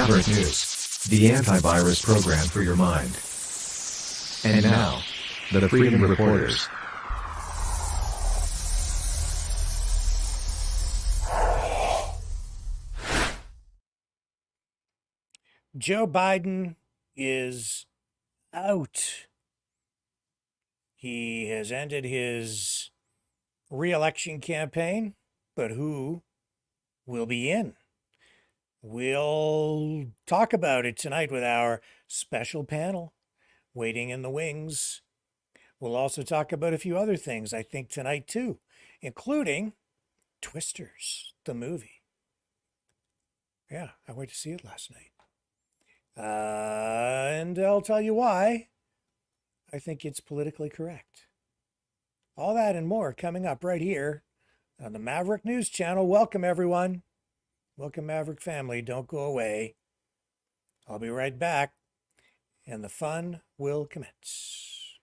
Maverick News, the antivirus program for your mind. And now, the Freedom Reporters. Joe Biden is out. He has ended his re-election campaign, but who will be in? We'll talk about it tonight with our special panel waiting in the wings. We'll also talk about a few other things, I think, tonight too, including Twisters, the movie. Yeah, I went to see it last night. And I'll tell you why I think it's politically correct. All that and more coming up right here on the Maverick News Channel. Welcome, everyone. Welcome, Maverick family. Don't go away. I'll be right back, and the fun will commence.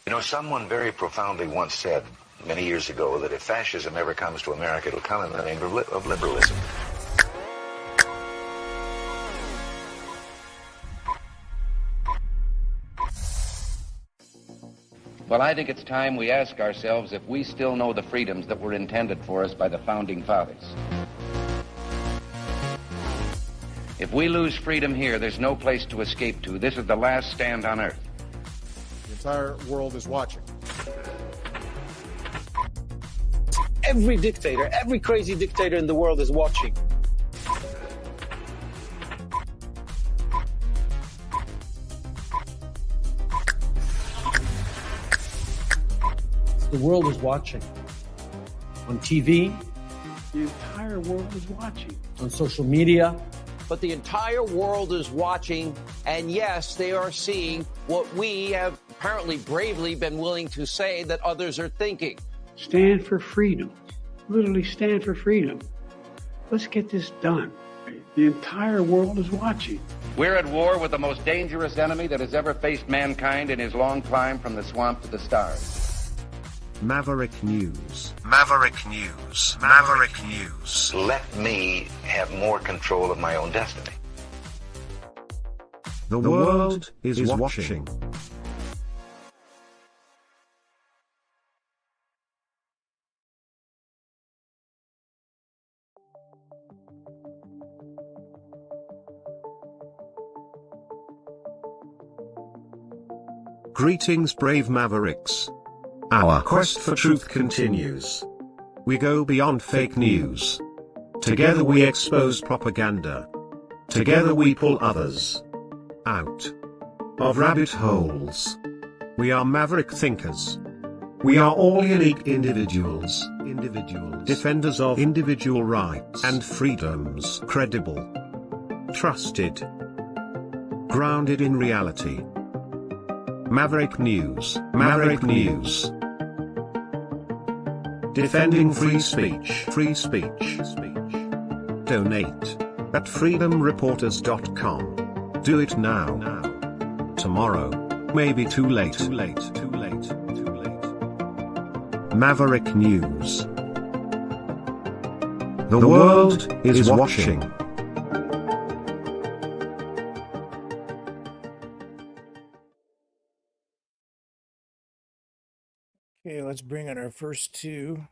You know, someone very profoundly once said many years ago that if fascism ever comes to America, it'll come in the name of liberalism. Well, I think it's time we ask ourselves if we still know the freedoms that were intended for us by the founding fathers. If we lose freedom here, there's no place to escape to. This is the last stand on earth. The entire world is watching. Every dictator, every crazy dictator in the world is watching. The world is watching. On TV, the entire world is watching. On social media. But the entire world is watching, and yes, they are seeing what we have apparently bravely been willing to say that others are thinking. Stand for freedom. Literally stand for freedom. Let's get this done. The entire world is watching. We're at war with the most dangerous enemy that has ever faced mankind in his long climb from the swamp to the stars. Maverick News. Maverick News. Maverick News. Let me have more control of my own destiny. The world is watching. Greetings, brave Mavericks. Our quest for truth continues. We go beyond fake news. Together we expose propaganda. Together we pull others out of rabbit holes. We are maverick thinkers. We are all unique individuals. Defenders of individual rights and freedoms. Credible. Trusted. Grounded in reality. Maverick News. Maverick News. Defending free speech. Free speech. Donate at freedomreporters.com. Do it now. Tomorrow. Maybe too late. Maverick News. The world is watching. Okay, let's bring in our first two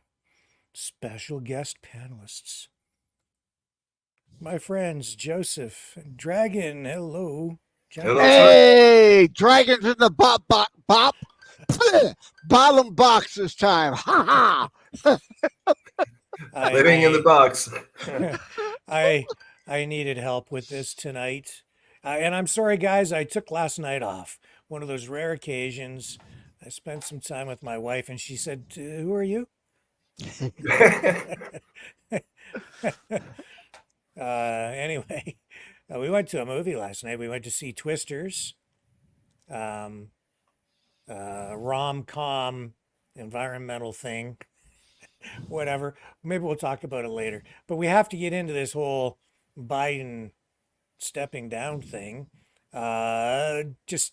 special guest panelists. My friends, Joseph and Dragon. Hello. Hey, Dragon's in the bop. Bottom box this time. Ha ha. Living in the box. I needed help with this tonight. And I'm sorry, guys, I took last night off. One of those rare occasions. I spent some time with my wife, and she said, "Who are you?" Anyway, we went to a movie last night. We went to see Twisters, rom-com, environmental thing, whatever. Maybe we'll talk about it later. But we have to get into this whole Biden stepping down thing. Just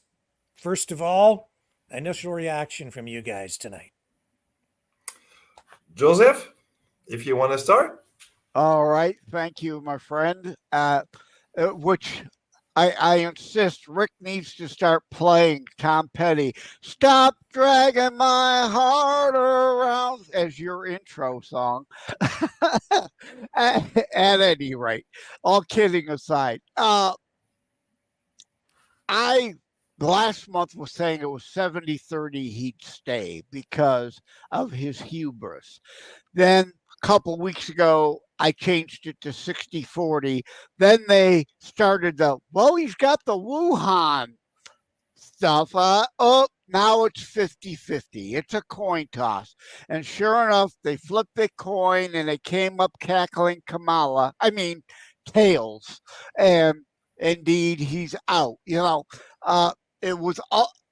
first of all, initial reaction from you guys tonight. Joseph, if you want to start. All right. Thank you, my friend. Which I insist Rick needs to start playing Tom Petty. Stop dragging my heart around as your intro song. At any rate, all kidding aside, I last month was saying it was 70-30 he'd stay because of his hubris. Then a couple weeks ago, I changed it to 60-40. Then they started he's got the Wuhan stuff. Now it's 50-50. It's a coin toss. And sure enough, they flipped the coin and it came up cackling tails. And indeed, he's out. It was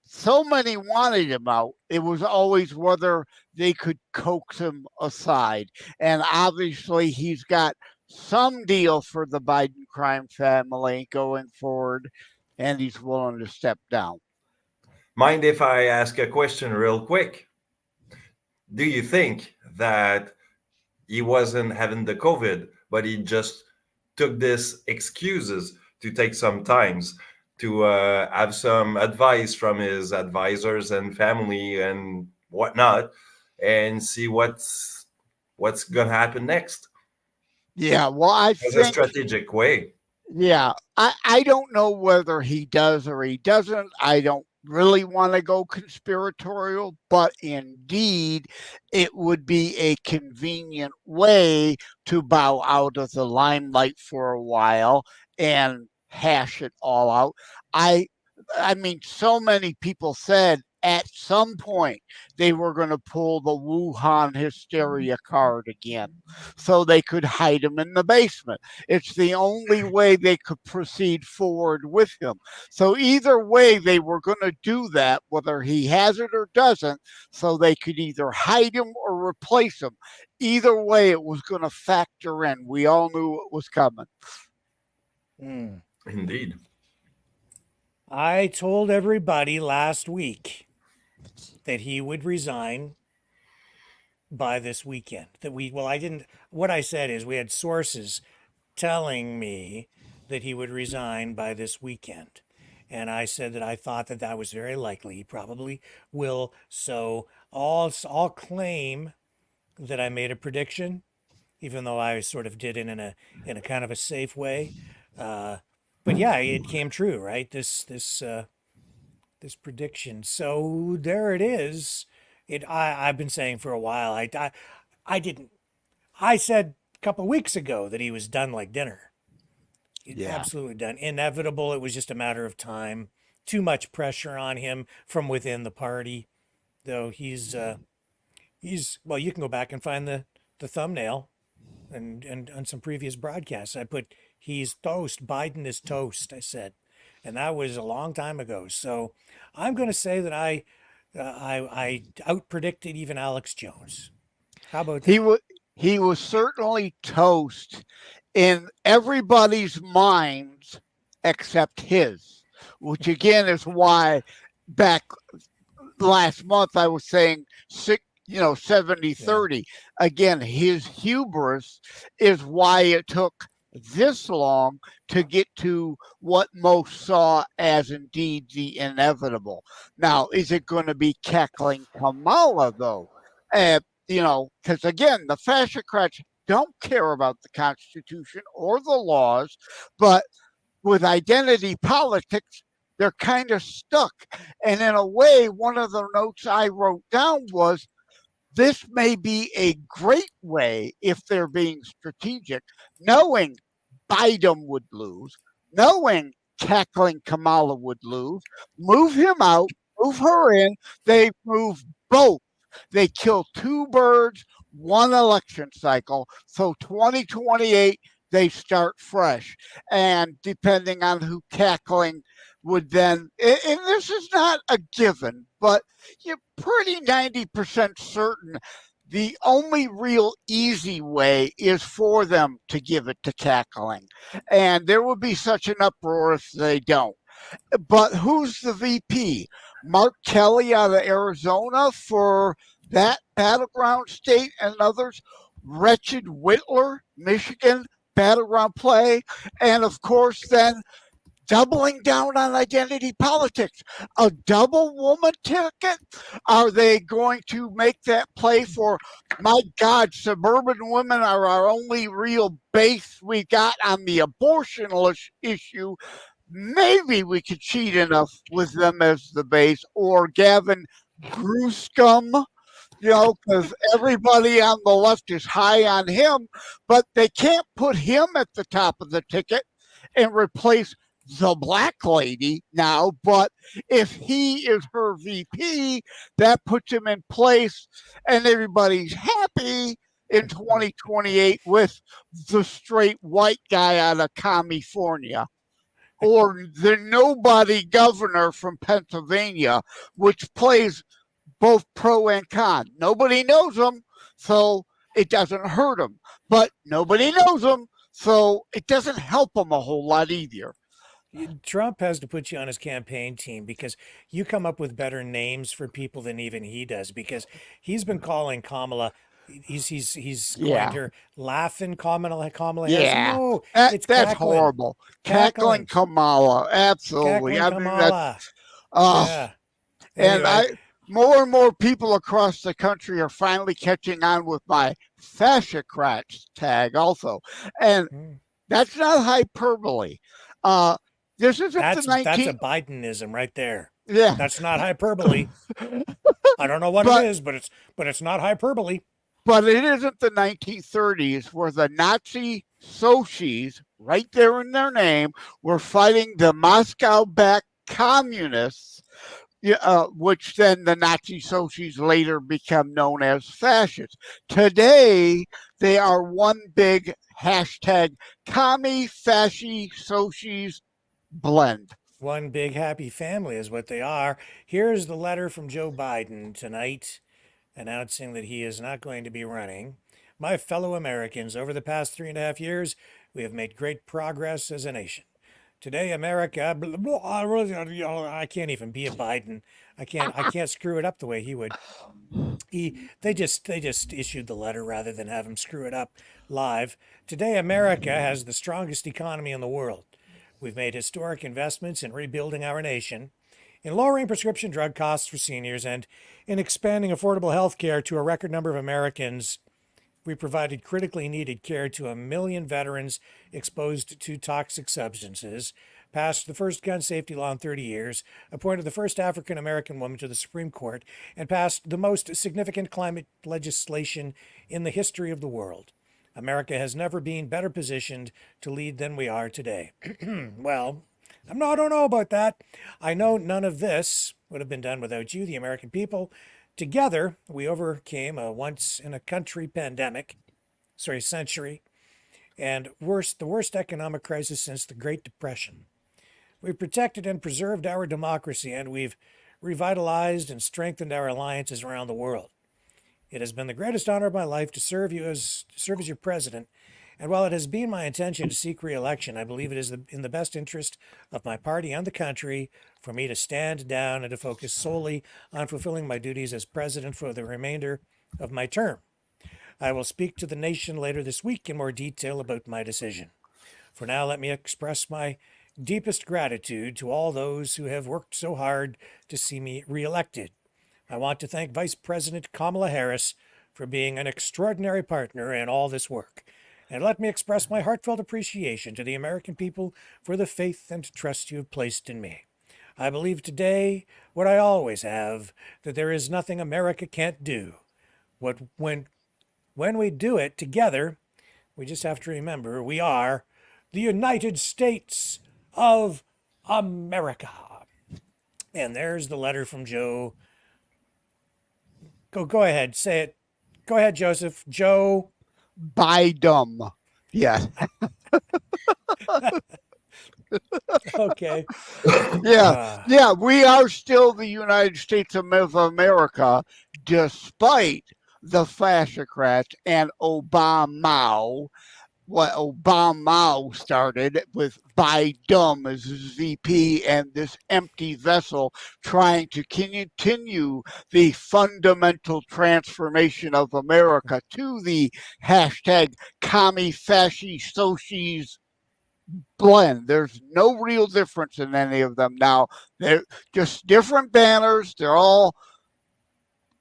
so many wanted him out. It was always whether they could coax him aside. And obviously, he's got some deal for the Biden crime family going forward, and he's willing to step down. Mind if I ask a question real quick? Do you think that he wasn't having the COVID, but he just took this excuses to take some times to have some advice from his advisors and family and whatnot, and see what's going to happen next? Yeah, well, I think a strategic way. Yeah, I don't know whether he does or he doesn't. I don't really want to go conspiratorial, but indeed, it would be a convenient way to bow out of the limelight for a while and hash it all out. I mean, so many people said at some point they were going to pull the Wuhan hysteria card again so they could hide him in the basement. It's the only way they could proceed forward with him. So either way, they were going to do that, whether he has it or doesn't, so they could either hide him or replace him. Either way, it was going to factor in. We all knew it was coming. Indeed. I told everybody last week that he would resign by this weekend. What I said is we had sources telling me that he would resign by this weekend. And I said that I thought that that was very likely. He probably will. So I'll claim that I made a prediction, even though I sort of did it in a kind of a safe way. But yeah, it came true, right? This prediction. So there it is. I've been saying for a while. I didn't. I said a couple of weeks ago that he was done like dinner. Absolutely done. Inevitable. It was just a matter of time. Too much pressure on him from within the party. Though he's well, you can go back and find the thumbnail and on some previous broadcasts. I put he's toast. Biden is toast, I said. And that was a long time ago. So I'm going to say that I out predicted even Alex Jones. How about that? He was certainly toast in everybody's minds except his, which again is why back last month I was saying 70-30. Again, his hubris is why it took this long to get to what most saw as indeed the inevitable. Now, is it going to be cackling Kamala, though? Because again, the fascocrats don't care about the Constitution or the laws, but with identity politics, they're kind of stuck. And in a way, one of the notes I wrote down was, this may be a great way, if they're being strategic, knowing Biden would lose, knowing cackling Kamala would lose, move him out, move her in. They move both. They kill two birds, one election cycle. So 2028, they start fresh. And depending on who cackling would then, and this is not a given, but you're pretty 90% certain the only real easy way is for them to give it to cackling. And there would be such an uproar if they don't. But who's the VP? Mark Kelly out of Arizona for that battleground state and others? Wretched Whitler Michigan, battleground play, and of course then doubling down on identity politics. A double woman ticket? Are they going to make that play for, my God, suburban women are our only real base we got on the abortion issue? Maybe we could cheat enough with them as the base, or Gavin Grewscum, because everybody on the left is high on him, but they can't put him at the top of the ticket and replace the black lady now. But if he is her VP, that puts him in place, and everybody's happy in 2028 with the straight white guy out of California. Or the nobody governor from Pennsylvania, which plays both pro and con. Nobody knows him, so it doesn't hurt him. But nobody knows him, so it doesn't help him a whole lot either. Trump has to put you on his campaign team because you come up with better names for people than even he does, because he's been calling Kamala. He's coined her laughing Kamala. Yeah, No, it's that's cackling. horrible. Cackling Kamala, absolutely. Cackling Kamala. Yeah. And Anyway. more and more people across the country are finally catching on with my fascocrats tag also. And that's not hyperbole. This isn't that's the 19... That's a Bidenism right there. Yeah. That's not hyperbole. I don't know what it is, but it's not hyperbole. But it isn't the 1930s where the Nazi Sochis, right there in their name, were fighting the Moscow-backed communists, which then the Nazi Sochis later become known as fascists. Today, they are one big hashtag commie, fasci, Sochis blend. One big happy family is what they are. Here's the letter from Joe Biden tonight, announcing that he is not going to be running. My fellow Americans, over the past 3.5 years, we have made great progress as a nation. Today, America, I can't even be a Biden. I can't screw it up the way he would. They just issued the letter rather than have him screw it up live. Today, America has the strongest economy in the world. We've made historic investments in rebuilding our nation, in lowering prescription drug costs for seniors, and in expanding affordable health care to a record number of Americans. We provided critically needed care to 1 million veterans exposed to toxic substances, passed the first gun safety law in 30 years, appointed the first African American woman to the Supreme Court, and passed the most significant climate legislation in the history of the world. America has never been better positioned to lead than we are today. Well, I don't know about that. I know none of this would have been done without you, the American people. Together, we overcame a once-in-a-century pandemic, century, and the worst economic crisis since the Great Depression. We've protected and preserved our democracy, and we've revitalized and strengthened our alliances around the world. It has been the greatest honor of my life to serve as your president, and while it has been my intention to seek re-election, I believe it is in the best interest of my party and the country for me to stand down and to focus solely on fulfilling my duties as president for the remainder of my term. I will speak to the nation later this week in more detail about my decision. For now, let me express my deepest gratitude to all those who have worked so hard to see me re-elected. I want to thank Vice President Kamala Harris for being an extraordinary partner in all this work. And let me express my heartfelt appreciation to the American people for the faith and trust you have placed in me. I believe today, what I always have, that there is nothing America can't do. When we do it together, we just have to remember we are the United States of America. And there's the letter from Joe. Go ahead, say it. Go ahead, Joseph. Joe Biden. Yeah. Okay. Yeah, we are still the United States of America, despite the fascocrats and Obama what Obama started with Biden as his VP and this empty vessel trying to continue the fundamental transformation of America to the hashtag commie fasci socies blend. There's no real difference in any of them now. They're just different banners. They're all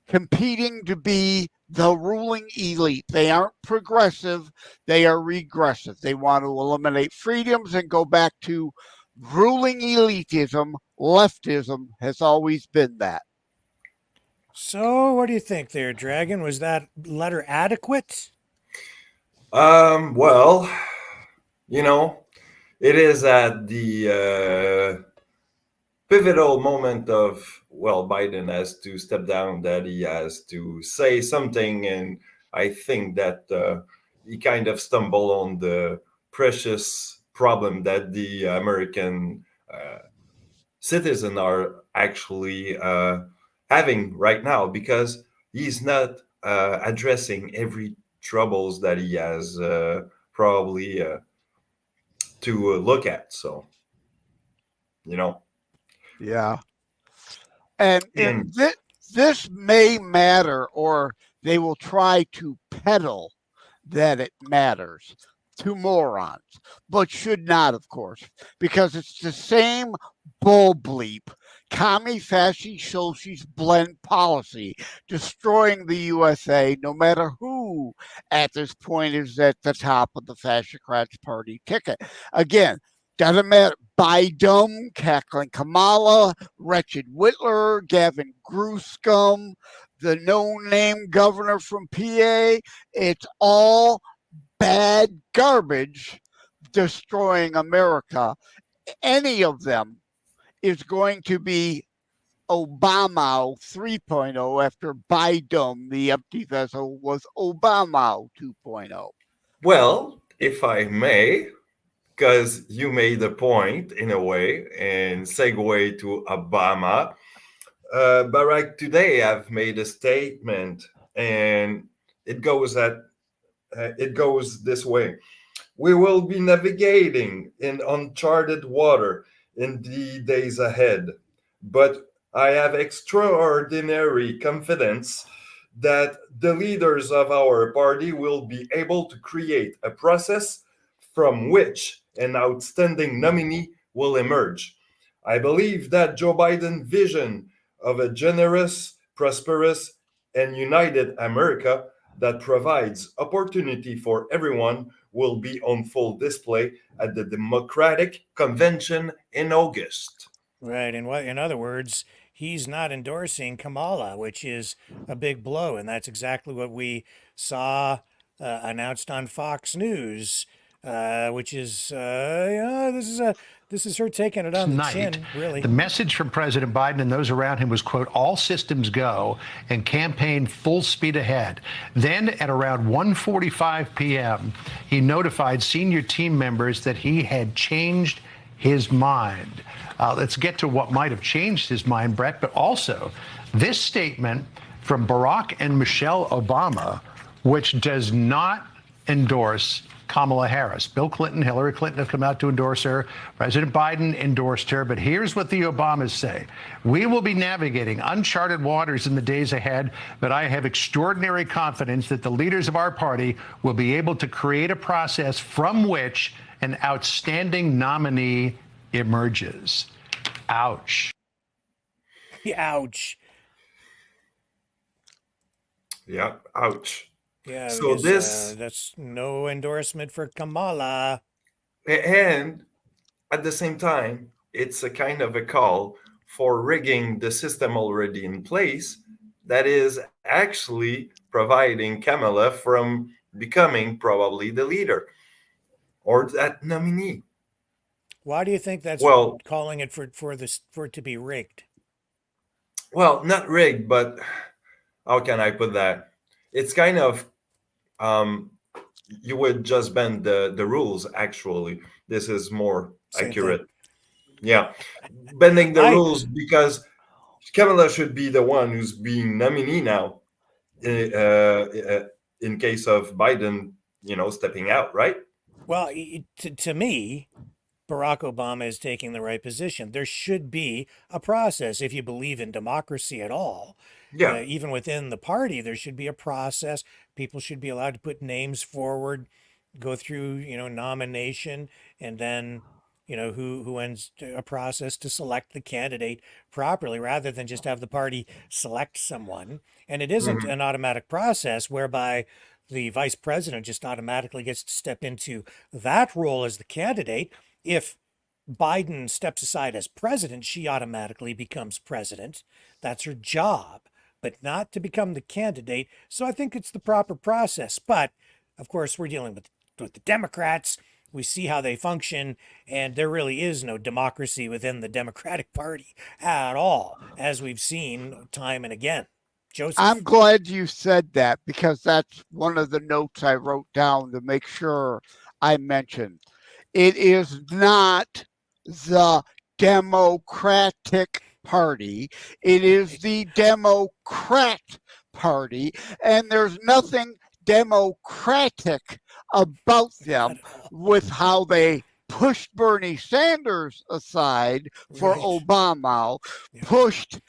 competing to be the ruling elite. They aren't progressive, they are regressive. They want to eliminate freedoms and go back to ruling elitism. Leftism has always been that. So, what do you think there, Dragon? Was that letter adequate? Well, you know, it is at the pivotal moment of, well, Biden has to step down, that he has to say something, and I think that he kind of stumbled on the precious problem that the American citizens are actually having right now, because he's not addressing every troubles that he has probably to look at. So, you know. Yeah. And And this may matter, or they will try to peddle that it matters to morons, but should not, of course, because it's the same bull bleep, commie fasci soci's blend policy, destroying the USA, no matter who at this point is at the top of the Fascocrats party ticket. Again, doesn't matter. Biden, cackling Kamala, wretched Whitler, Gavin Grewscum, the no-name governor from PA. It's all bad garbage destroying America. Any of them is going to be Obama 3.0 after Biden, the empty vessel, was Obama 2.0. well, if I may, because you made a point in a way and segue to Obama. Barack today have made a statement, and it goes this way: we will be navigating in uncharted water in the days ahead, but I have extraordinary confidence that the leaders of our party will be able to create a process from which an outstanding nominee will emerge. I believe that Joe Biden's vision of a generous, prosperous, and united America that provides opportunity for everyone will be on full display at the Democratic Convention in August. Right. And what, in other words, he's not endorsing Kamala, which is a big blow. And that's exactly what we saw announced on Fox News, which is, this is her taking it on the chin, really. The message from President Biden and those around him was, quote, all systems go and campaign full speed ahead. Then at around 1:45 p.m., he notified senior team members that he had changed his mind. Let's get to what might have changed his mind, Brett, but also this statement from Barack and Michelle Obama, which does not endorse Kamala Harris. Bill Clinton, Hillary Clinton have come out to endorse her. President Biden endorsed her. But here's what the Obamas say. We will be navigating uncharted waters in the days ahead, but I have extraordinary confidence that the leaders of our party will be able to create a process from which an outstanding nominee emerges. Ouch. Ouch. Yeah, ouch. Yeah, So because, that's no endorsement for Kamala. And at the same time, it's a kind of a call for rigging the system already in place that is actually providing Kamala from becoming probably the leader or that nominee. Why do you think that's Well, calling it for it to be rigged? well, not rigged, but how can I put that? It's kind of you would just bend the rules. Actually, this is more Same accurate. thing. Yeah, bending the rules because Kamala should be the one who's being nominee now, in case of Biden, stepping out, right? Well, to me, Barack Obama is taking the right position. There should be a process if you believe in democracy at all. Yeah. Even within the party, there should be a process. People should be allowed to put names forward, go through, nomination, and then, who ends a process to select the candidate properly rather than just have the party select someone. And it isn't Mhm. an automatic process whereby the vice president just automatically gets to step into that role as the candidate. If Biden steps aside as president, she automatically becomes president. That's her job, but not to become the candidate. So I think it's the proper process. But of course, we're dealing with the Democrats. We see how they function, and there really is no democracy within the Democratic Party at all, as we've seen time and again. I'm Joseph. glad you said that because that's one of the notes I wrote down to make sure I mentioned. It is not the Democratic Party. It is the Democrat Party, and there's nothing democratic about them with how they pushed Bernie Sanders aside for Right. Obama, Yeah. pushed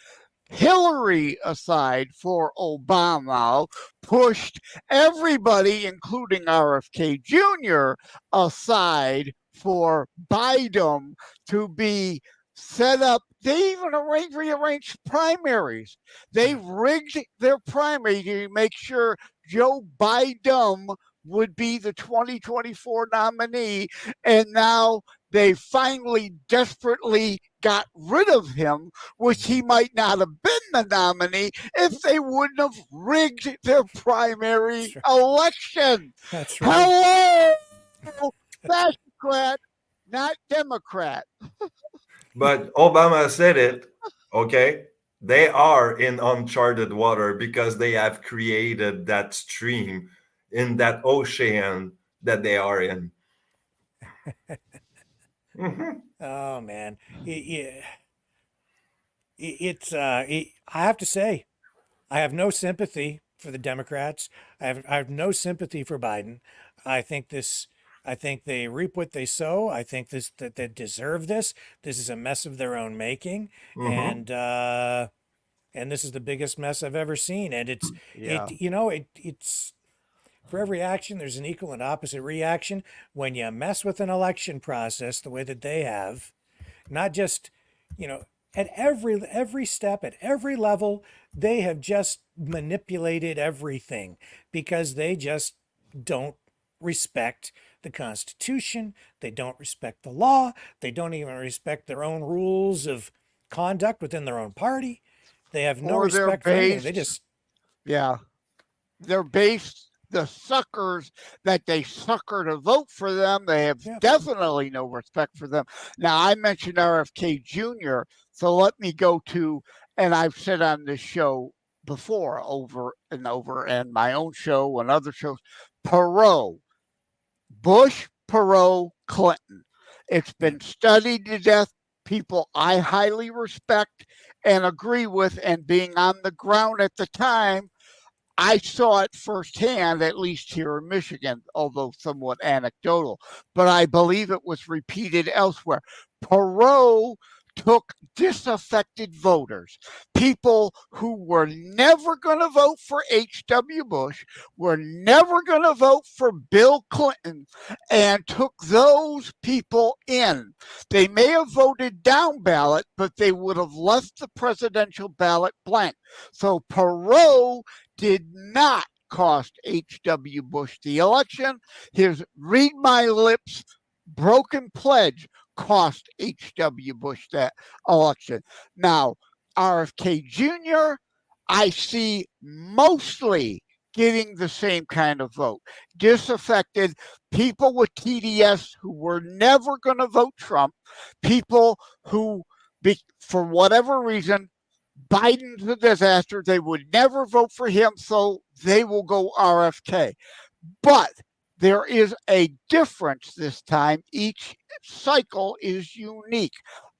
Hillary aside for Obama, pushed everybody, including RFK Jr., aside for Biden to be set up. They even rearranged primaries. They rigged their primary to make sure Joe Biden would be the 2024 nominee. And now they finally desperately got rid of him, which he might not have been the nominee if they wouldn't have rigged their primary election. That's right. Hello, Democrat, not Democrat. But Obama said it, okay? They are in uncharted water because they have created that stream in that ocean that they are in. Mhm. Oh man, I have to say, I have no sympathy for the Democrats. I have no sympathy for Biden. I think this. I think they reap what they sow. I think that they deserve this. This is a mess of their own making, Mhm. and this is the biggest mess I've ever seen. And Yeah. it's for every action there's an equal and opposite reaction. When you mess with an election process the way that they have, not just, you know, at every step, at every level, they have just manipulated everything because they just don't respect the Constitution. They don't respect the law. They don't even respect their own rules of conduct within their own party. They have no Or they're respect for anything. They based, just, yeah, they're based the suckers that they sucker to vote for them. They have yeah. definitely no respect for them. Now, I mentioned RFK Jr., so let me go to, and I've said on this show before, over and over, and my own show and other shows, Perot, Bush, Perot, Clinton. It's been studied to death. People I highly respect and agree with, and being on the ground at the time, I saw it firsthand, at least here in Michigan, although somewhat anecdotal, but I believe it was repeated elsewhere. Perot took disaffected voters, people who were never going to vote for H.W. Bush, were never going to vote for Bill Clinton, and took those people in. They may have voted down ballot, but they would have left the presidential ballot blank. So Perot did not cost H.W. Bush the election. His read my lips broken pledge cost H.W. Bush that election. Now, RFK Jr., I see mostly getting the same kind of vote. Disaffected people with TDS who were never going to vote Trump, people who, for whatever reason, Biden's a disaster. They would never vote for him, so they will go RFK. But there is a difference this time. Each cycle is unique.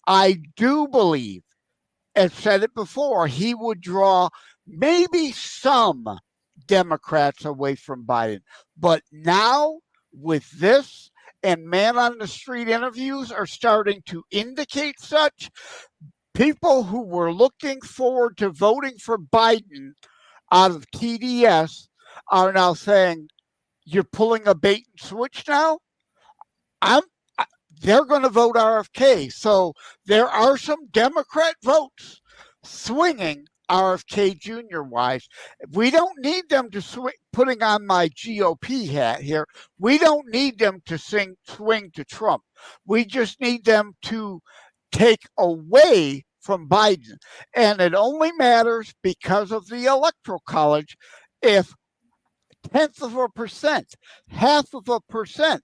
I do believe, and said it before, he would draw maybe some Democrats away from Biden. But now, with this and man on the street interviews are starting to indicate such. People who were looking forward to voting for Biden out of TDS are now saying, you're pulling a bait and switch now? They're going to vote RFK. So there are some Democrat votes swinging RFK Jr. wise. We don't need them to putting on my GOP hat here. We don't need them to swing to Trump. We just need them to take away from Biden. And it only matters because of the Electoral College if 0.1%, 0.5%,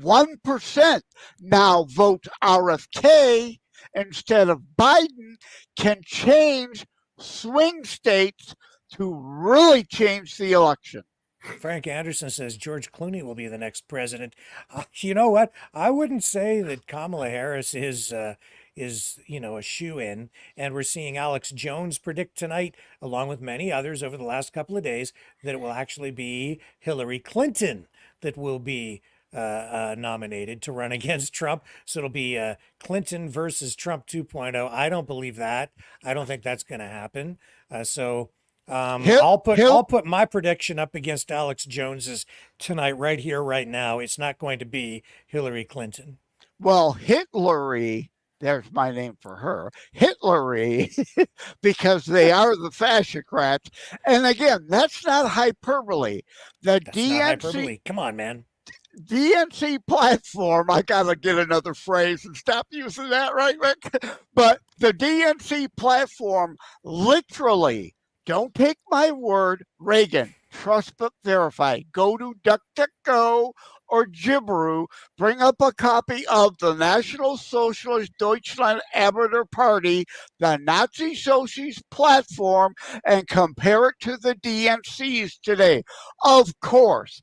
1% now vote RFK instead of Biden can change swing states to really change the election. Frank Anderson says George Clooney will be the next president. You know what? I wouldn't say that Kamala Harris is a shoe-in, and we're seeing Alex Jones predict tonight, along with many others over the last couple of days, that it will actually be Hillary Clinton that will be nominated to run against Trump. So it'll be Clinton versus Trump 2.0. I don't believe that. I don't think that's going to happen. I'll put my prediction up against Alex Jones's tonight, right here, right now. It's not going to be Hillary Clinton. Well, Hitlery, there's my name for her, Hitlery, because they are the fascocrats. And again, that's not hyperbole. That's DNC, not hyperbole. Come on, man. DNC platform, I gotta get another phrase and stop using that, right, Rick? But the DNC platform literally, don't take my word, Reagan, trust but verify. Go to DuckDuckGo or Jibru, bring up a copy of the National Socialist Deutschland Arbeiter Party, the Nazi Socialist platform, and compare it to the DNC's today. Of course,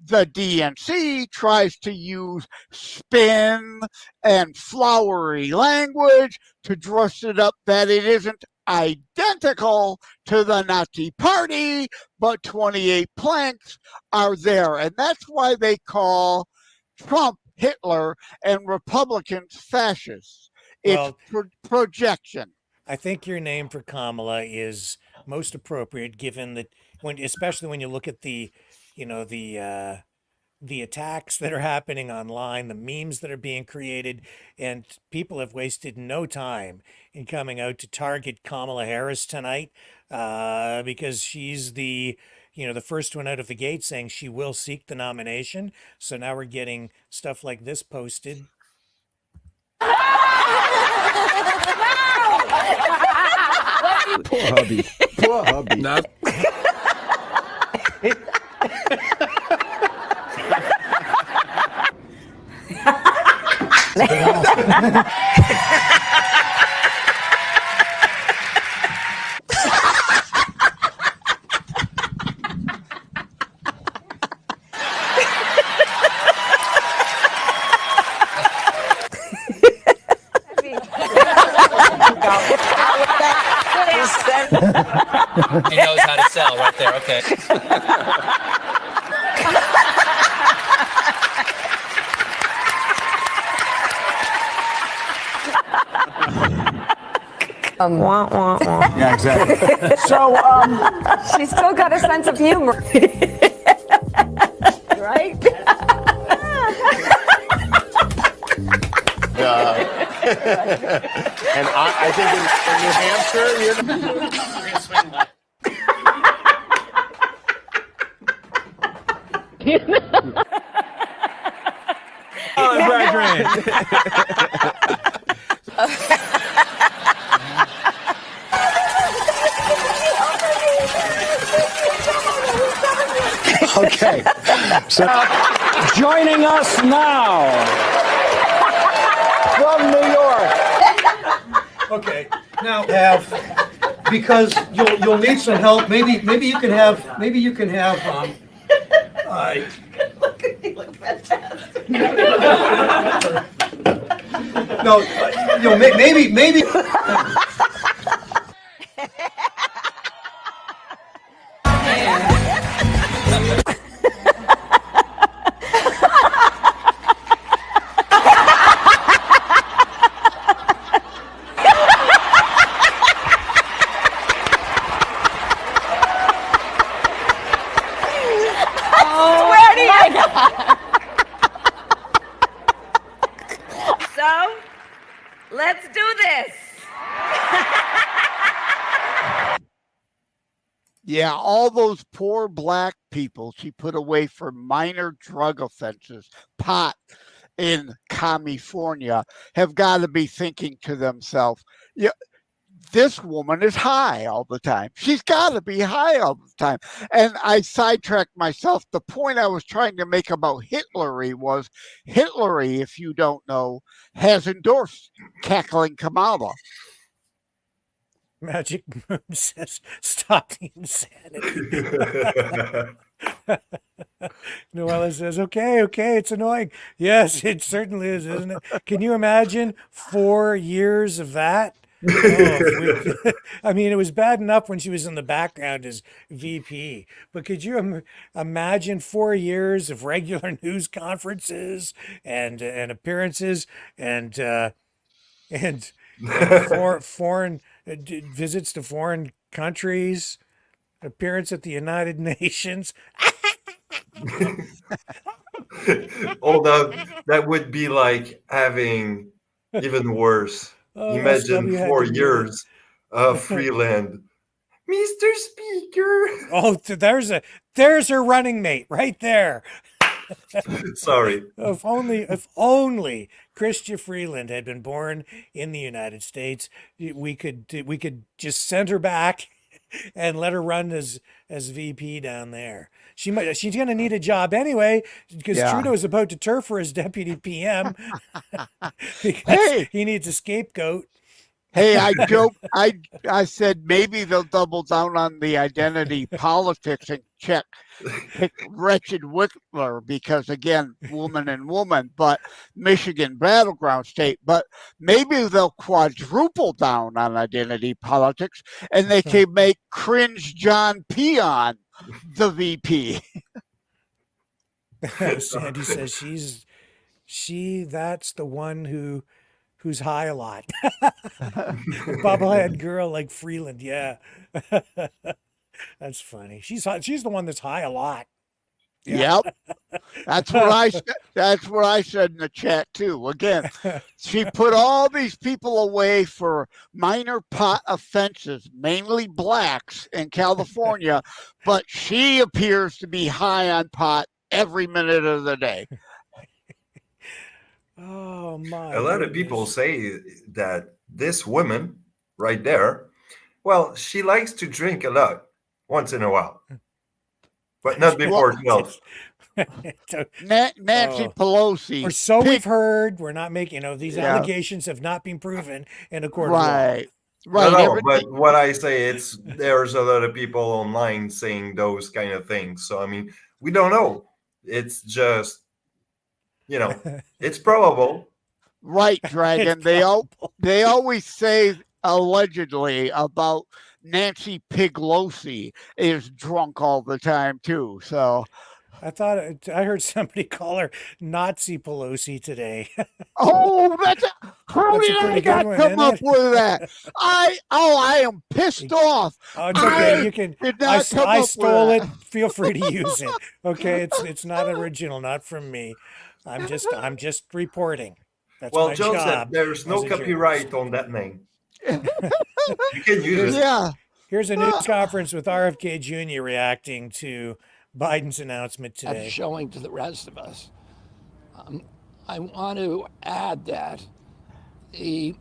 the DNC tries to use spin and flowery language to dress it up that it isn't identical to the Nazi Party, but 28 planks are there. And that's why they call Trump Hitler and Republicans fascists. It's projection. I think your name for Kamala is most appropriate, given that especially when you look at the attacks that are happening online, the memes that are being created, and people have wasted no time in coming out to target Kamala Harris tonight because she's the first one out of the gate saying she will seek the nomination. So now we're getting stuff like this posted. Poor hubby. Poor hubby. No. He knows how to sell right there. Okay. Wah, wah, wah. Yeah, exactly. So, she's still got a sense of humor. Right? And I think in New Hampshire, you're going to swing by. Okay, so joining us now from New York. Okay, now because you'll need some help. Maybe you can have You look fantastic. no, maybe. So, let's do this. Yeah, all those poor black people she put away for minor drug offenses, pot in California, have got to be thinking to themselves, yeah, this woman is high all the time. She's got to be high all the time. And I sidetracked myself. The point I was trying to make about Hitlery was Hitlery, if you don't know, has endorsed cackling Kamala. Magic Moon says, stop the insanity. Noella says, okay, it's annoying. Yes, it certainly is, isn't it? Can you imagine 4 years of that? I mean, it was bad enough when she was in the background as VP, but could you imagine 4 years of regular news conferences and appearances and foreign visits to foreign countries, appearance at the United Nations? Although that would be like having even worse. Imagine SW had 4 to mute years of Freeland. Mr. Speaker. Oh, there's her running mate right there. Sorry. If only Chrystia Freeland had been born in the United States, we could just send her back and let her run as VP down there. She's going to need a job anyway because Trudeau's about to turf her as deputy PM because he needs a scapegoat. Hey, I joked. I said maybe they'll double down on the identity politics and pick wretched Whitler because again, woman and woman, but Michigan battleground state. But maybe they'll quadruple down on identity politics and they can make cringe John Peon the VP. Sandy says that's the one who's high a lot. Bobblehead girl like Freeland, yeah. That's funny. She's the one that's high a lot. Yeah. Yep. That's what I said in the chat too. Again, she put all these people away for minor pot offenses, mainly blacks in California, but she appears to be high on pot every minute of the day. Oh my! A lot of people say that this woman right there, well, she likes to drink a lot once in a while, but not before 12. Nancy Pelosi. Or so we've heard. We're not making, these allegations have not been proven in a court of law. Right. No, but what I say, there's a lot of people online saying those kind of things. So, I mean, we don't know. It's just, it's probable. Right, Dragon. They always say allegedly about Nancy Pelosi is drunk all the time too. So I heard somebody call her Nazi Pelosi today. Oh, how did I not come up with that? I am pissed off. Oh, it's okay. I stole it. Feel free to use it. Okay, it's not original, not from me. I'm just reporting. That's my Joseph, job. There's no copyright on that name. You can use it. Yeah. Here's a news conference with RFK Jr. reacting to Biden's announcement today. That's showing to the rest of us. I want to add that a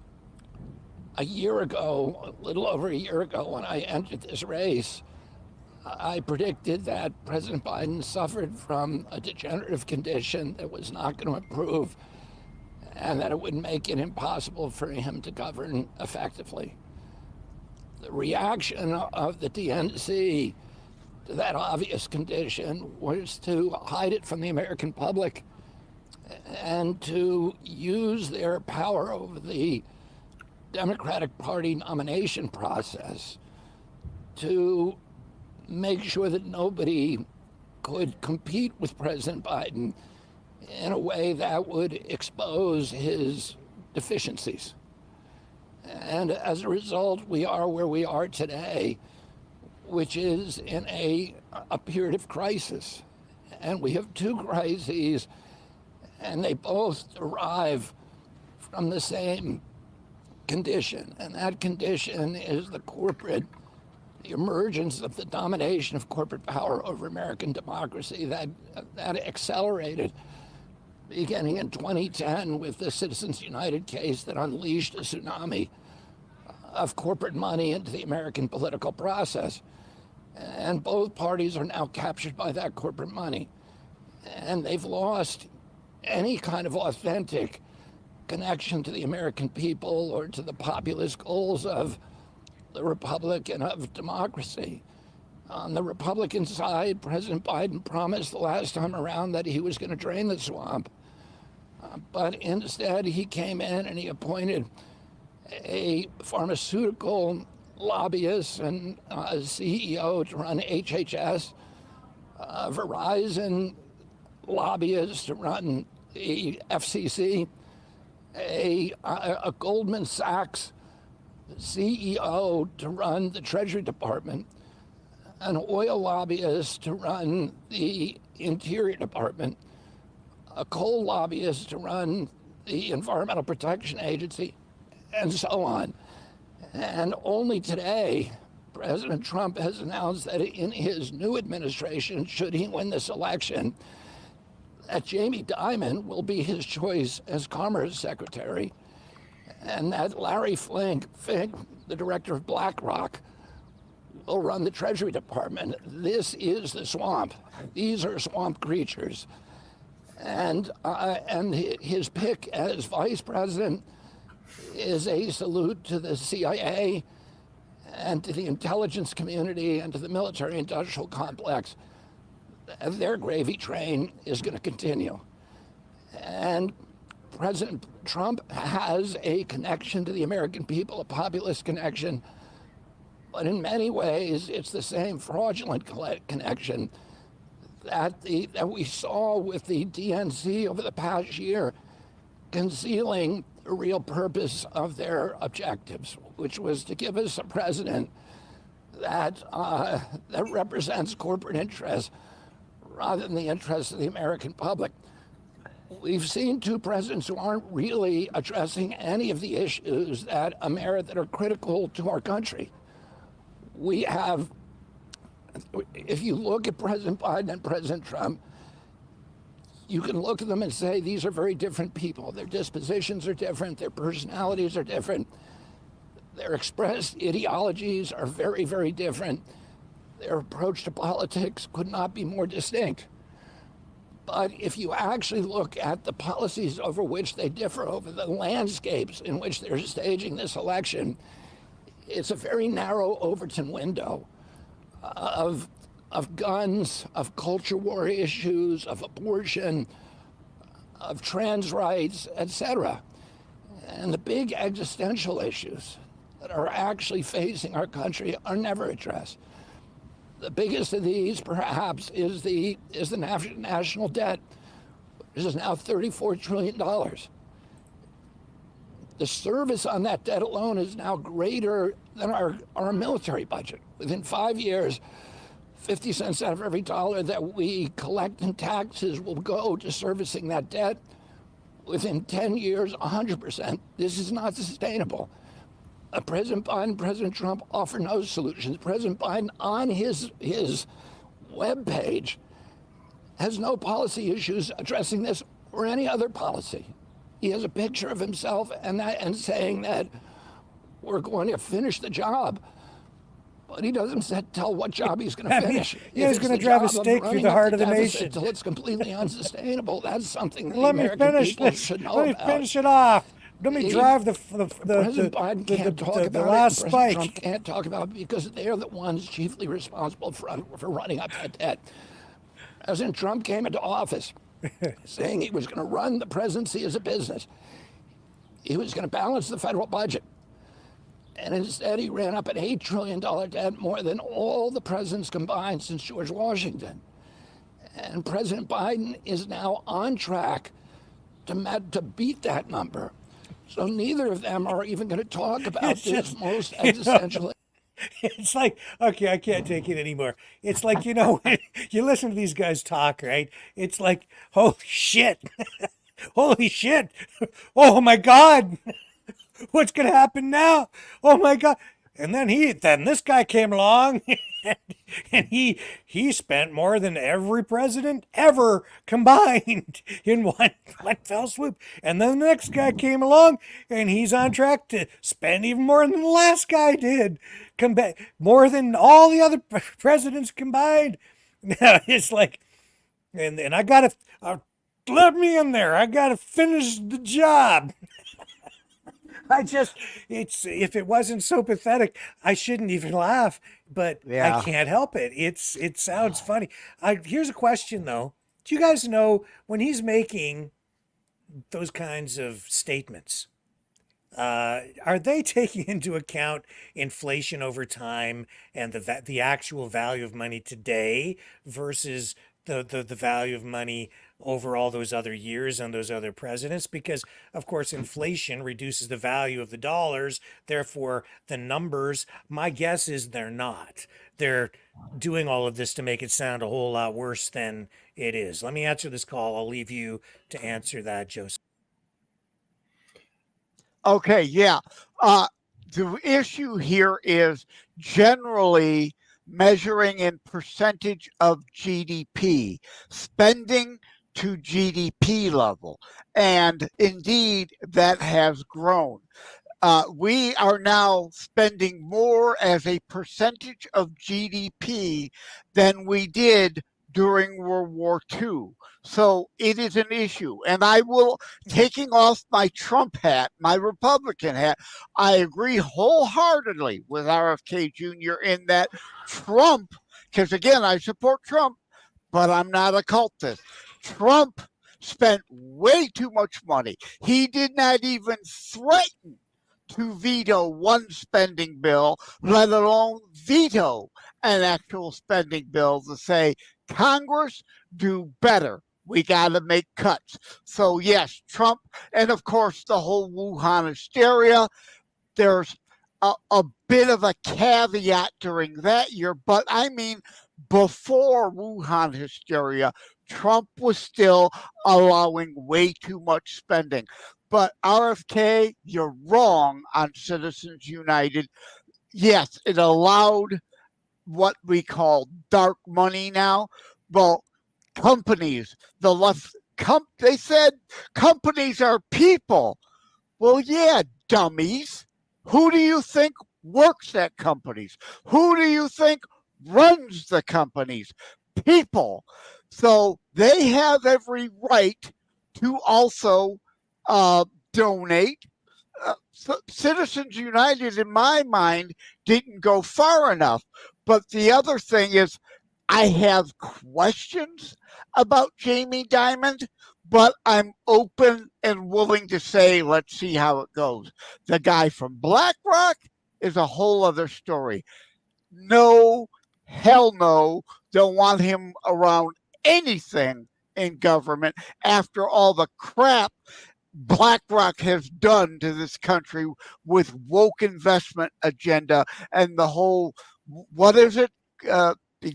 little over a year ago, when I entered this race, I predicted that President Biden suffered from a degenerative condition that was not going to improve and that it would make it impossible for him to govern effectively. The reaction of the DNC to that obvious condition was to hide it from the American public and to use their power over the Democratic Party nomination process to make sure that nobody could compete with President Biden in a way that would expose his deficiencies. And as a result, we are where we are today, which is in a period of crisis. And we have two crises, and they both derive from the same condition, and that condition is the emergence of the domination of corporate power over American democracy that accelerated beginning in 2010 with the Citizens United case that unleashed a tsunami of corporate money into the American political process. And both parties are now captured by that corporate money. And they've lost any kind of authentic connection to the American people or to the populist goals of the Republic and of democracy. On the Republican side, President Biden promised the last time around that he was going to drain the swamp. But instead, he came in and he appointed a pharmaceutical lobbyist and CEO to run HHS, Verizon lobbyist to run the FCC, a Goldman Sachs CEO to run the Treasury Department, an oil lobbyist to run the Interior Department, a coal lobbyist to run the Environmental Protection Agency, and so on. And only today, President Trump has announced that in his new administration, should he win this election, that Jamie Dimon will be his choice as Commerce Secretary, and that Larry Fink, the director of BlackRock, will run the Treasury Department. This is the swamp. These are swamp creatures. And his pick as vice president is a salute to the CIA and to the intelligence community and to the military-industrial complex. Their gravy train is going to continue. And President Trump has a connection to the American people, a populist connection, but in many ways it's the same fraudulent connection that we saw with the DNC over the past year, concealing the real purpose of their objectives, which was to give us a president that represents corporate interests rather than the interests of the American public. We've seen two presidents who aren't really addressing any of the issues that are critical to our country. We have, if you look at President Biden and President Trump, you can look at them and say these are very different people. Their dispositions are different, their personalities are different, their expressed ideologies are very, very different. Their approach to politics could not be more distinct. But if you actually look at the policies over which they differ, over the landscapes in which they're staging this election, it's a very narrow Overton window of guns, of culture war issues, of abortion, of trans rights, etc. And the big existential issues that are actually facing our country are never addressed. The biggest of these, perhaps, is the national debt, which is now $34 trillion. The service on that debt alone is now greater than our military budget. Within 5 years, 50 cents out of every dollar that we collect in taxes will go to servicing that debt. Within 10 years, 100%. This is not sustainable. President Biden, President Trump offer no solutions. President Biden, on his webpage, has no policy issues addressing this or any other policy. He has a picture of himself and saying that we're going to finish the job, but he doesn't tell what job he's going to finish. He's going to drive a stake through the heart of the nation until it's completely unsustainable. That's something that let the me American finish people this. should know Let me about. finish it off. Let me drive President Biden can't talk the about last it. President spike. Trump can't talk about it because they're the ones chiefly responsible for running up that debt. President Trump came into office saying he was going to run the presidency as a business. He was going to balance the federal budget. And instead, he ran up an $8 trillion debt, more than all the presidents combined since George Washington. And President Biden is now on track to beat that number. So neither of them are even going to talk about this most existential. It's like, okay, I can't take it anymore. It's like, you listen to these guys talk, right? It's like, oh shit. Holy shit. Oh my God. What's going to happen now? Oh my God. And then this guy came along and he spent more than every president ever combined in one fell swoop. And then the next guy came along and he's on track to spend even more than the last guy did. More than all the other presidents combined. Now it's like, and I gotta let me in there. I gotta finish the job. If it wasn't so pathetic, I shouldn't even laugh, but I Yeah. can't help it. It sounds funny. Here's a question though. Do you guys know when he's making those kinds of statements, are they taking into account inflation over time and the actual value of money today versus the value of money over all those other years and those other presidents? Because of course inflation reduces the value of the dollars, therefore the numbers, my guess is they're not. They're doing all of this to make it sound a whole lot worse than it is. Let me answer this call. I'll leave you to answer that, Joseph. Okay, yeah. The issue here is generally measuring in percentage of GDP, spending to GDP level. And indeed, that has grown. We are now spending more as a percentage of GDP than we did during World War II. So it is an issue. And I will, taking off my Trump hat, my Republican hat, I agree wholeheartedly with RFK Jr. in that Trump, because again, I support Trump, but I'm not a cultist. Trump spent way too much money. He did not even threaten to veto one spending bill, let alone veto an actual spending bill to say, Congress, do better. We got to make cuts. So, yes, Trump, and of course, the whole Wuhan hysteria, there's a bit of a caveat during that year, but I mean, before Wuhan hysteria, Trump was still allowing way too much spending. But RFK, you're wrong on Citizens United. Yes, it allowed what we call dark money now. Well, companies, the left, they said companies are people. Well, yeah, dummies. Who do you think works at companies? Who do you think runs the companies? People. So they have every right to also donate. Citizens United, in my mind, didn't go far enough. But the other thing is, I have questions about Jamie Dimon, but I'm open and willing to say, let's see how it goes. The guy from BlackRock is a whole other story. No, hell no, don't want him around anything in government after all the crap BlackRock has done to this country with woke investment agenda and the whole, what is it? The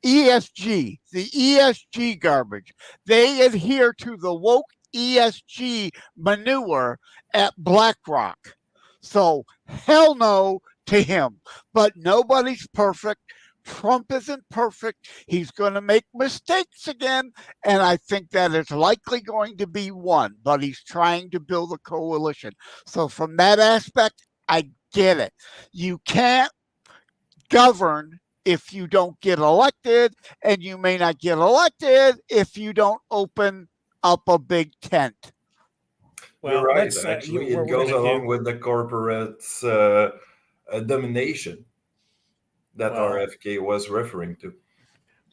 ESG, the ESG garbage. They adhere to the woke ESG manure at BlackRock. So hell no to him. But nobody's perfect. Trump isn't perfect. He's going to make mistakes again, and I think that is likely going to be one, but he's trying to build a coalition. So from that aspect, I get it. You can't govern if you don't get elected, and you may not get elected if you don't open up a big tent. You're right. Actually, it goes along with the corporate domination that RFK was referring to.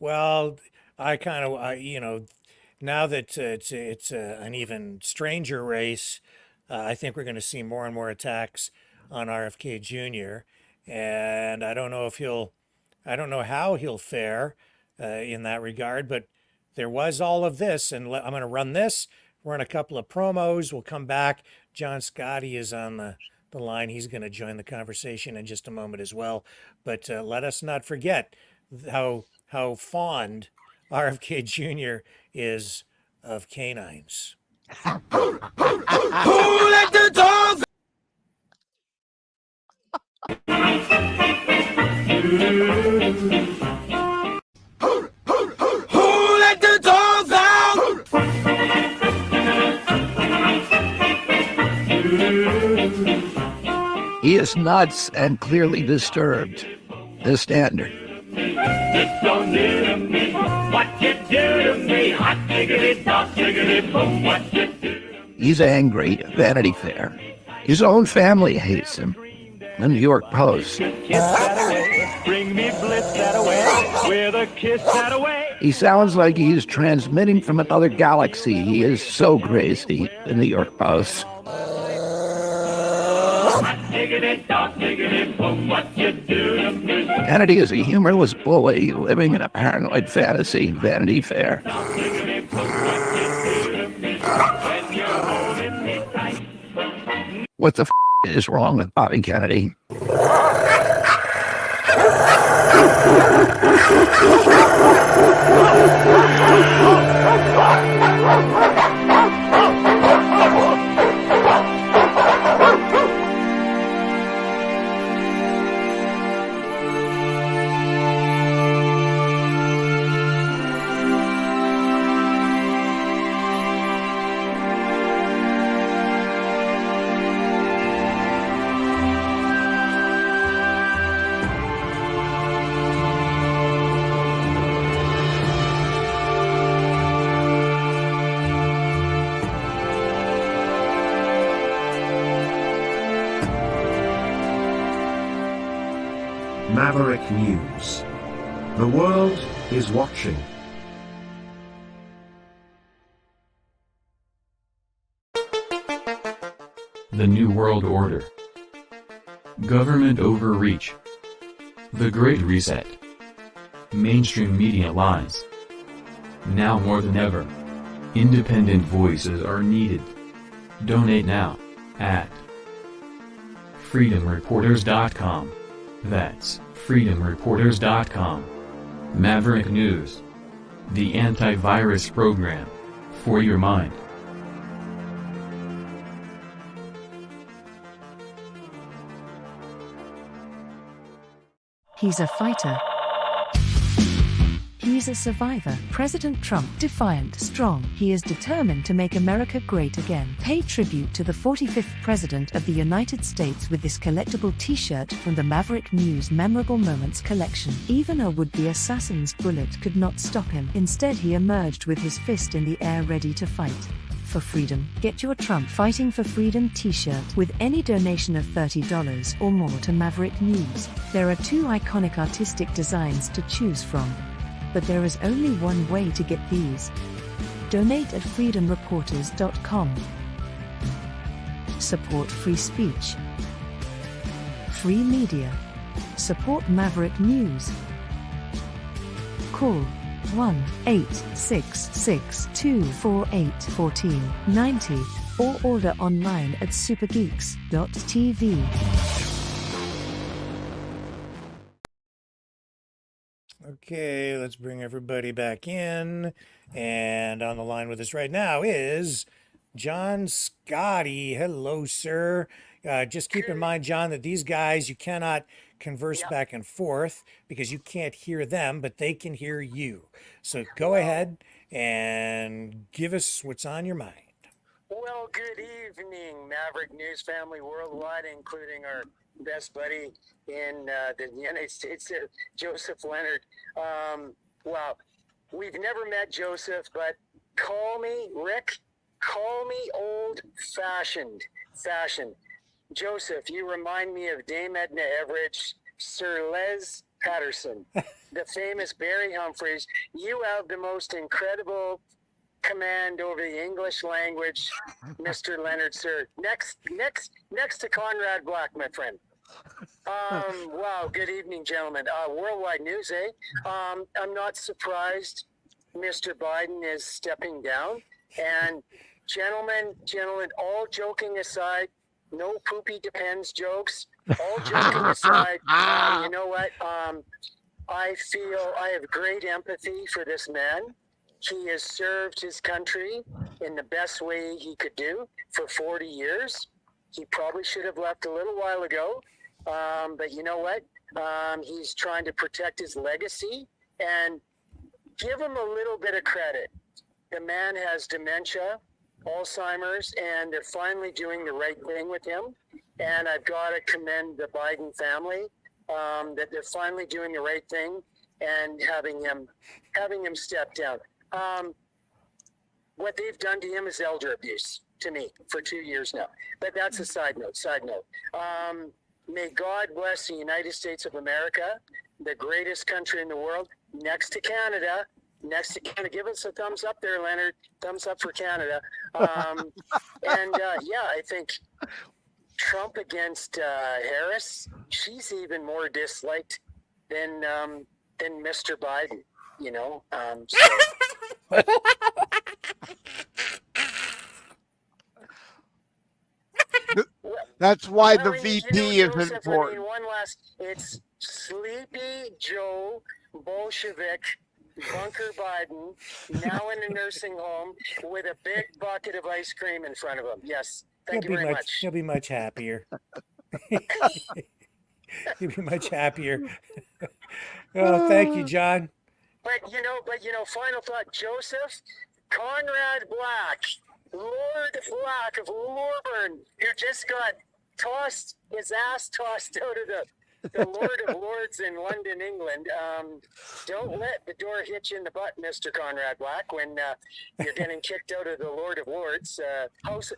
Well, I kind of, now that it's an even stranger race, I think we're going to see more and more attacks on RFK Jr. And I don't know how he'll fare in that regard, but there was all of this, and I'm going to run this, run a couple of promos. We'll come back. John Scotty is on the line. He's going to join the conversation in just a moment as well. But let us not forget how fond RFK Jr. is of canines. Who let the dogs Who let the dogs out? He is nuts and clearly disturbed. The Standard. Don't do me what you do to me. Hot diggity, dog diggity, boom, what you do. He's angry at Vanity Fair. His own family hates him. The New York Post. Kiss that away, bring me bliss that away, with a kiss that away. He sounds like he's transmitting from another galaxy. He is so crazy. The New York Post. Diggity, dog, diggity, boom, what you do to me. Vanity is a humorless bully living in a paranoid fantasy. Vanity Fair. What the f*** is wrong with Bobby Kennedy? Maverick News. The world is watching. The New World Order. Government overreach. The Great Reset. Mainstream media lies. Now more than ever, independent voices are needed. Donate now at freedomreporters.com. That's freedomreporters.com. Maverick News. The antivirus program for your mind. He's a fighter. He's a survivor. President Trump, defiant, strong. He is determined to make America great again. Pay tribute to the 45th President of the United States with this collectible t-shirt from the Maverick News Memorable Moments collection. Even a would-be assassin's bullet could not stop him. Instead, he emerged with his fist in the air ready to fight. For freedom. Get your Trump Fighting for Freedom t-shirt with any donation of $30 or more to Maverick News. There are 2 iconic artistic designs to choose from. But there is only one way to get these. Donate at freedomreporters.com. Support free speech. Free media. Support Maverick News. Call 1-866-248-1490 or order online at supergeeks.tv. Okay, let's bring everybody back in. And on the line with us right now is John Scotty. Hello, sir. Just keep in mind, John, that these guys, you cannot converse back and forth because you can't hear them, but they can hear you. So go ahead and give us what's on your mind. Well, good evening, Maverick News family worldwide, including our best buddy in the United States, Joseph Leonard. Well, we've never met Joseph, but call me, Rick, call me old-fashioned. Joseph, you remind me of Dame Edna Everett, Sir Les Patterson, the famous Barry Humphries. You have the most incredible command over the English language, Mr. Leonard, sir. Next to Conrad Black, my friend. Wow, good evening, gentlemen. Worldwide news, eh? I'm not surprised Mr. Biden is stepping down. And gentlemen, all joking aside, no poopy depends jokes. All joking aside, you know what? I feel I have great empathy for this man. He has served his country in the best way he could do for 40 years. He probably should have left a little while ago, but you know what? He's trying to protect his legacy and give him a little bit of credit. The man has dementia, Alzheimer's, and they're finally doing the right thing with him. And I've got to commend the Biden family that they're finally doing the right thing and having him step down. What they've done to him is elder abuse to me for 2 years now. But that's a side note. May God bless the United States of America, the greatest country in the world, next to Canada. Give us a thumbs up there, Leonard. Thumbs up for Canada. I think Trump against Harris, she's even more disliked than Mr. Biden, you know. That's why the VP is Joseph, important. it's Sleepy Joe Bolshevik Bunker Biden, now in a nursing home with a big bucket of ice cream in front of him. Yes, thank you very much. He'll be much happier. He'll be much happier. Oh, thank you, John. But you know, final thought, Joseph, Conrad Black, Lord Black of Lorne, who just got his ass tossed out of the Lord of Lords in London, England. Don't let the door hit you in the butt, Mr. Conrad Black, when you're getting kicked out of the Lord of Lords. House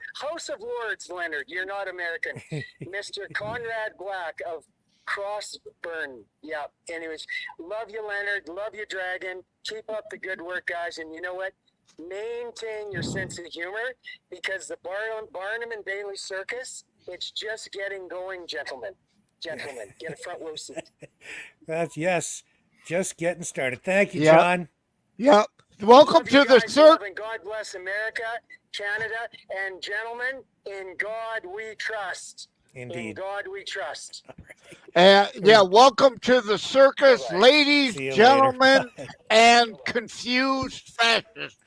of Lords, Leonard, you're not American. Mr. Conrad Black of Crossburn. Yeah, anyways, love you, Leonard. Love you, Dragon. Keep up the good work, guys. And you know what? Maintain your sense of humor, because the Barnum and Bailey Circus, it's just getting going, gentlemen. Gentlemen, get a front row seat. Just getting started. Thank you, John. Yep. Welcome to the circus. God bless America, Canada, and gentlemen, in God we trust. Indeed. In God we trust. Welcome to the circus, ladies, gentlemen, and confused fascists.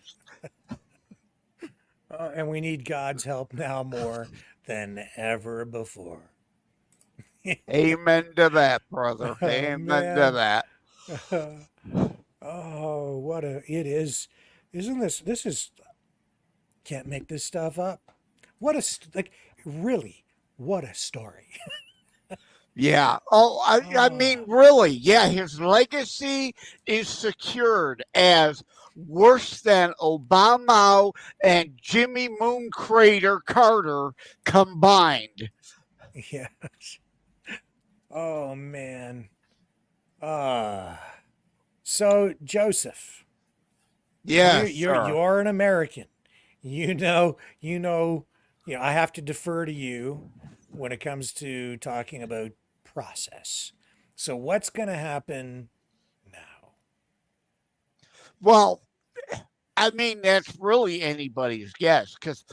And we need God's help now more than ever before. Amen to that, brother. Amen to that. It is. Isn't this can't make this stuff up. What a story. Yeah. I mean, really, yeah, his legacy is secured as worse than Obama and Jimmy Moon Crater Carter combined. Yes. Oh, man. So, Joseph. Yes, you're an American. You know, I have to defer to you when it comes to talking about process. So what's going to happen now? Well, I mean, that's really anybody's guess, because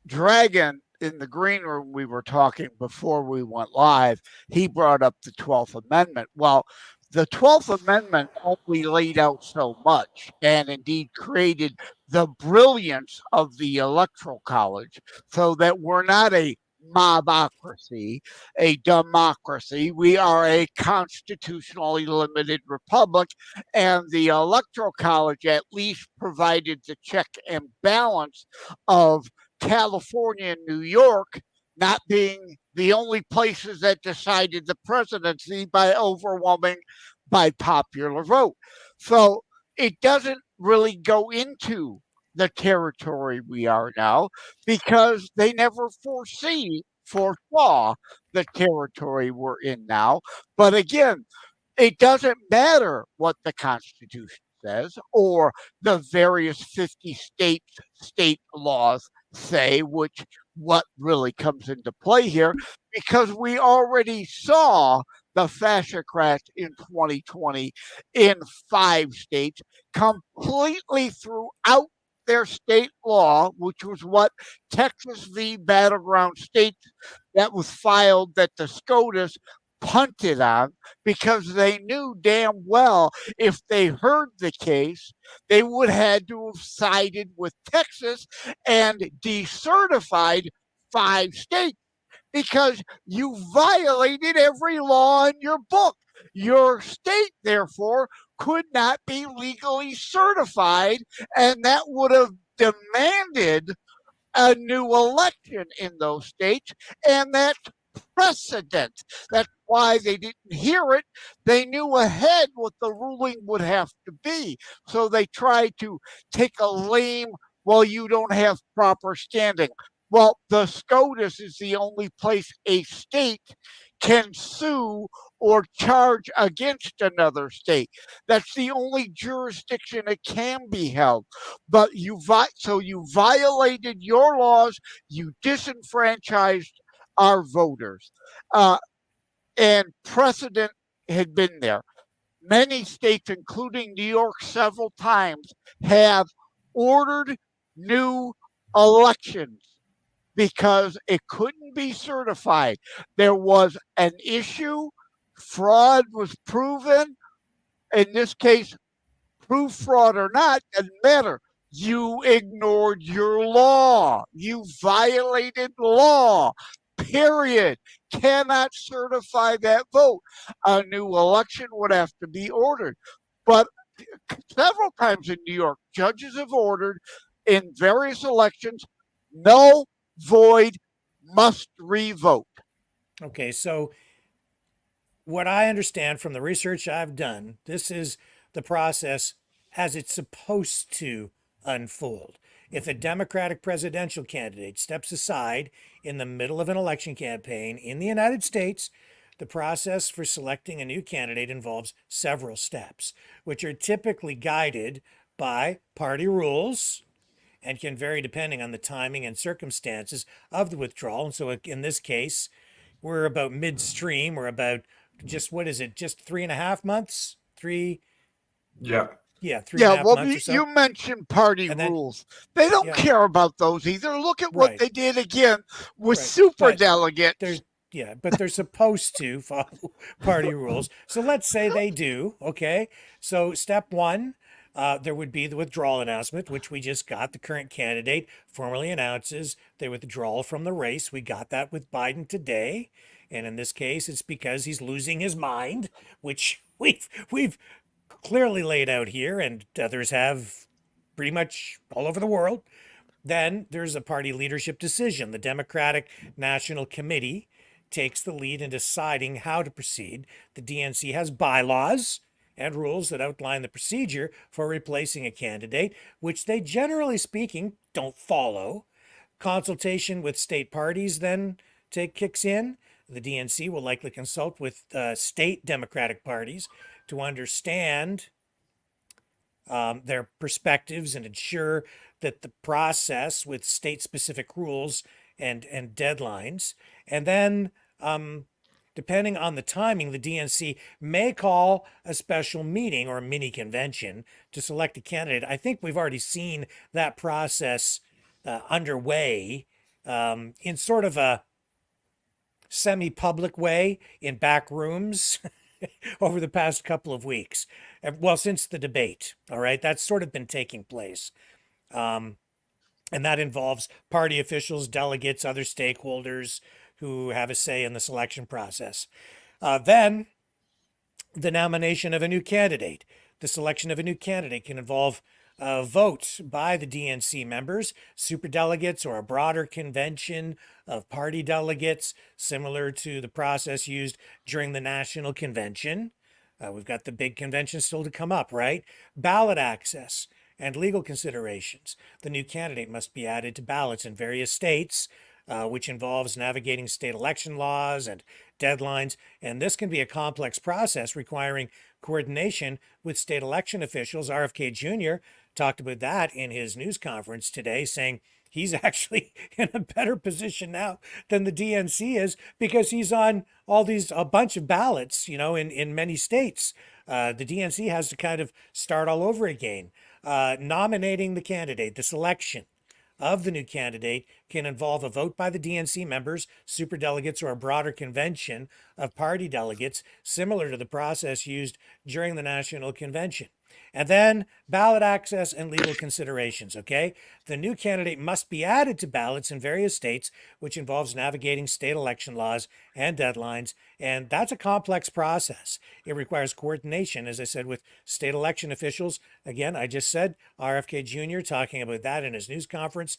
Dragon, in the green room, we were talking before we went live, he brought up the 12th Amendment. Well, the 12th Amendment only laid out so much, and indeed created the brilliance of the Electoral College, so that we're not a mobocracy, a democracy. We are a constitutionally limited republic, and the Electoral College at least provided the check and balance of California and New York not being the only places that decided the presidency by overwhelming by popular vote. So it doesn't really go into the territory we are now, because they never foresaw the territory we're in now. But again, it doesn't matter what the Constitution says or the various 50 state laws say, which what really comes into play here, because we already saw the fascocrats in 2020 in 5 states completely threw out their state law, which was what Texas v. Battleground State, that was filed, that the SCOTUS punted on because they knew damn well if they heard the case, they would have had to have sided with Texas and decertified 5 states because you violated every law in your book. Your state, therefore, could not be legally certified, and that would have demanded a new election in those states, and that's precedent. That's why they didn't hear it. They knew ahead what the ruling would have to be. So they tried to take a lame, well, you don't have proper standing. Well, the SCOTUS is the only place a state can sue or charge against another state. That's the only jurisdiction it can be held. But so you violated your laws, you disenfranchised our voters, and precedent had been there. Many states, including New York, several times have ordered new elections because it couldn't be certified. There was an issue, fraud was proven. In this case, prove fraud or not, doesn't matter. You ignored your law. You violated law. Period. Cannot certify that vote. A new election would have to be ordered. But several times in New York, judges have ordered in various elections, null, void, must revote. Okay, so what I understand from the research I've done, this is the process as it's supposed to unfold. If a Democratic presidential candidate steps aside in the middle of an election campaign in the United States, the process for selecting a new candidate involves several steps, which are typically guided by party rules and can vary depending on the timing and circumstances of the withdrawal. And so in this case, we're about midstream. We're about just, what is it? Just 3.5 months? Yeah. Yeah, 3.5 well, months or so. you mentioned party rules. They don't care about those either. Look at what they did again with super delegates. But they're supposed to follow party rules. So let's say they do. Okay. So step one, there would be the withdrawal announcement, which we just got. The current candidate formally announces their withdrawal from the race. We got that with Biden today. And in this case, it's because he's losing his mind, which we've clearly laid out here, and others have pretty much all over the world. Then there's a party leadership decision. The Democratic National Committee takes the lead in deciding how to proceed. The DNC has bylaws and rules that outline the procedure for replacing a candidate, which they generally speaking don't follow. Consultation with state parties then kicks in. The DNC will likely consult with state Democratic parties to understand their perspectives and ensure that the process with state-specific rules and deadlines. And then, depending on the timing, the DNC may call a special meeting or a mini convention to select a candidate. I think we've already seen that process underway in sort of a semi-public way in back rooms over the past couple of weeks. Well, since the debate, all right, that's sort of been taking place. And that involves party officials, delegates, other stakeholders who have a say in the selection process. Then the nomination of a new candidate. The selection of a new candidate can involve a vote by the DNC members, superdelegates, or a broader convention of party delegates, similar to the process used during the national convention. We've got the big convention still to come up, right? Ballot access and legal considerations. The new candidate must be added to ballots in various states, which involves navigating state election laws and deadlines. And this can be a complex process requiring coordination with state election officials. RFK Jr. talked about that in his news conference today, saying he's actually in a better position now than the DNC is because he's on a bunch of ballots, in many states. The DNC has to kind of start all over again. Nominating the candidate, the selection. of the new candidate can involve a vote by the DNC members, superdelegates, or a broader convention of party delegates, similar to the process used during the National Convention. And then ballot access and legal considerations, okay? The new candidate must be added to ballots in various states, which involves navigating state election laws and deadlines. And that's a complex process. It requires coordination, as I said, with state election officials. Again, I just said RFK Jr. talking about that in his news conference.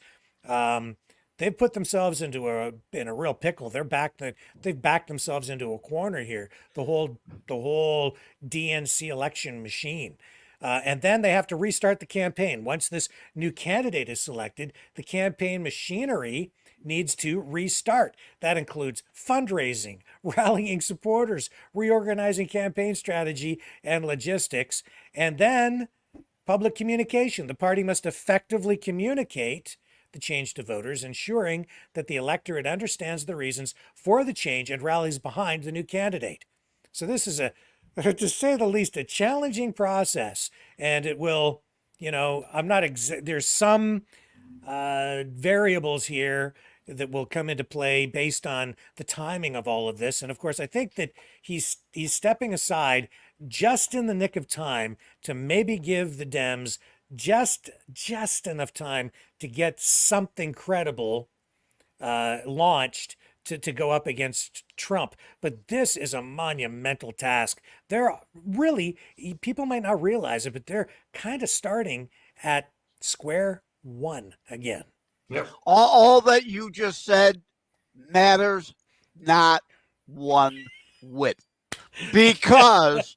They've put themselves in a real pickle. They've backed themselves into a corner here. The whole DNC election machine. And then they have to restart the campaign. Once this new candidate is selected, the campaign machinery needs to restart. That includes fundraising, rallying supporters, reorganizing campaign strategy and logistics, and then public communication. The party must effectively communicate the change to voters, ensuring that the electorate understands the reasons for the change and rallies behind the new candidate. So this is to say the least, a challenging process, and it will, there's some variables here that will come into play based on the timing of all of this. And of course, I think that he's stepping aside just in the nick of time to maybe give the Dems just enough time to get something credible launched to go up against Trump. But this is a monumental task. They're really, people might not realize it, but they're kind of starting at square one again. Yep. All that you just said matters not one whit. Because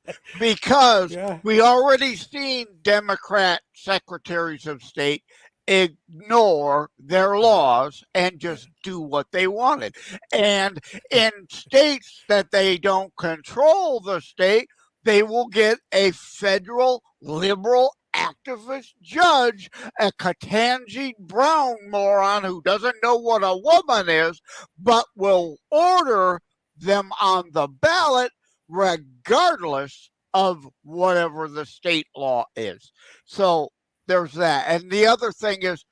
Yeah. we already seen Democrat secretaries of state ignore their laws and just do what they wanted. And in states that they don't control the state, they will get a federal liberal activist judge, a Ketanji Brown moron who doesn't know what a woman is, but will order them on the ballot regardless of whatever the state law is. So there's that. And the other thing is,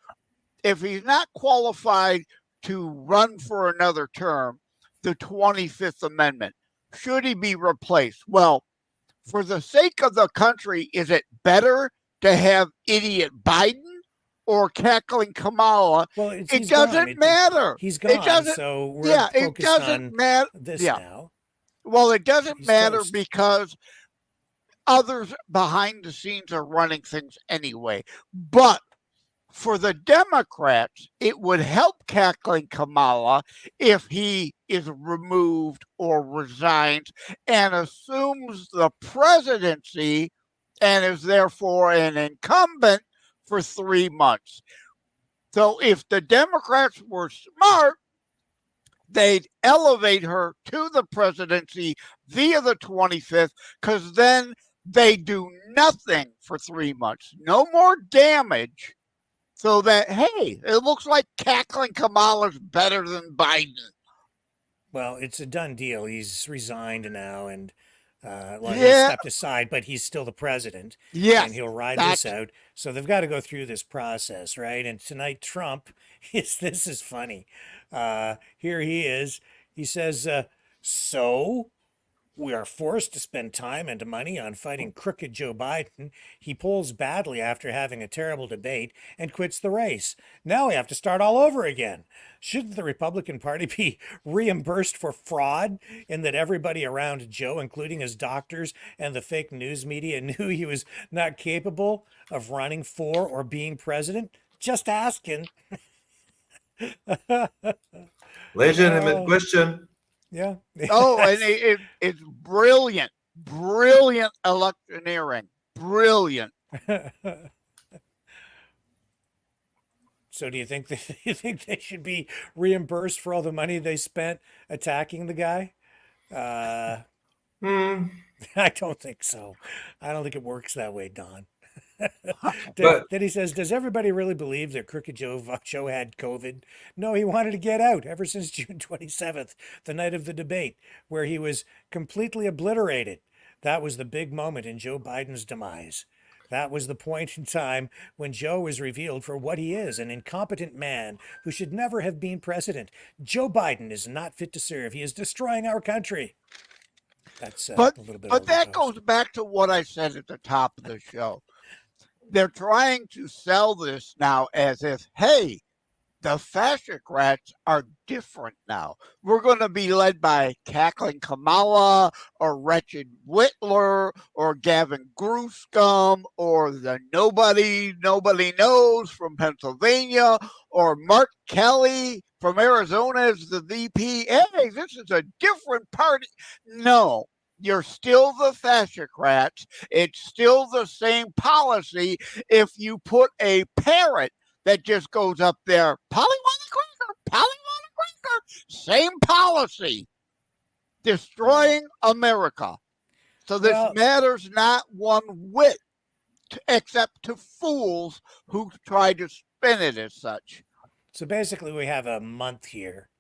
if he's not qualified to run for another term, the 25th Amendment, should he be replaced? Well, for the sake of the country, is it better to have idiot Biden or cackling Kamala? Well, it doesn't matter. He's gone, It doesn't, so we're it focused doesn't on matter. this Yeah. now. Well, it doesn't He's matter toast. because others behind the scenes are running things anyway. But for the Democrats, it would help cackling Kamala if he is removed or resigns and assumes the presidency and is therefore an incumbent for 3 months. So if the Democrats were smart, they'd elevate her to the presidency via the 25th, because then they do nothing for 3 months. No more damage. So that, hey, it looks like cackling Kamala's better than Biden. Well, it's a done deal. He's resigned now, and he Yeah. stepped aside, but he's still the president. Yes, and he'll ride this out. So they've got to go through this process, right? And tonight, Trump this is funny. Here he is. He says, "So we are forced to spend time and money on fighting crooked Joe Biden. He polls badly after having a terrible debate and quits the race. Now we have to start all over again. Shouldn't the Republican Party be reimbursed for fraud in that everybody around Joe, including his doctors and the fake news media, knew he was not capable of running for or being president? Just asking." Legitimate question. Yeah. Oh, and it's brilliant. Brilliant electioneering. Brilliant. So do you think they should be reimbursed for all the money they spent attacking the guy? I don't think so. I don't think it works that way, Don. Then he says, "Does everybody really believe that Crooked Joe had COVID? No, he wanted to get out ever since June 27th, the night of the debate, where he was completely obliterated. That was the big moment in Joe Biden's demise." That was the point in time when Joe was revealed for what he is, an incompetent man who should never have been president. Joe Biden is not fit to serve. He is destroying our country. That's a little bit But that overdosed. goes back to what I said at the top of the show. They're trying to sell this now as if, hey, the fascocrats are different now. We're going to be led by cackling Kamala or wretched Whitler or Gavin Grewscum or the nobody knows from Pennsylvania or Mark Kelly from Arizona as the VP. Hey, this is a different party. No. You're still the fascocrats. It's still the same policy. If you put a parrot that just goes up there, Polly want a cracker, same policy, destroying America. So this matters not one whit, except to fools who try to spin it as such. So basically, we have a month here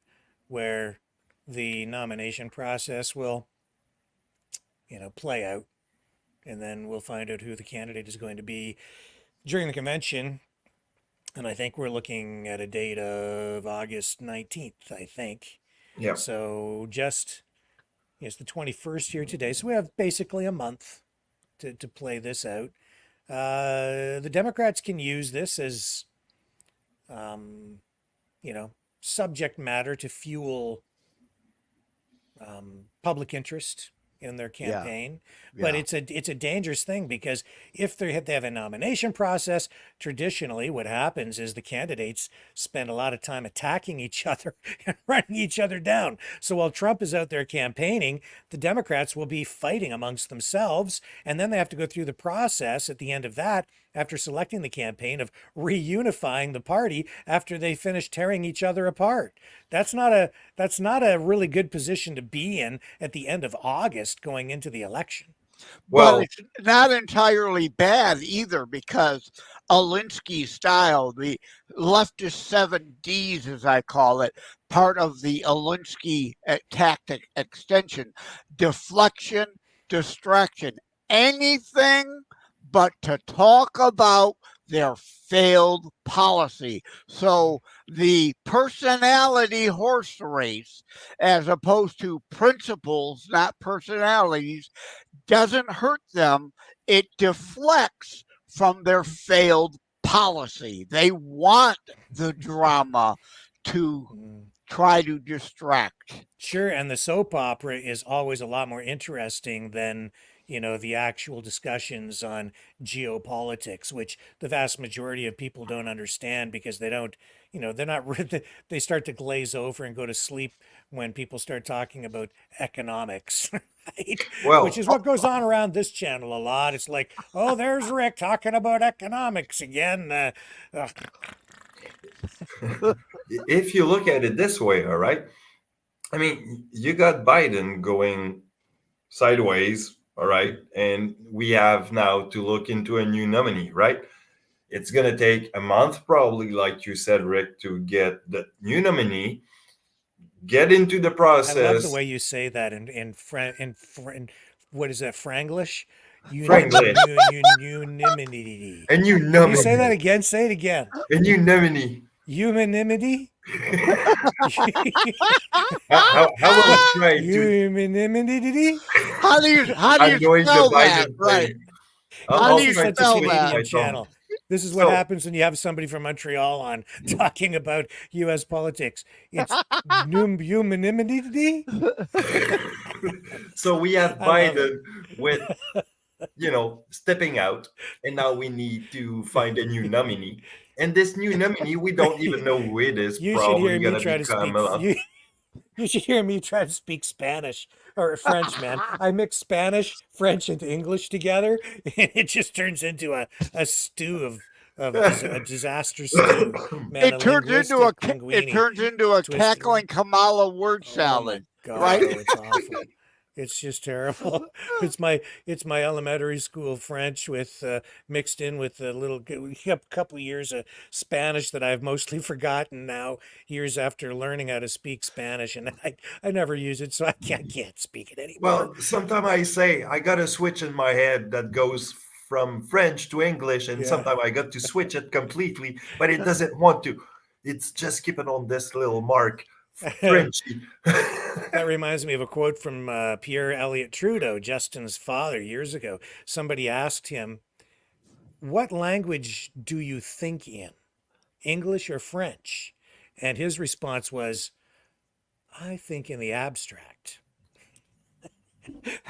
where the nomination process will, play out, and then we'll find out who the candidate is going to be during the convention. And I think we're looking at a date of August 19th, I think. Yeah. So it's the 21st here today. So we have basically a month to play this out. The Democrats can use this as, subject matter to fuel public interest in their campaign. But it's a dangerous thing, because if they have a nomination process, traditionally what happens is the candidates spend a lot of time attacking each other and running each other down. So while Trump is out there campaigning, the Democrats will be fighting amongst themselves, and then they have to go through the process at the end of that, after selecting the campaign, of reunifying the party after they finish tearing each other apart. That's not a really good position to be in at the end of August going into the election. Well, but it's not entirely bad either, because Alinsky style, the leftist 7Ds, as I call it, part of the Alinsky tactic extension, deflection, distraction, anything but to talk about their failed policy. So the personality horse race, as opposed to principles, not personalities, doesn't hurt them. It deflects from their failed policy. They want the drama to try to distract. Sure, and the soap opera is always a lot more interesting than the actual discussions on geopolitics, which the vast majority of people don't understand, because they don't, they're not, they start to glaze over and go to sleep when people start talking about economics, right? Well, which is what goes on around this channel a lot. It's like, oh, there's Rick talking about economics again. If you look at it this way, all right, I mean, you got Biden going sideways, all right, and we have now to look into a new nominee, right? It's going to take a month, probably, like you said, Rick, to get the new nominee, get into the process. I love the way you say that in what is that, Franglish? Franglish. Unanimity. And you Can you say that again? Say it again. And unanimity. Unanimity? How will I try to? Unanimity? How do you spell that? Right. How do you spell that? Channel. This is what happens when you have somebody from Montreal on talking about U.S. politics. It's unanimity. So we have Biden with, stepping out, and now we need to find a new nominee. And this new nominee, we don't even know who it is. You should hear me try to speak. You should hear me try to speak Spanish or French, man. I mix Spanish, French, and English together, and it just turns into a stew of a disaster stew. Man, it turns into a cackling Kamala word salad. God, right? It's awful. It's just terrible. It's my elementary school French with mixed in with a couple of years of Spanish that I've mostly forgotten now, years after learning how to speak Spanish, and I never use it, so I can't speak it anymore. Well, sometimes I say I got a switch in my head that goes from French to English, and Yeah. sometimes I got to switch it completely, but it doesn't want to. It's just keeping on this little mark, Frenchy. That reminds me of a quote from Pierre Elliott Trudeau, Justin's father, years ago. Somebody asked him, "What language do you think in, English or French?" And his response was, "I think in the abstract."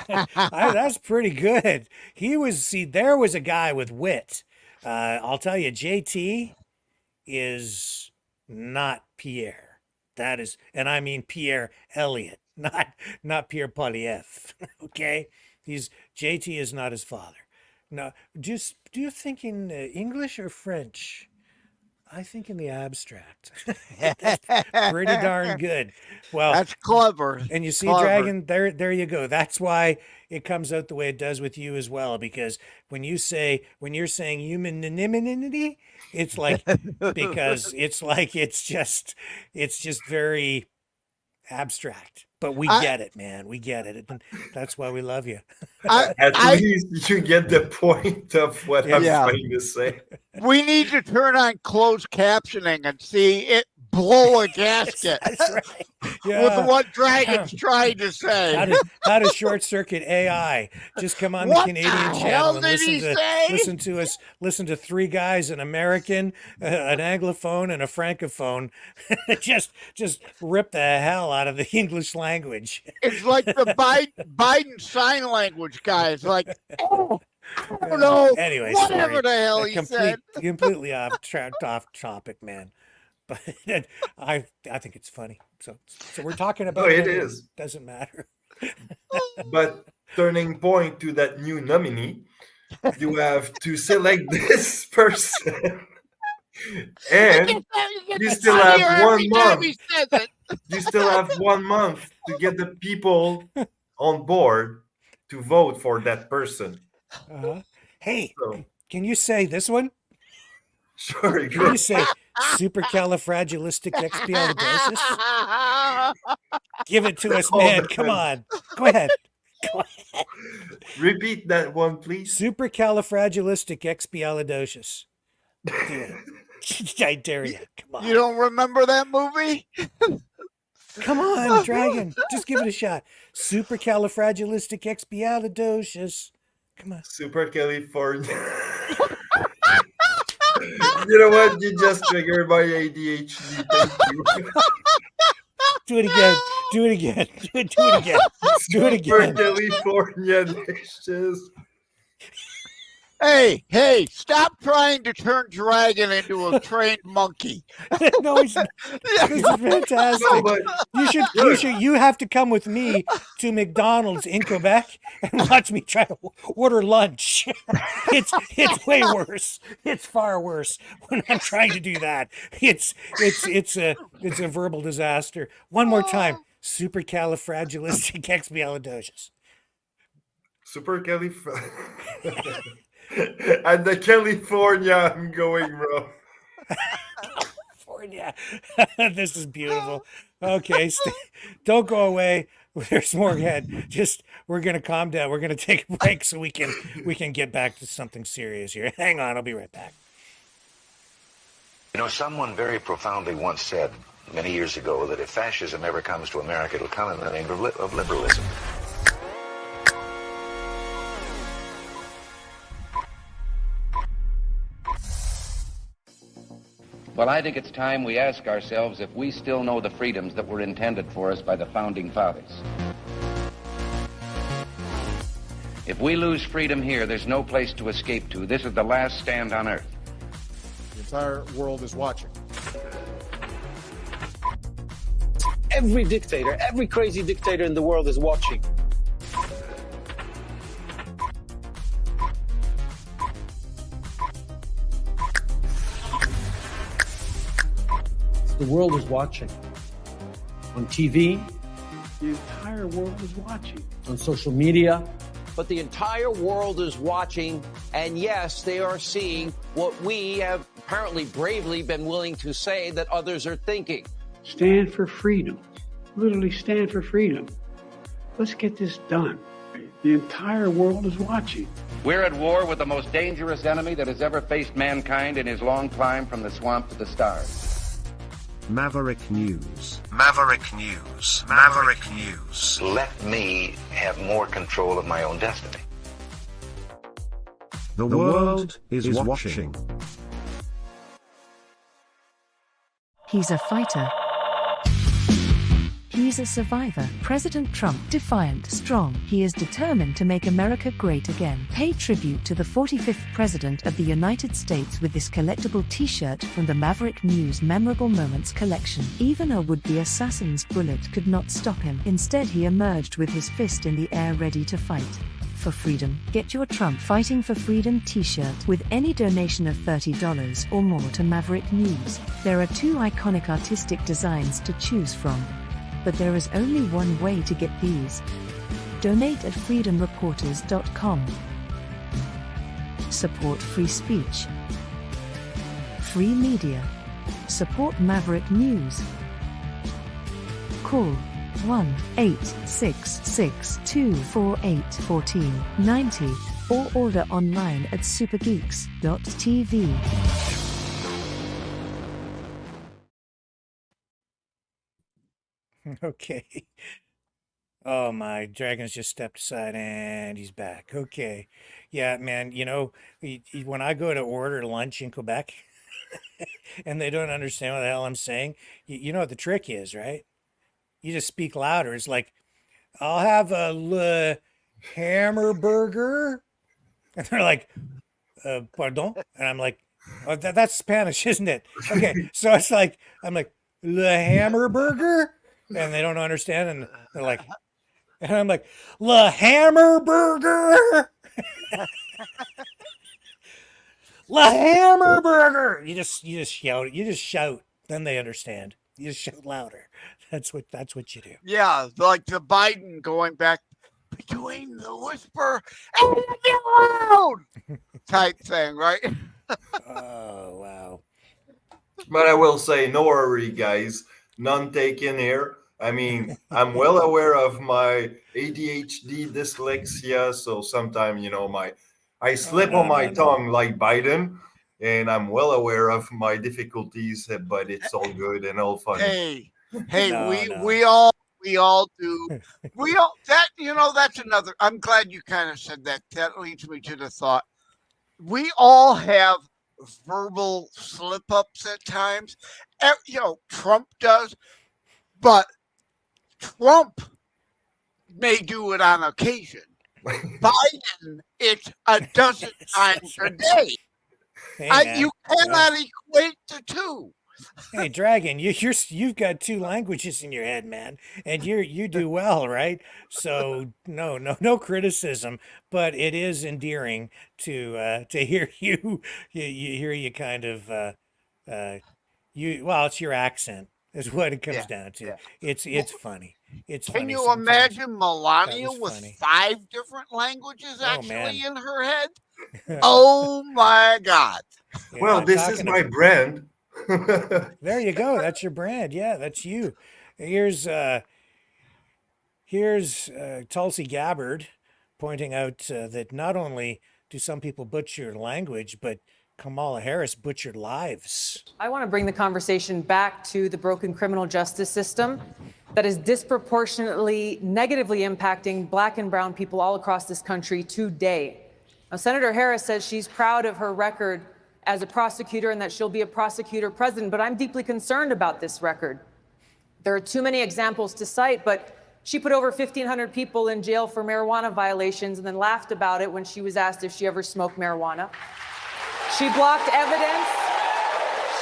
That's pretty good. There was a guy with wit. I'll tell you, JT is not Pierre. That is, and I mean Pierre Elliott, not Pierre Poliev. Okay, JT is not his father. No, do you think in English or French? I think in the abstract. That's pretty darn good. Well, that's clever. And you see, clever. Dragon, there you go. That's why it comes out the way it does with you as well. Because when you're saying humanity, it's like it's just very abstract. But we get it, man. We get it. And that's why we love you. At least you get the point of what I'm trying to say. We need to turn on closed captioning and see it blow a gasket. That's right. With what Dragon's trying to say. How to short circuit AI. Just come on the Canadian channel and listen to three guys, an American, an Anglophone, and a Francophone, just rip the hell out of the English language. It's like the Biden sign language guys. Like, oh no. Anyway, whatever the hell he said. Completely off topic, man. But I think it's funny. So we're talking about it is. Doesn't matter. But turning point to that new nominee, you have to select this person. And you still have 1 month. You still have 1 month to get the people on board to vote for that person. Hey, can you say this one? Sure. Can you say supercalifragilisticexpialidocious? Give it to us, man. Come on. Go ahead. Repeat that one, please. Supercalifragilisticexpialidocious. Do it. I dare you. Come on. You don't remember that movie? Come on, Dragon. Just give it a shot. Supercalifragilisticexpialidocious. Come on. Supercalifornia. You know what? You just triggered my ADHD. Thank you. Do it again. Do it again. Do it again. Do it again. California dishes. Hey, stop trying to turn Dragon into a trained monkey. No, this is fantastic. No, you have to come with me to McDonald's in Quebec and watch me try to order lunch. It's way worse. It's far worse when I'm trying to do that. It's a verbal disaster. One more time. Supercalifragilisticexpialidocious. And the California, I'm going wrong. California. This is beautiful. Okay, don't go away. There's more ahead. We're gonna calm down. We're gonna take a break so we can get back to something serious here. Hang on, I'll be right back. You know, someone very profoundly once said many years ago that if fascism ever comes to America, it'll come in the name of liberalism. Well, I think it's time we ask ourselves if we still know the freedoms that were intended for us by the founding fathers. If we lose freedom here, there's no place to escape to. This is the last stand on earth. The entire world is watching. Every dictator, every crazy dictator in the world is watching. The world is watching. On TV, the entire world is watching. On social media. But the entire world is watching, and yes, they are seeing what we have apparently bravely been willing to say that others are thinking. Stand for freedom. Literally stand for freedom. Let's get this done. The entire world is watching. We're at war with the most dangerous enemy that has ever faced mankind in his long climb from the swamp to the stars. Maverick News. Maverick News. Maverick News. Let me have more control of my own destiny. The world is watching. He's a fighter. He's a survivor. President Trump, defiant, strong. He is determined to make America great again. Pay tribute to the 45th President of the United States with this collectible t-shirt from the Maverick News Memorable Moments collection. Even a would-be assassin's bullet could not stop him. Instead, he emerged with his fist in the air ready to fight. For freedom. Get your Trump Fighting for Freedom t-shirt with any donation of $30 or more to Maverick News. There are 2 iconic artistic designs to choose from. But there is only one way to get these. Donate at freedomreporters.com. Support free speech. Free media. Support Maverick News. Call 1-866-248-1490 or order online at supergeeks.tv. Okay. Oh, my dragon's just stepped aside and he's back. Okay. Yeah, man, you know, when I go to order lunch in Quebec and they don't understand what the hell I'm saying, you know what the trick is, right? You just speak louder. It's like, I'll have a hamburger. And they're like, pardon? And I'm like, oh, that's Spanish, isn't it? Okay. So it's like, I'm like, le hamburger? And they don't understand. And they're like, and I'm like, le hamburger? Le hamburger. You just shout it. You just shout. Then they understand. You just shout louder. That's what you do. Yeah, like the Biden going back between the whisper and the loud type thing, right? Oh, wow. But I will say, no worry, guys. None taken here. I mean, I'm well aware of my ADHD dyslexia, so sometimes, you know, I slip on my tongue like Biden, and I'm well aware of my difficulties, but it's all good and all funny. We all do. We all that, you know, that's another. I'm glad you kind of said that. That leads me to the thought. We all have verbal slip ups at times. You know, Trump does, but Trump may do it on occasion. Biden, it's a dozen times a day. Hey, You cannot equate the two. Hey, Dragon, you've got 2 languages in your head, man, and you do well, right? So no criticism, but it is endearing to hear you hear you kind of well, it's your accent is what it comes down to. Yeah. It's funny. It's Can funny you sometimes. imagine Melania with funny. 5 different languages actually man. in her head? Oh my God! Yeah, well, I'm this is my brand. There you go. That's your brand. Yeah, that's you. Here's Tulsi Gabbard pointing out that not only do some people butcher language, but Kamala Harris butchered lives. I want to bring the conversation back to the broken criminal justice system that is disproportionately negatively impacting Black and brown people all across this country today. Now, Senator Harris says she's proud of her record as a prosecutor and that she'll be a prosecutor president, but I'm deeply concerned about this record. There are too many examples to cite, but she put over 1,500 people in jail for marijuana violations and then laughed about it when she was asked if she ever smoked marijuana. She blocked evidence.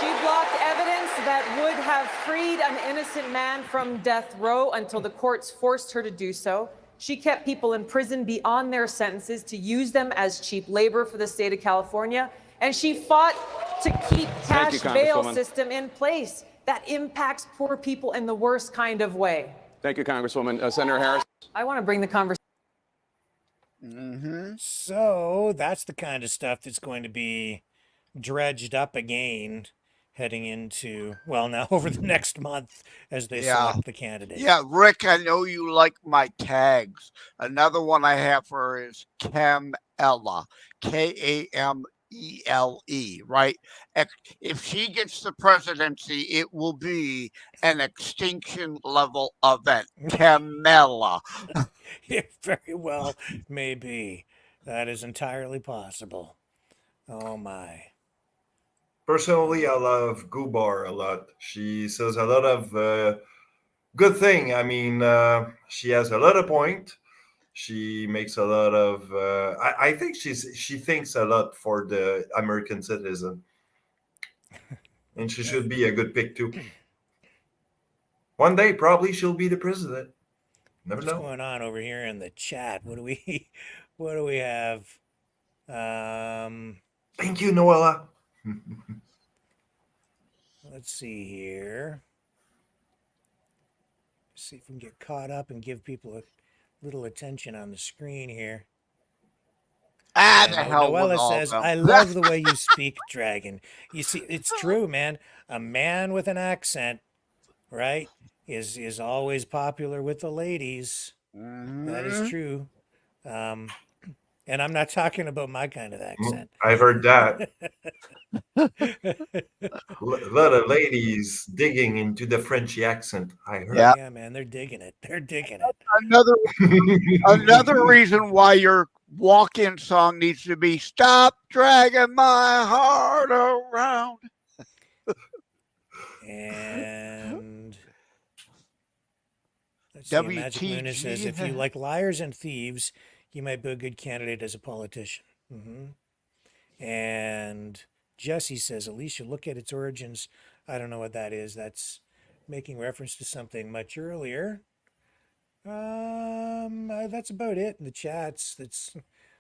She blocked evidence that would have freed an innocent man from death row until the courts forced her to do so. She kept people in prison beyond their sentences to use them as cheap labor for the state of California. And she fought to keep cash bail system in place that impacts poor people in the worst kind of way. Thank you, Congresswoman. Senator Harris. I want to bring the conversation. So that's the kind of stuff that's going to be dredged up again heading into, well, now over the next month as they Yeah. select the candidate. Yeah, Rick, I know you like my tags. Another one I have for her is Kamela, Kamele, right? If she gets the presidency, it will be an extinction level event. Kamela. It very well may be. That is entirely possible. Oh my. Personally, I love Gubar a lot. She says a lot of good thing. I mean, she has a lot of point. She makes a lot of. I think she thinks a lot for the American citizen, and she should be a good pick too. One day, probably she'll be the president. Never What's know. going on over here in the chat? What do we what do we have? Thank you, Noella. Let's see here. See if we can get caught up and give people a little attention on the screen here. The hell with Noella all says, them. I love the way you speak, Dragon. You see, it's true, man. A man with an accent, right, is always popular with the ladies. That is true. And I'm not talking about my kind of accent. I've heard that. A lot of ladies digging into the Frenchy accent. I heard. Yeah, man, they're digging it. They're digging it. Another reason why your walk-in song needs to be "Stop Dragging My Heart Around." And let's see, Magic Moon says, if you like liars and thieves, you might be a good candidate as a politician. And Jesse says, Alicia, look at its origins. I don't know what that is. That's making reference to something much earlier. That's about it in the chats. That's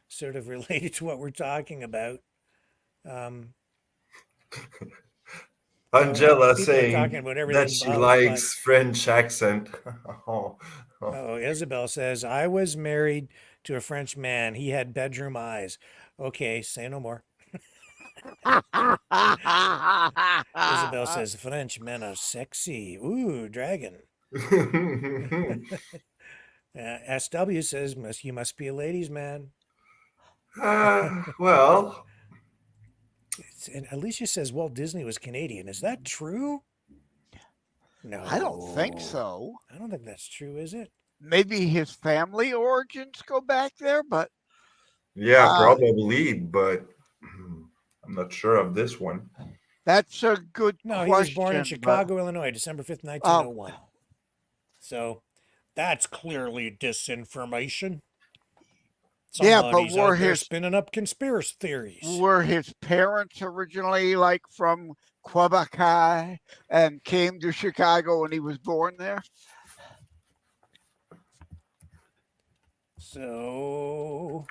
sort of related to what we're talking about. Angela people are saying talking about everything that she above, likes French accent. Oh, Isabel says, I was married to a French man. He had bedroom eyes. Okay, say no more. Isabel says, French men are sexy. Ooh, dragon. SW says, you must be a ladies' man. Well. And Alicia says Walt Disney was Canadian. Is that true? No. I don't think so. I don't think that's true, is it? Maybe his family origins go back there, but yeah, probably, but I'm not sure of this one. That's a good question. No, he was born in Chicago, Illinois, December 5th, 1901. So that's clearly disinformation. Somebody's but out there spinning up conspiracy theories. Were his parents originally like from Quebec and came to Chicago when he was born there? So,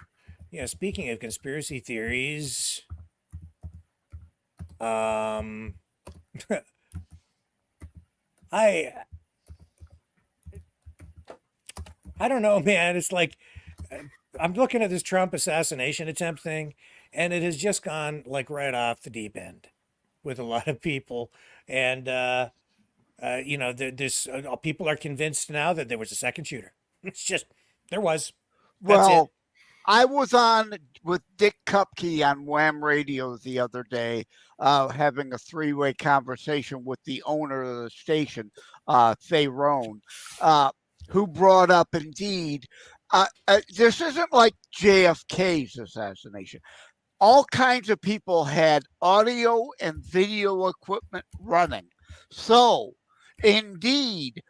yeah, speaking of conspiracy theories, I don't know, man. It's like I'm looking at this Trump assassination attempt thing, and it has just gone like right off the deep end with a lot of people. And, there's people are convinced now that there was a second shooter. It's just, there was. That's it. I was on with Dick Kupke on Wham Radio the other day, having a three-way conversation with the owner of the station, Faye Roan, who brought up indeed, this isn't like JFK's assassination. All kinds of people had audio and video equipment running. So, indeed,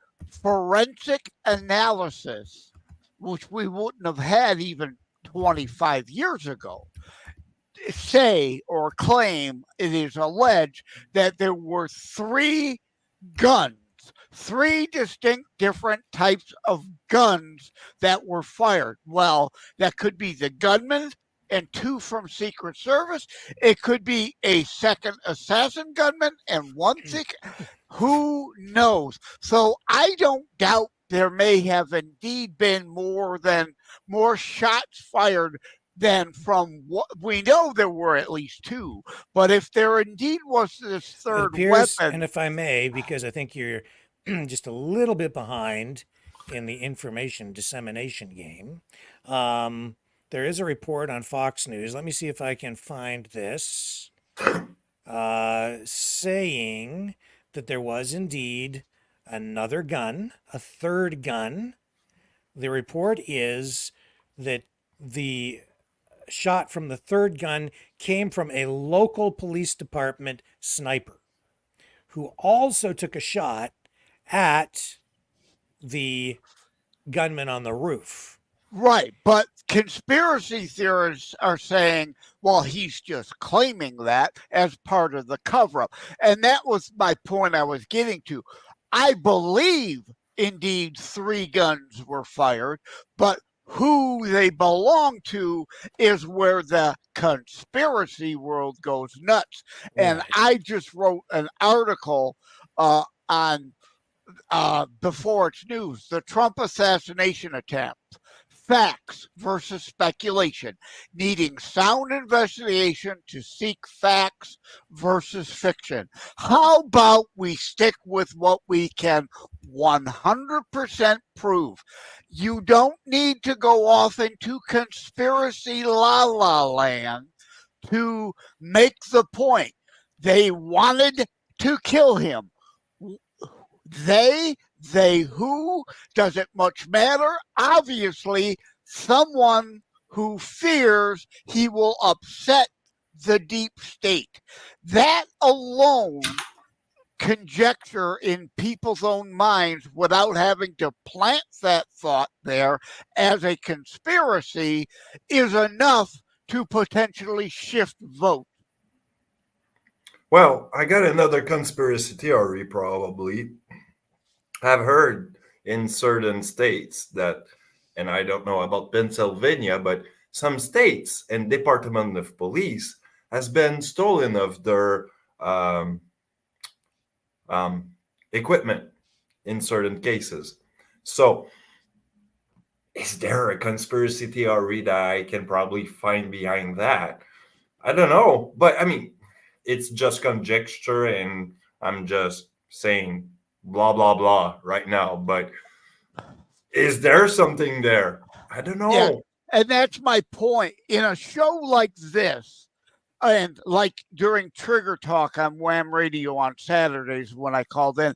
forensic analysis, which we wouldn't have had even 25 years ago, say or claim, it is alleged that there were three distinct different types of guns that were fired. Well, that could be the gunman and two from Secret Service. It could be a second assassin gunman and one who knows? So I don't doubt there may have indeed been more shots fired then from what we know, there were at least two. But if there indeed was this It third appears, weapon, and if I may, because I think you're just a little bit behind in the information dissemination game, there is a report on Fox News. Let me see if I can find this, saying that there was indeed another gun, a third gun. The report is that the shot from the third gun came from a local police department sniper who also took a shot at the gunman on the roof. right? But conspiracy theorists are saying, well, he's just claiming that as part of the cover up. And that was my point I was getting to. I believe indeed 3 guns were fired, but who they belong to is where the conspiracy world goes nuts. And Right. I just wrote an article on before it's news, the Trump assassination attempt. Facts versus speculation, needing sound investigation to seek facts versus fiction. How about we stick with what we can 100% prove? You don't need to go off into conspiracy la la land to make the point. They wanted to kill him. They who, does it much matter? Obviously, someone who fears he will upset the deep state. That alone, conjecture in people's own minds without having to plant that thought there as a conspiracy, is enough to potentially shift vote. Well, I got another conspiracy theory probably. I've heard in certain states that, and I don't know about Pennsylvania, but some states and Department of Police has been stolen of their equipment in certain cases. So, is there a conspiracy theory that I can probably find behind that? I don't know, but I mean, it's just conjecture, and I'm just saying blah blah blah right now. But is there something there? I don't know. Yeah, and that's my point. In a show like this, and like during Trigger Talk on Wham Radio on Saturdays when I called in,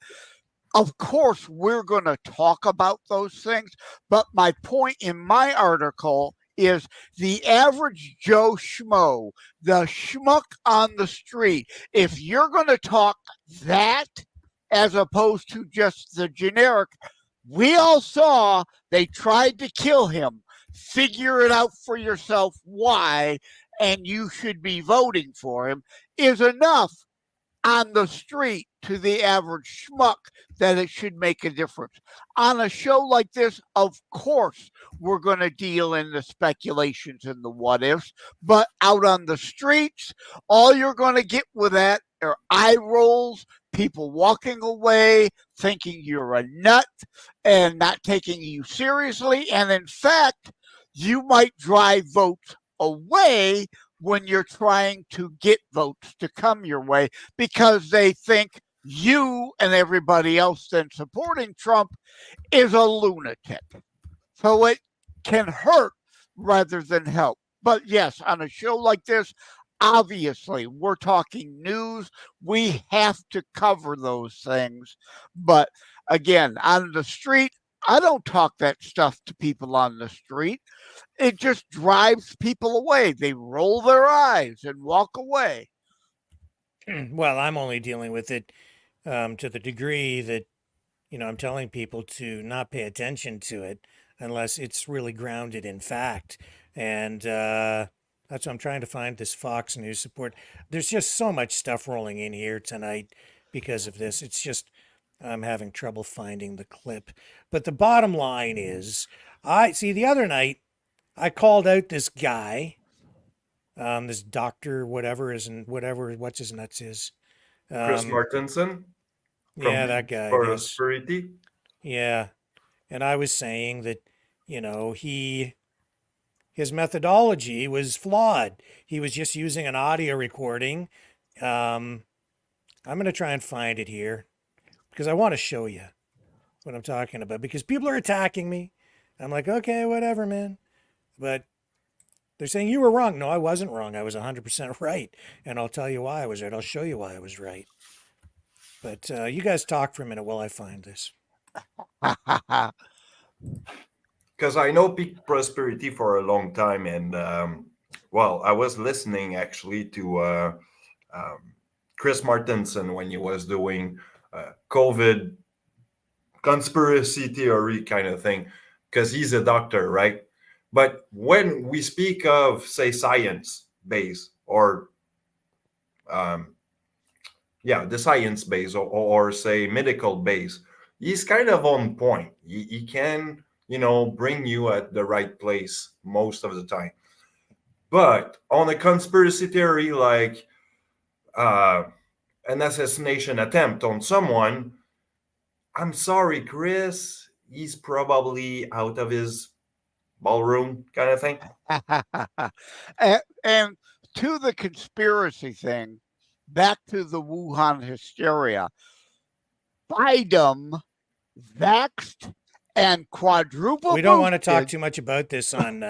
of course we're going to talk about those things. But my point in my article is the average Joe Schmo, the schmuck on the street, if you're going to talk that as opposed to just the generic, we all saw they tried to kill him. Figure it out for yourself why, and you should be voting for him, is enough on the street to the average schmuck that it should make a difference. On a show like this, of course, we're going to deal in the speculations and the what ifs, but out on the streets, all you're going to get with that are eye rolls, people walking away, thinking you're a nut and not taking you seriously. And in fact, you might drive votes away when you're trying to get votes to come your way because they think you and everybody else then supporting Trump is a lunatic. So it can hurt rather than help. But yes, on a show like this, obviously we're talking news. We have to cover those things. But again, on the street, I don't talk that stuff to people on the street. It just drives people away. They roll their eyes and walk away. Well, I'm only dealing with it to the degree that, I'm telling people to not pay attention to it unless it's really grounded in fact. And that's what I'm trying to find this Fox News support. There's just so much stuff rolling in here tonight because of this. It's just, I'm having trouble finding the clip. But the bottom line is, I see the other night, I called out this guy, this doctor, what's his nuts is. Chris Martenson? Yeah, that guy. Prosperity? Yeah. And I was saying that, he his methodology was flawed. He was just using an audio recording. I'm going to try and find it here because I want to show you what I'm talking about, because people are attacking me. I'm like, okay, whatever, man. But they're saying you were wrong. No, I wasn't wrong. I was 100% right. And I'll tell you why I was right. I'll show you why I was right. But you guys talk for a minute while I find this. Because I know Peak Prosperity for a long time, and well, I was listening actually to Chris Martenson when he was doing COVID conspiracy theory kind of thing, because he's a doctor, right? But when we speak of, say, science base or the science base or say medical base, he's kind of on point. He can, bring you at the right place most of the time. But on a conspiracy theory like an assassination attempt on someone, I'm sorry, Chris, he's probably out of his ballroom kind of thing. and to the conspiracy thing, back to the Wuhan hysteria, Biden vaxxed and quadruple. We don't want to talk too much about this on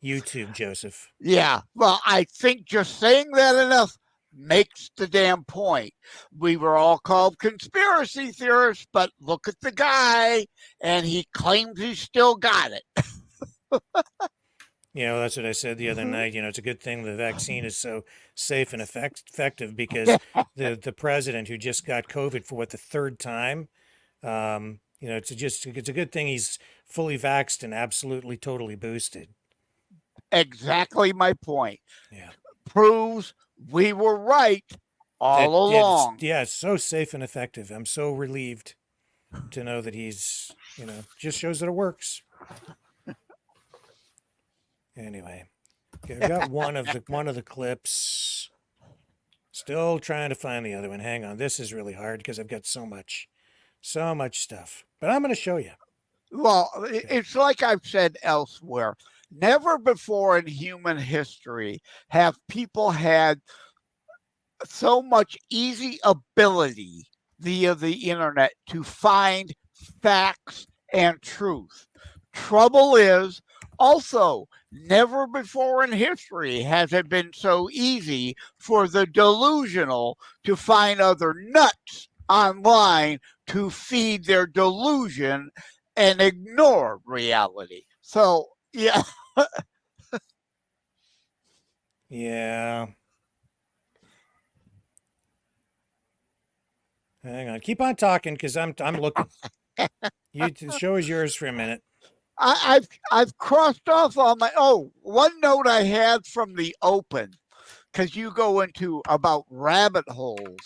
YouTube, Joseph. Yeah, well, I think just saying that enough makes the damn point. We were all called conspiracy theorists, but look at the guy, and he claims he still got it. That's what I said the other night. It's a good thing the vaccine is so safe and effective, because the president who just got COVID for the third time, it's a good thing he's fully vaxxed and absolutely totally boosted. Exactly my point. Yeah. Proves we were right all along. It's so safe and effective. I'm so relieved to know that he's, just shows that it works. Anyway, okay, I've got one of the clips. Still trying to find the other one. Hang on. This is really hard because I've got so much stuff. But I'm going to show you. Well, it's like I've said elsewhere. Never before in human history have people had so much easy ability via the internet to find facts and truth. Trouble is, also, never before in history has it been so easy for the delusional to find other nuts online to feed their delusion and ignore reality. So, yeah. Yeah. Hang on. Keep on talking because I'm looking. The show is yours for a minute. I've crossed off all my one note I had from the open, because you go into about rabbit holes.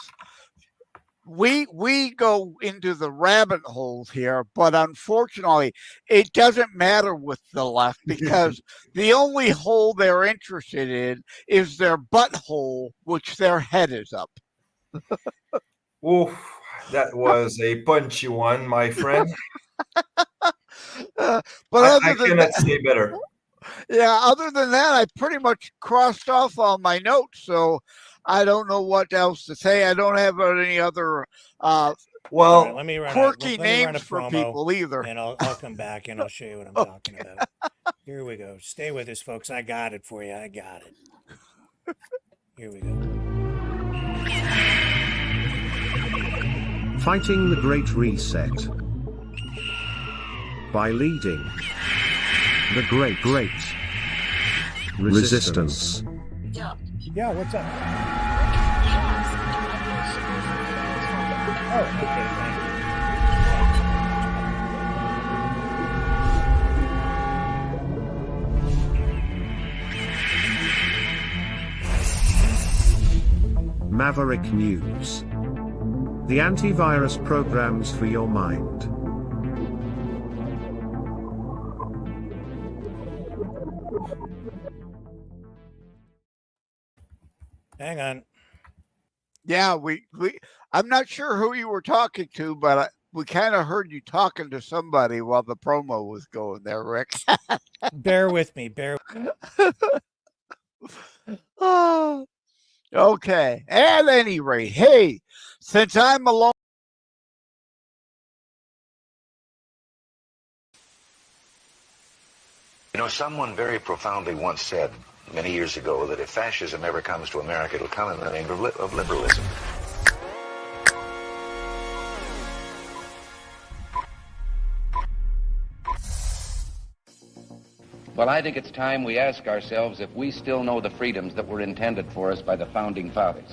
We go into the rabbit holes here, but unfortunately it doesn't matter with the left, because the only hole they're interested in is their butthole, which their head is up. Oof, that was a punchy one, my friend. But I cannot say better. Yeah, other than that, I pretty much crossed off all my notes, so I don't know what else to say. I don't have any other right, let me quirky run names a for promo, people either. And I'll come back and I'll show you what I'm talking about. Here we go. Stay with us, folks. I got it for you. I got it. Here we go. Fighting the Great Reset by leading the Great Resistance. Yeah, what's up? Oh, okay, thank you. Maverick News. The antivirus programs for your mind. Hang on. Yeah, I'm not sure who you were talking to, but we kind of heard you talking to somebody while the promo was going there, Rick. Bear with me. Bear. Oh, okay. At any rate, hey, since I'm alone. You know, someone very profoundly once said many years ago that if fascism ever comes to America, it'll come in the name of liberalism. Well, I think it's time we ask ourselves if we still know the freedoms that were intended for us by the founding fathers.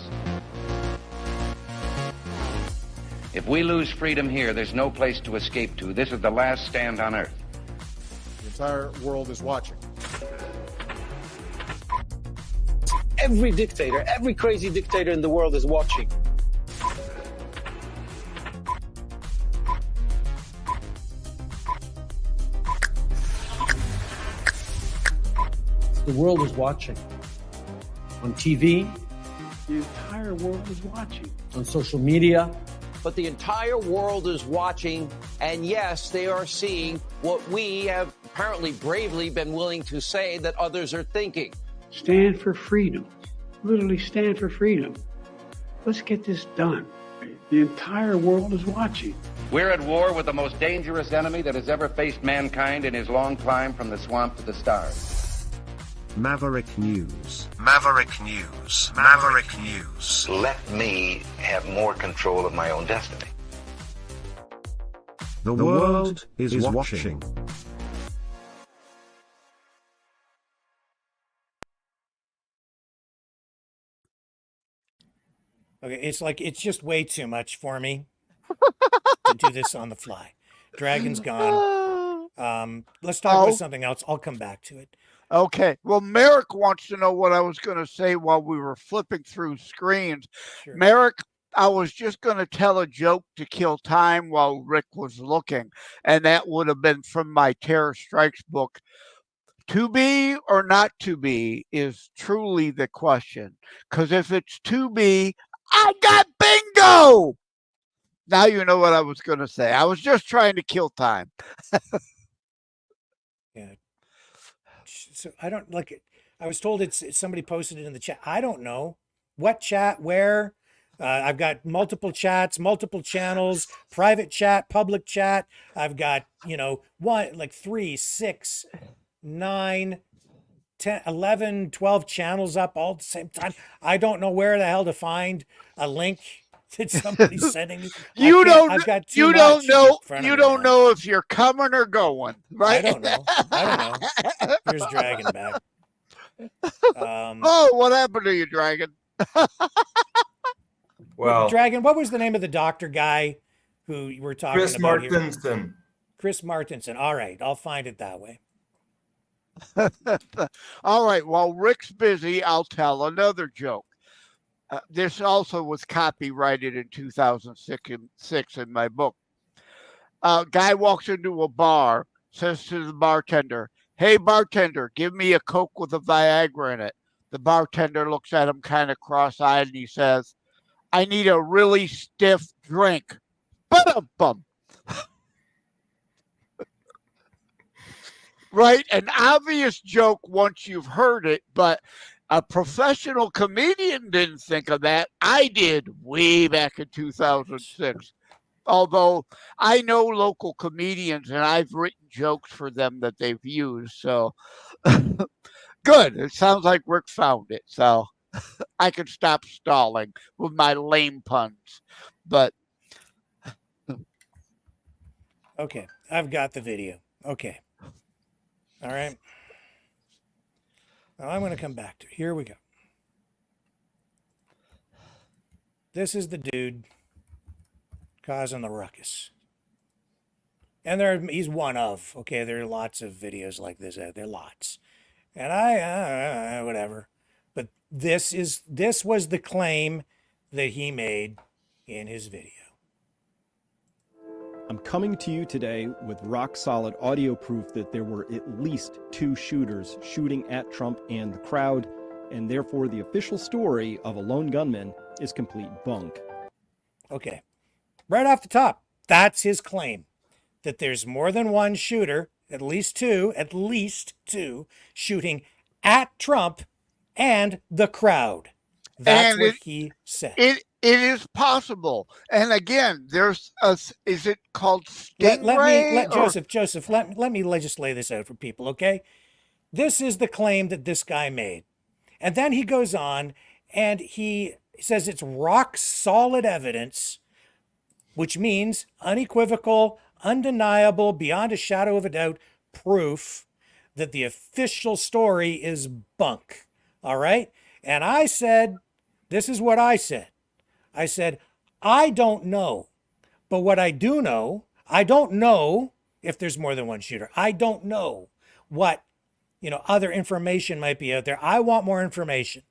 If we lose freedom here, there's no place to escape to. This is the last stand on earth. The entire world is watching. Every dictator, every crazy dictator in the world is watching. The world is watching. On TV, the entire world is watching. On social media. But the entire world is watching, and yes, they are seeing what we have apparently bravely been willing to say that others are thinking. Stand for freedom. Literally stand for freedom. Let's get this done. The entire world is watching. We're at war with the most dangerous enemy that has ever faced mankind in his long climb from the swamp to the stars. Maverick News. Maverick News. Maverick News. Let me have more control of my own destiny. The world is watching. Okay, it's just way too much for me to do this on the fly. Dragon's gone. Let's talk about something else. I'll come back to it. Okay. Well, Merrick wants to know what I was going to say while we were flipping through screens. Sure. Merrick, I was just going to tell a joke to kill time while Rick was looking, and that would have been from my Terror Strikes book. To be or not to be is truly the question. Because if it's to be, I got bingo! Now you know what I was going to say. I was just trying to kill time. Yeah. So I don't like it. I was told it's somebody posted it in the chat. I don't know what chat, where. I've got multiple chats, multiple channels, private chat, public chat. I've got, 3, 6, 9, 10, 11, 12 channels up all at the same time. I don't know where the hell to find a link that somebody's sending me. You don't know if you're coming or going, right? I don't know. Here's Dragon back. What happened to you, Dragon? Well, Dragon, what was the name of the doctor guy who you were talking Chris about Martinson. here? Chris Martinson. All right, I'll find it that way. All right, while Rick's busy, I'll tell another joke. This also was copyrighted in 2006 in my book. Guy walks into a bar, says to the bartender, "Hey, bartender, give me a Coke with a Viagra in it." The bartender looks at him kind of cross-eyed and he says, "I need a really stiff drink." Ba-dum-bum. Right? An obvious joke once you've heard it, but a professional comedian didn't think of that. I did way back in 2006. Although I know local comedians and I've written jokes for them that they've used. So good. It sounds like Rick found it. So I can stop stalling with my lame puns. But okay, I've got the video. Okay. All right. Now I'm going to come back to it. Here we go. This is the dude causing the ruckus. And he's one of, okay, there are lots of videos like this. There are lots. And whatever. But this was the claim that he made in his video. I'm coming to you today with rock-solid audio proof that there were at least 2 shooters shooting at Trump and the crowd, and therefore the official story of a lone gunman is complete bunk. Okay. Right off the top, That's his claim, that there's more than one shooter, at least two, shooting at Trump and the crowd. That's And what he said. it is possible. And again, there's a, is it called Stingray? Joseph, let me just lay this out for people, okay? This is the claim that this guy made. And then he goes on and he says it's rock solid evidence, which means unequivocal, undeniable, beyond a shadow of a doubt proof that the official story is bunk. All right? And I said, this is what I said. I said, I don't know. But what I do know, I don't know if there's more than one shooter. I don't know what, other information might be out there. I want more information.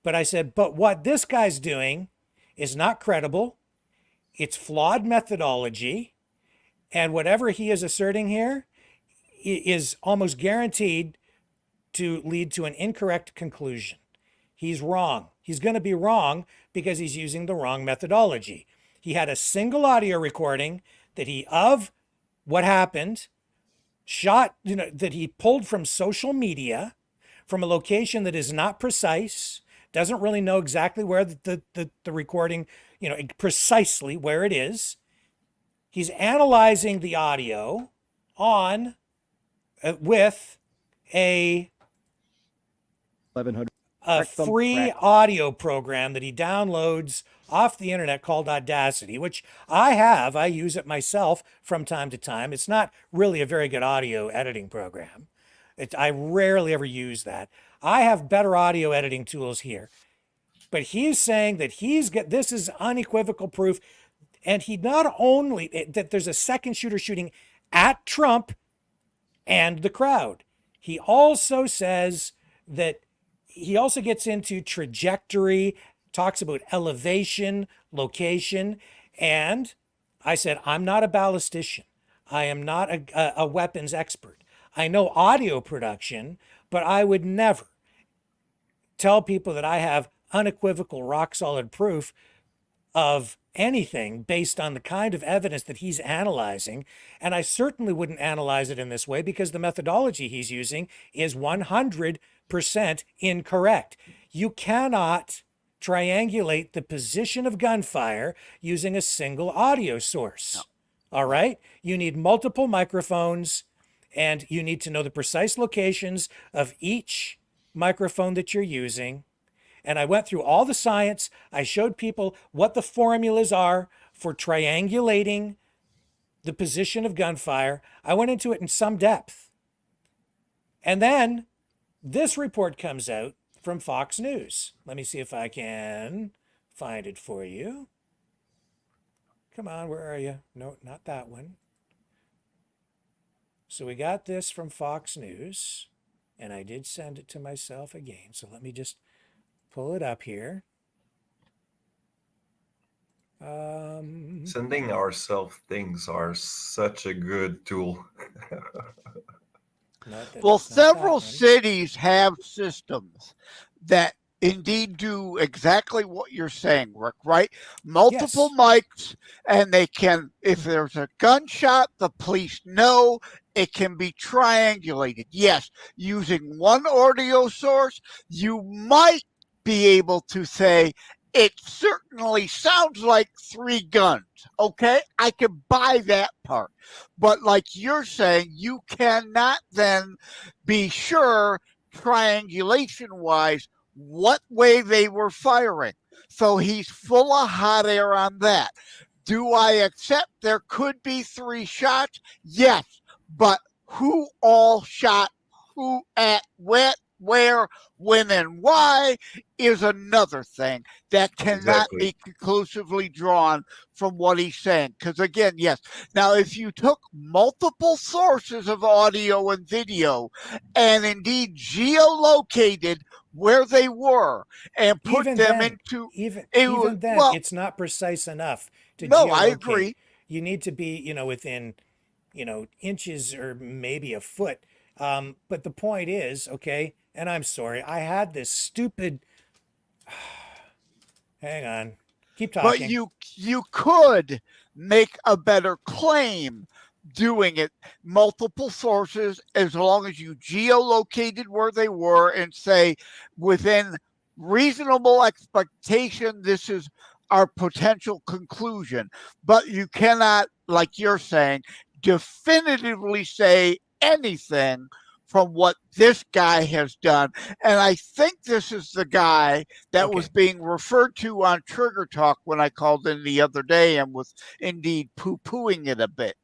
But I said, but what this guy's doing is not credible. It's flawed methodology. And whatever he is asserting here is almost guaranteed to lead to an incorrect conclusion. He's wrong. He's going to be wrong because he's using the wrong methodology. He had a single audio recording of what happened, that he pulled from social media, from a location that is not precise, doesn't really know exactly where the recording, precisely where it is. He's analyzing the audio with a 1100. A free audio program that he downloads off the internet called Audacity, which I use it myself from time to time. It's not really a very good audio editing program. I rarely ever use that. I have better audio editing tools here. But he's saying that this is unequivocal proof. And he not only, that there's a second shooter shooting at Trump and the crowd. He also says that he also gets into trajectory, talks about elevation, location. And I said, I'm not a ballistician. I am not a weapons expert. I know audio production, but I would never tell people that I have unequivocal, rock solid proof of anything based on the kind of evidence that he's analyzing. And I certainly wouldn't analyze it in this way because the methodology he's using is 100% incorrect. You cannot triangulate the position of gunfire using a single audio source. No. All right? You need multiple microphones and you need to know the precise locations of each microphone that you're using. And I went through all the science. I showed people what the formulas are for triangulating the position of gunfire. I went into it in some depth. And then this report comes out from Fox News. Let me see if I can find it for you. Come on, where are you? No, not that one. So we got this from Fox News, and I did send it to myself again. So let me just pull it up here. Sending ourselves things are such a good tool. Well, several cities have systems that indeed do exactly what you're saying, Rick, right? Multiple mics, and they can, if there's a gunshot, the police know it can be triangulated. Yes, using one audio source, you might be able to say, it certainly sounds like 3 guns. Okay, I can buy that part. But like you're saying, you cannot then be sure triangulation-wise what way they were firing. So he's full of hot air on that. Do I accept there could be 3 shots? Yes, but who all shot who at what, where, when, and why is another thing that cannot be conclusively drawn from what he's saying. Because again, yes. Now, if you took multiple sources of audio and video and indeed geolocated where they were and put them into... Even then, it's not precise enough to geolocate. I agree. You need to be, within, inches or maybe a foot. But the point is, okay, and I'm sorry, I had this stupid... Hang on. Keep talking. But you could make a better claim doing it. Multiple sources, as long as you geolocated where they were and say within reasonable expectation, this is our potential conclusion. But you cannot, like you're saying, definitively say anything from what this guy has done. And I think this is the guy that was being referred to on Trigger Talk when I called in the other day and was indeed poo-pooing it a bit.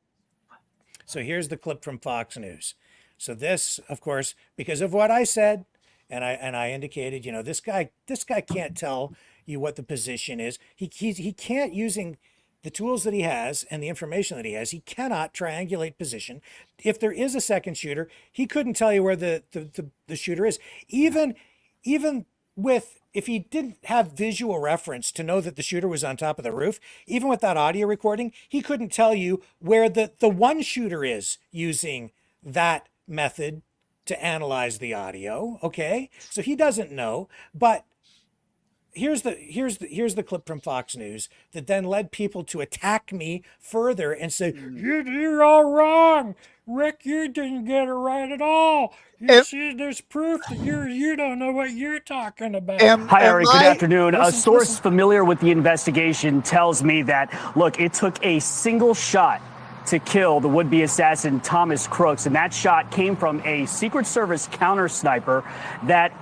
So here's the clip from Fox News. So this, of course, because of what I said, and I indicated, you know, this guy can't tell you what the position is. He can't, using the tools that he has and the information that he has, he cannot triangulate position. If there is a second shooter, he couldn't tell you where the shooter is. Even with, if he didn't have visual reference to know that the shooter was on top of the roof, even with that audio recording, he couldn't tell you where the one shooter is using that method to analyze the audio. Okay, so he doesn't know. But here's the clip from Fox News that then led people to attack me further and say, you're all wrong, Rick, you didn't get it right at all. You see, there's proof that you don't know what you're talking about. Hi, Eric. Good afternoon. A source familiar with the investigation tells me that, look, it took a single shot to kill the would-be assassin Thomas Crooks, and that shot came from a Secret Service counter sniper that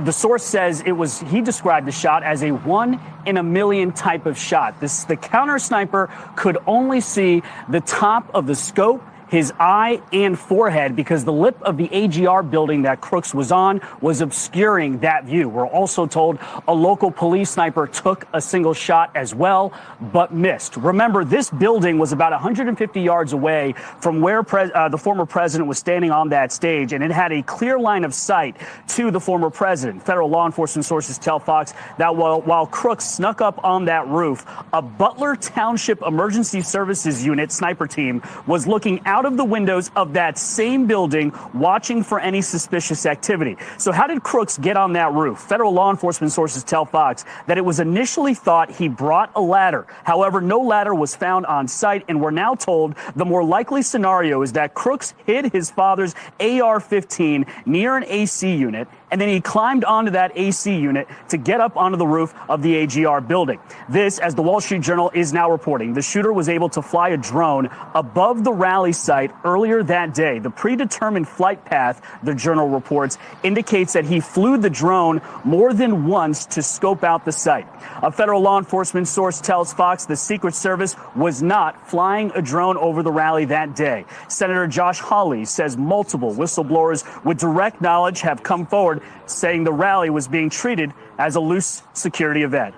the source says he described the shot as a 1 in a million type of shot. The counter sniper could only see the top of the scope, his eye and forehead, because the lip of the AGR building that Crooks was on was obscuring that view. We're also told a local police sniper took a single shot as well, but missed. Remember, this building was about 150 yards away from where the former president was standing on that stage, and it had a clear line of sight to the former president. Federal law enforcement sources tell Fox that while Crooks snuck up on that roof, a Butler Township Emergency Services Unit sniper team was looking out of the windows of that same building, watching for any suspicious activity. So how did Crooks get on that roof? Federal law enforcement sources tell Fox that it was initially thought he brought a ladder. However, no ladder was found on site, and we're now told the more likely scenario is that Crooks hid his father's AR-15 near an AC unit, and then he climbed onto that AC unit to get up onto the roof of the AGR building. This, as the Wall Street Journal is now reporting, the shooter was able to fly a drone above the rally site earlier that day. The predetermined flight path, the Journal reports, indicates that he flew the drone more than once to scope out the site. A federal law enforcement source tells Fox the Secret Service was not flying a drone over the rally that day. Senator Josh Hawley says multiple whistleblowers with direct knowledge have come forward saying the rally was being treated as a loose security event.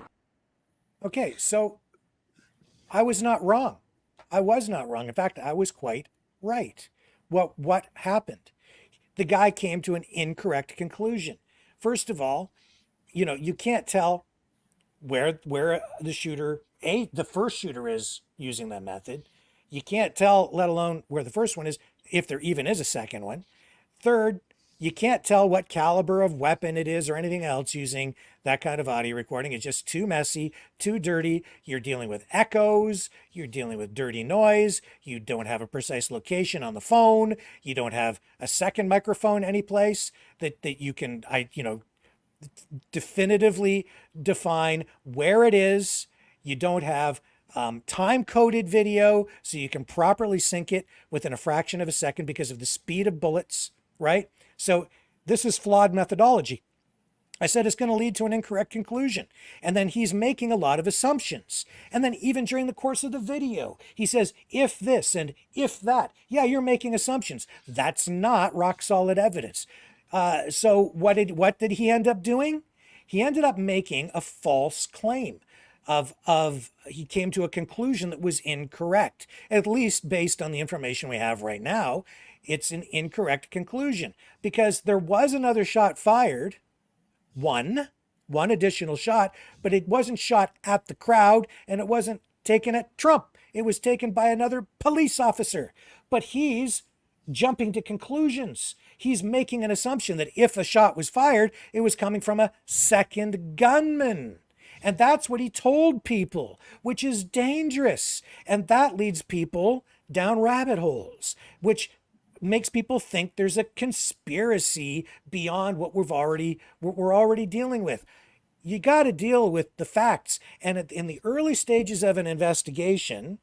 Okay, so I was not wrong. I was not wrong. In fact, I was quite right. What happened? The guy came to an incorrect conclusion. First of all, you can't tell where the shooter, the first shooter is using that method. You can't tell, let alone where the first one is, if there even is a second one. Third, you can't tell what caliber of weapon it is or anything else using that kind of audio recording. It's just too messy, too dirty. You're dealing with echoes. You're dealing with dirty noise. You don't have a precise location on the phone. You don't have a second microphone anyplace that you can, definitively define where it is. You don't have time-coded video so you can properly sync it within a fraction of a second because of the speed of bullets, right? So this is flawed methodology. I said it's going to lead to an incorrect conclusion. And then he's making a lot of assumptions. And then even during the course of the video, he says, if this and if that. Yeah, you're making assumptions. That's not rock solid evidence. So what did he end up doing? He ended up making a false claim he came to a conclusion that was incorrect, at least based on the information we have right now. It's an incorrect conclusion because there was another shot fired, one additional shot, but it wasn't shot at the crowd and it wasn't taken at Trump. It was taken by another police officer. But he's jumping to conclusions. He's making an assumption that if a shot was fired, it was coming from a second gunman. And that's what he told people, which is dangerous. And that leads people down rabbit holes, which makes people think there's a conspiracy beyond what we're already dealing with. You got to deal with the facts. And in the early stages of an investigation,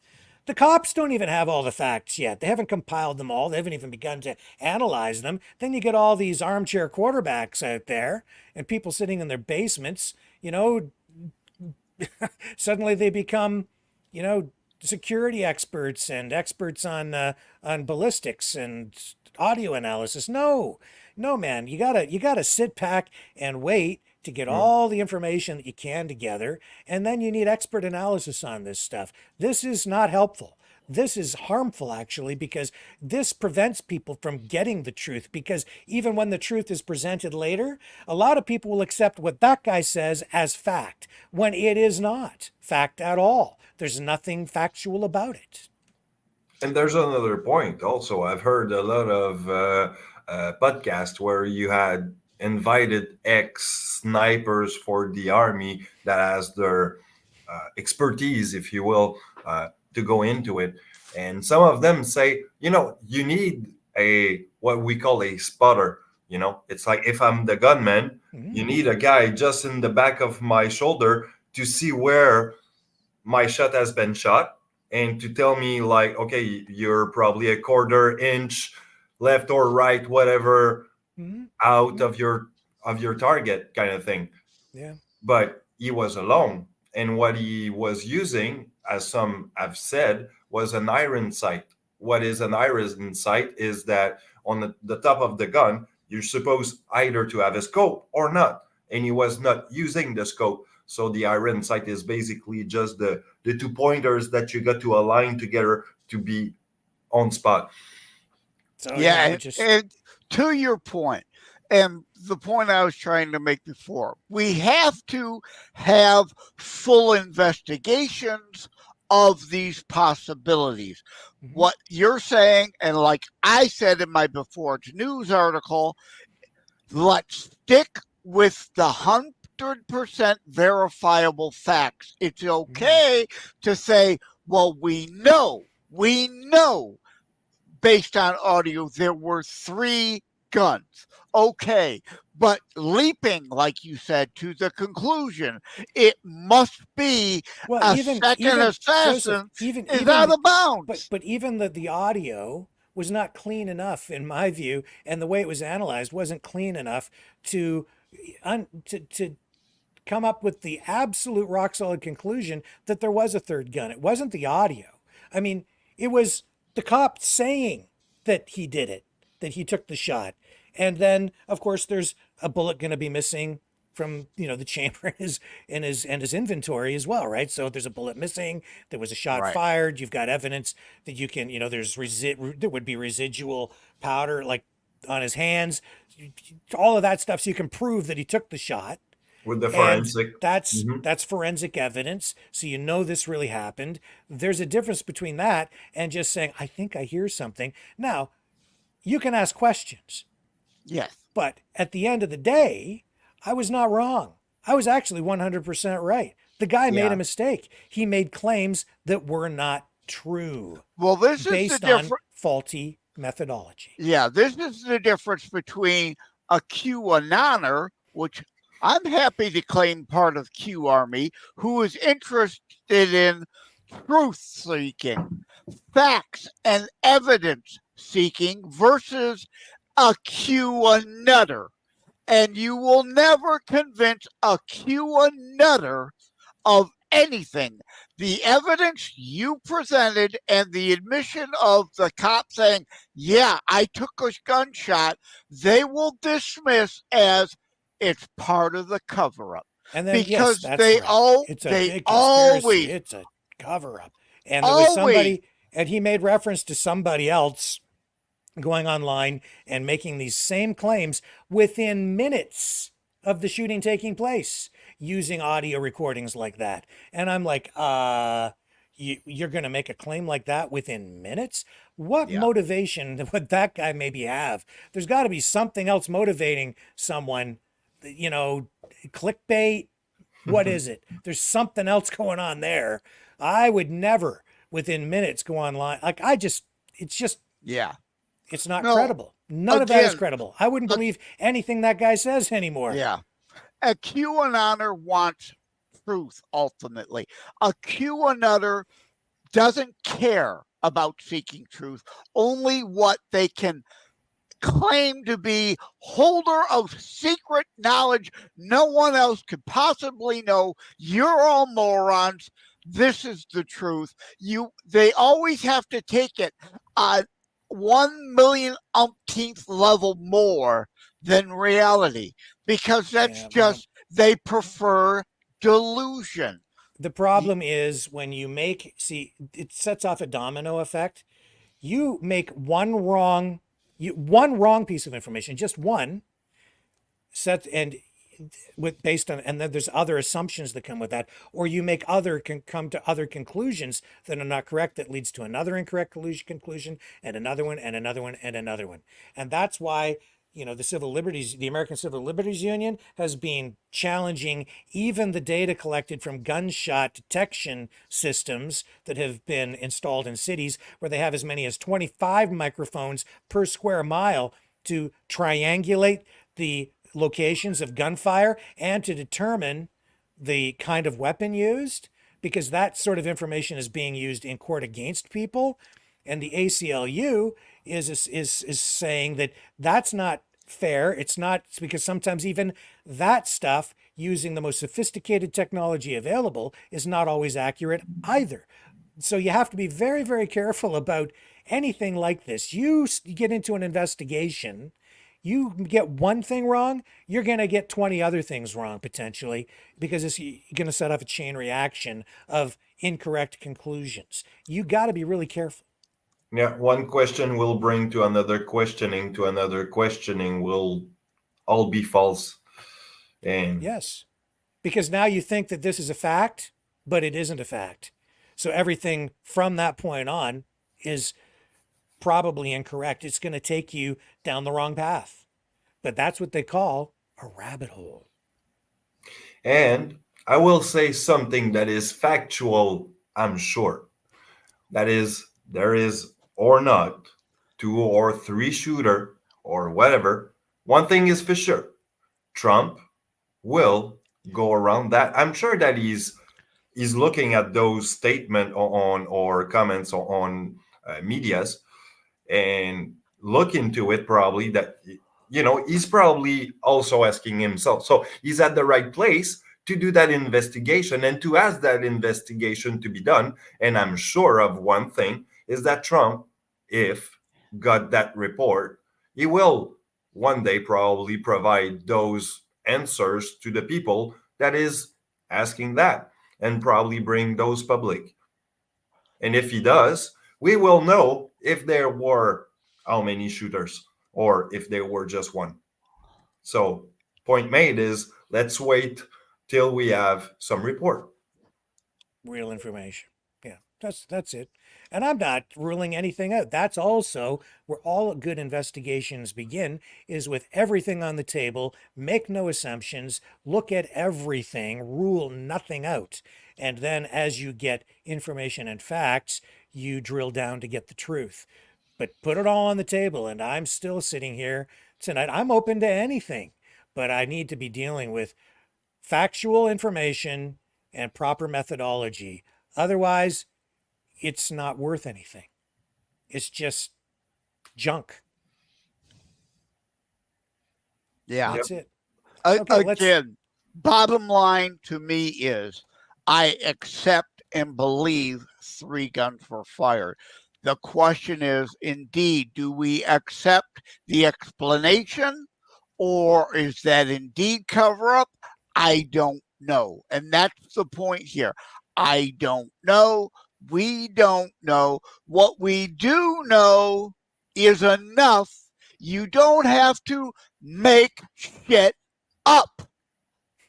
the cops don't even have all the facts yet. They haven't compiled them all. They haven't even begun to analyze them. Then you get all these armchair quarterbacks out there and people sitting in their basements, suddenly they become, security experts and experts on ballistics and audio analysis. No, man, you gotta sit back and wait to get all the information that you can together, and then you need expert analysis on this stuff. This is not helpful. This is harmful, actually, because this prevents people from getting the truth. Because even when the truth is presented later, a lot of people will accept what that guy says as fact when it is not fact at all. There's nothing factual about it. And there's another point also. I've heard a lot of podcasts where you had invited ex-snipers for the army that has their expertise, if you will, to go into it. And some of them say, you need what we call a spotter. It's like if I'm the gunman, you need a guy just in the back of my shoulder to see where my shot has been shot and to tell me like, okay, you're probably a quarter inch left or right, whatever, out of your target kind of thing. Yeah. But he was alone. And what he was using, as some have said, was an iron sight. What is an iron sight is that on the top of the gun, you're supposed either to have a scope or not. And he was not using the scope. So the iron sight is basically just the two pointers that you got to align together to be on spot. So, and to your point, and the point I was trying to make before, we have to have full investigations of these possibilities. What you're saying, and like I said in my Before It's News article, let's stick with the 100% verifiable facts. It's okay to say, well, we know, based on audio, there were 3 guns. Okay, but leaping, like you said, to the conclusion, it must be a second assassin Joseph, is out of bounds. But even the audio was not clean enough, in my view, and the way it was analyzed wasn't clean enough to come up with the absolute rock solid conclusion that there was a third gun. It wasn't the audio. I mean, it was the cop saying that he did it, that he took the shot. And then, of course, there's a bullet going to be missing from, the chamber in his inventory as well, right? So there's a bullet missing. There was a shot fired. You've got evidence that you can, there would be residual powder like on his hands, all of that stuff. So you can prove that he took the shot. With the forensic. That's forensic evidence. So this really happened. There's a difference between that and just saying, I think I hear something. Now, you can ask questions. Yes. But at the end of the day, I was not wrong. I was actually 100% right. The guy made a mistake. He made claims that were not true. Well, this based is the on faulty methodology. Yeah, this is the difference between a QAnoner, which I'm happy to claim part of Q Army, who is interested in truth seeking, facts and evidence seeking, versus a QAnutter. And you will never convince a QAnutter of anything. The evidence you presented and the admission of the cop saying, yeah, I took a gunshot, they will dismiss as it's part of the cover-up. And then, because yes, they right. It's a big conspiracy. It's a cover-up. And there was somebody, and he made reference to somebody else going online and making these same claims within minutes of the shooting taking place, using audio recordings like that. And I'm like, you're going to make a claim like that within minutes? What motivation would that guy maybe have? There's got to be something else motivating someone, clickbait, What is it? There's something else going on there. I would never, within minutes, go online. Like it's just, Yeah. it's not No, credible. None of that is again, credible. I wouldn't believe anything that guy says anymore. yeah. A QAnoner wants truth ultimately. A QAnoner doesn't care about seeking truth, only what they can claim to be holder of secret knowledge no one else could possibly know. You're all morons. This is the truth. They always have to take it 1 million umpteenth level more than reality, because that's just they prefer delusion. The problem is when you see, it sets off a domino effect. You make one wrong piece of information, just one, based on, and then there's other assumptions that come with that, or you come to other conclusions that are not correct, that leads to another incorrect conclusion, and another one, and another one, and another one. And that's why, the American Civil Liberties Union has been challenging even the data collected from gunshot detection systems that have been installed in cities, where they have as many as 25 microphones per square mile to triangulate the locations of gunfire and to determine the kind of weapon used, because that sort of information is being used in court against people. And the ACLU is saying that that's not fair. It's because sometimes even that stuff, using the most sophisticated technology available, is not always accurate either. So you have to be very, very careful about anything like this. You get into an investigation, you get one thing wrong, you're going to get 20 other things wrong potentially, because it's going to set off a chain reaction of incorrect conclusions. You got to be really careful. Yeah, one question will bring to another questioning will all be false. And yes, because now you think that this is a fact, but it isn't a fact. So everything from that point on is probably incorrect. It's going to take you down the wrong path. But that's what they call a rabbit hole. And I will say something that is factual, I'm sure. That is, there is or not 2 or 3 shooter or whatever. One thing is for sure. Trump will go around that. I'm sure that he's looking at those statements on or comments on medias and look into it, probably that he's probably also asking himself. So he's at the right place to do that investigation and to ask that investigation to be done. And I'm sure of one thing is that Trump, if got that report, he will one day probably provide those answers to the people that is asking that, and probably bring those public. And if he does, we will know if there were how many shooters or if there were just one. So point made is, let's wait till we have some report. Real information. Yeah, that's it. And I'm not ruling anything out. That's also where all good investigations begin, is with everything on the table. Make no assumptions, look at everything, rule nothing out. And then as you get information and facts, you drill down to get the truth. But put it all on the table, and I'm still sitting here tonight. I'm open to anything, but I need to be dealing with factual information and proper methodology. Otherwise, it's not worth anything. It's just junk. Yeah. That's it. Again, bottom line to me is, I accept and believe 3 guns were fired. The question is, indeed, do we accept the explanation, or is that indeed cover up? I don't know. And that's the point here. I don't know. We don't know. What we do know is enough. You don't have to make shit up.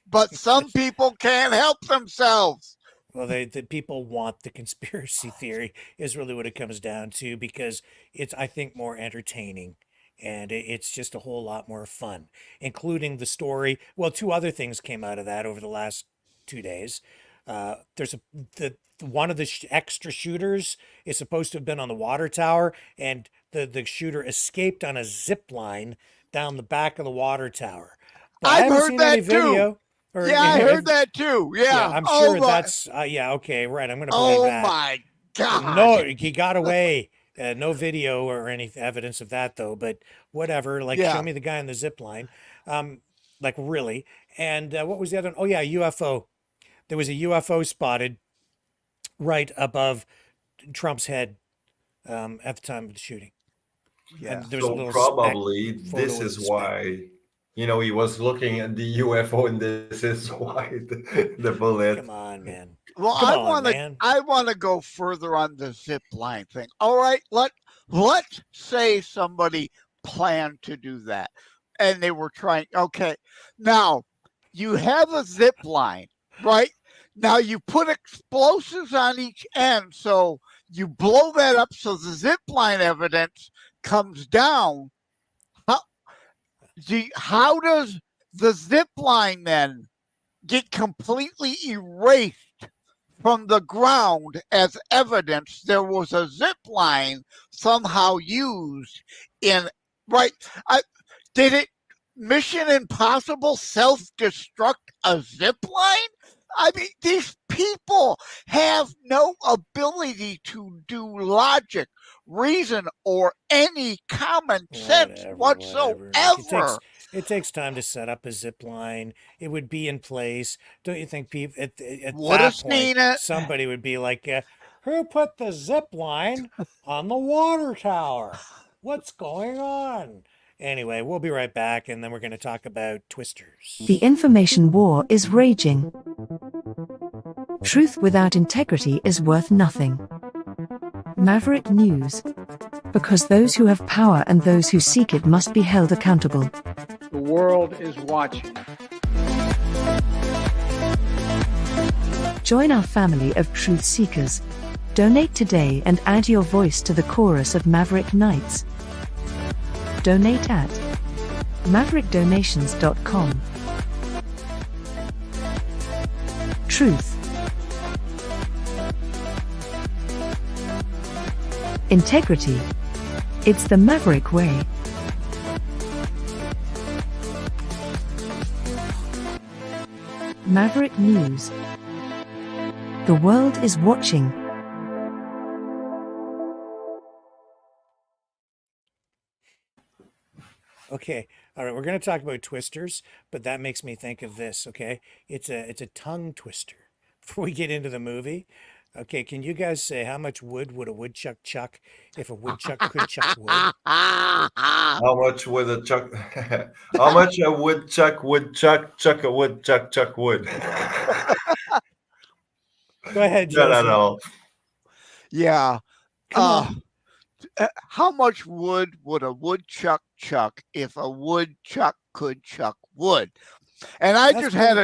But some people can't help themselves. Well, the people want the conspiracy theory is really what it comes down to, because it's, I think, more entertaining, and it's just a whole lot more fun, including the story. Well, 2 other things came out of that over the last 2 days. There's one of the extra shooters is supposed to have been on the water tower, and the shooter escaped on a zip line down the back of the water tower. But I I've haven't heard seen any that too. video. Yeah, I heard that too. Yeah. I'm Oh sure my. that's yeah. Okay, right. I'm going to believe Oh that. my God. No, he got away. No video or any evidence of that though. But whatever. Like, Yeah. show me the guy on the zip line. Like really. And what was the other one? Oh yeah, UFO. There was a UFO spotted right above Trump's head at the time of the shooting. Yeah. And there was a So little probably speck this photo of is the speck. why, he was looking at the UFO, and this is why the bullet. Come on, man. Well, Come I on, want to. man. I want to go further on the zip line thing. All right, let's say somebody planned to do that, and they were trying. Okay, now you have a zip line, right? Now you put explosives on each end, so you blow that up, so the zip line evidence comes down. How does the zip line then get completely erased from the ground as evidence there was a zip line somehow used in did it Mission Impossible self-destruct a zip line? I mean, these people have no ability to do logic, reason, or any common sense whatsoever. It takes time to set up a zip line. It would be in place. Don't you think people at Would that have point seen it. somebody would be like, who put the zip line on the water tower? What's going on? Anyway, we'll be right back, and then we're going to talk about twisters. The information war is raging. Truth without integrity is worth nothing. Maverick News. Because those who have power and those who seek it must be held accountable. The world is watching. Join our family of truth seekers. Donate today and add your voice to the chorus of Maverick Knights. Donate at maverickdonations.com. Truth. Integrity. It's the Maverick way. Maverick News. The world is watching. Okay, all right, we're going to talk about twisters, but that makes me think of this, okay? It's a tongue twister. Before we get into the movie, okay, can you guys say how much wood would a woodchuck chuck if a woodchuck could chuck wood? How much would a chuck? How much a woodchuck would chuck a woodchuck chuck wood? Go ahead, No, Jesse. no. Yeah. Come on. How much wood would a woodchuck chuck if a woodchuck could chuck wood? And I just had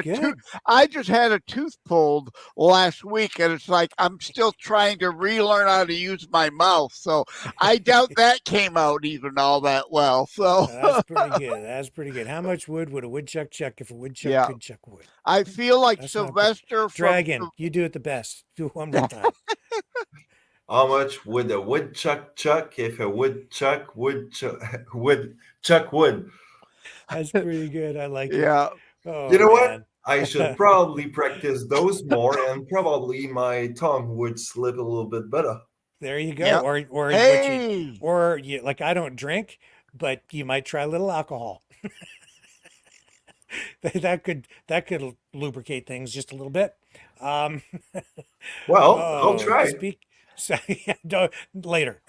a tooth pulled last week, and it's like I'm still trying to relearn how to use my mouth. So I doubt that came out even all that well. So That's pretty good. That's pretty good. How much wood would a woodchuck chuck if a woodchuck could chuck wood? I feel like That's not good. Sylvester from Dragon, you do it the best. Do it one more time. How much would a woodchuck chuck if a woodchuck would chuck wood? That's pretty good. I like it. Yeah. Oh, You know man. what? I should probably practice those more, and probably my tongue would slip a little bit better. There you go. Yep. Or you like I don't drink, but you might try a little alcohol. that could lubricate things just a little bit. Well, I'll try. Later.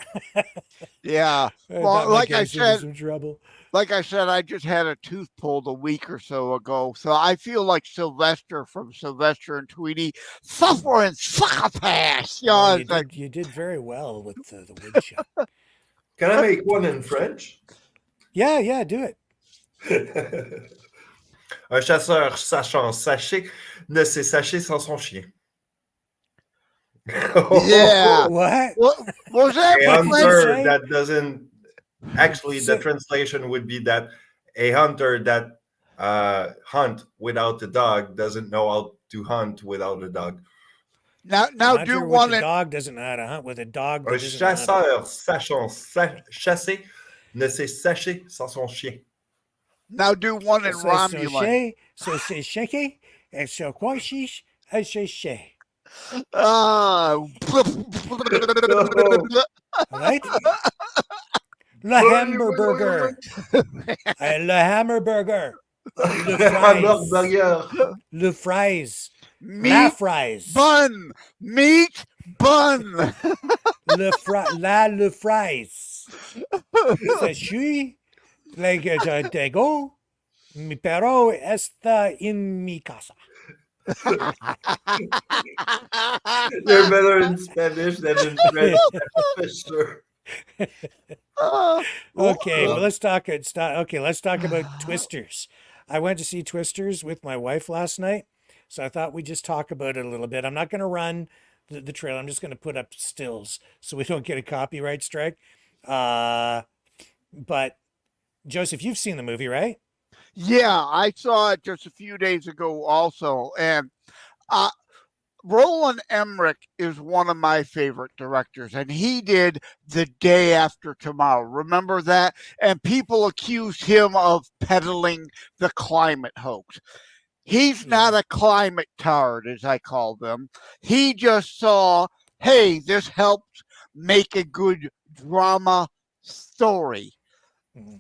Yeah. That Well, might like get I us into said, some trouble. I just had a tooth pulled a week or so ago. So I feel like Sylvester from Sylvester and Tweety suffering succotash. Well, It's like, you did very well with the woodchuck. Can I make one in French? Yeah, do it. Un chasseur sachant sacher ne sait sacher sans son chien. yeah. What? What was that? A for hunter French? that doesn't actually the translation would be that a hunter that hunt without a dog doesn't know how to hunt without a dog. Now A do hunter with one a in dog doesn't know how to hunt with a dog Un that doesn't know how to. chasseur sachant chasser ne sait sacher sans son chien. now do one in So Romulan. she, so c'est shaky, and so quashish, and so she. Uh, Right? Le hamburger. Le hamburger. Le fries. Hamburger. Le fries. La meat fries. bun. Meat bun. Le fries. C'est chui. Like tego. Mi perro está en mi casa. You're better in Spanish than in French, for sure. Okay, well let's talk. Let's talk about Twisters. I went to see Twisters with my wife last night, so I thought we'd just talk about it a little bit. I'm not going to run the trailer. I'm just going to put up stills so we don't get a copyright strike. But Joseph, you've seen the movie, right? Yeah, I saw it just a few days ago also. And Roland Emmerich is one of my favorite directors, and he did The Day After Tomorrow. Remember that? And people accused him of peddling the climate hoax. He's not a climate tard, as I call them. He just saw, hey, this helps make a good drama story.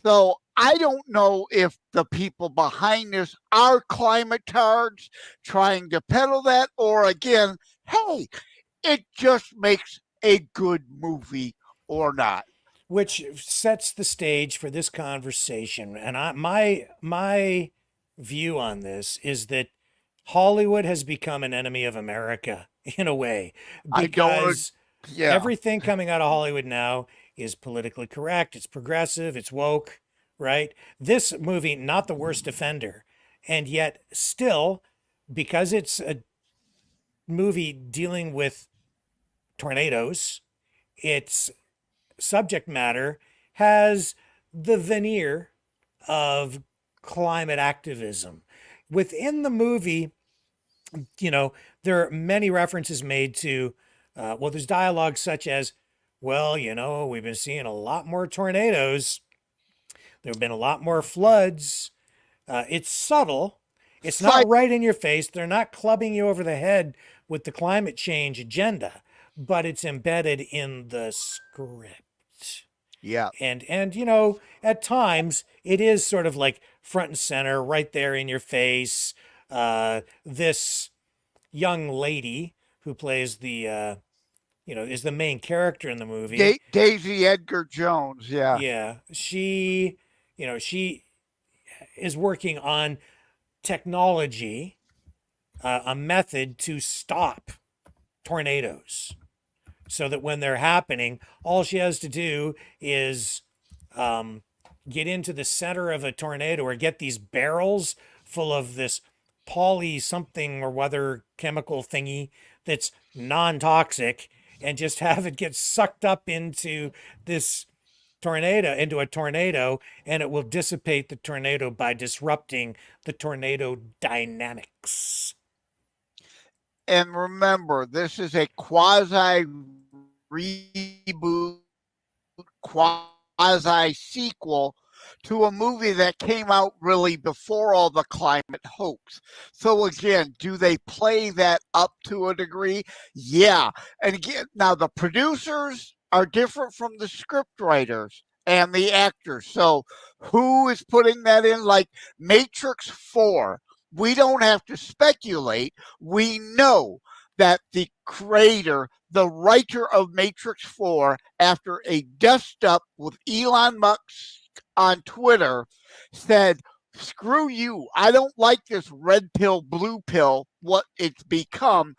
So I don't know if the people behind this are climate tards trying to peddle that, or again, hey, it just makes a good movie or not. Which sets the stage for this conversation. And my view on this is that Hollywood has become an enemy of America in a way, because everything coming out of Hollywood now is politically correct, it's progressive, it's woke, right? This movie, not the worst offender, and yet still, because it's a movie dealing with tornadoes, its subject matter has the veneer of climate activism. Within the movie, there are many references made to, there's dialogue such as, well, we've been seeing a lot more tornadoes. There have been a lot more floods. It's subtle. It's not right in your face. They're not clubbing you over the head with the climate change agenda, but it's embedded in the script. Yeah. And at times it is sort of like front and center, right there in your face. This young lady who plays the is the main character in the movie. Daisy Edgar Jones, yeah. Yeah. She is working on technology, a method to stop tornadoes, so that when they're happening, all she has to do is get into the center of a tornado, or get these barrels full of this poly something or other chemical thingy that's non-toxic, and just have it get sucked up into this into a tornado, and it will dissipate the tornado by disrupting the tornado dynamics. And remember, this is a quasi reboot, quasi sequel to a movie that came out really before all the climate hoax. So again, do they play that up to a degree? Yeah. And again, now the producers are different from the script writers and the actors. So who is putting that in? Like Matrix 4. We don't have to speculate. We know that the creator, the writer of Matrix 4, after a dust up with Elon Musk on Twitter, said, screw you. I don't like this red pill, blue pill, what it's become.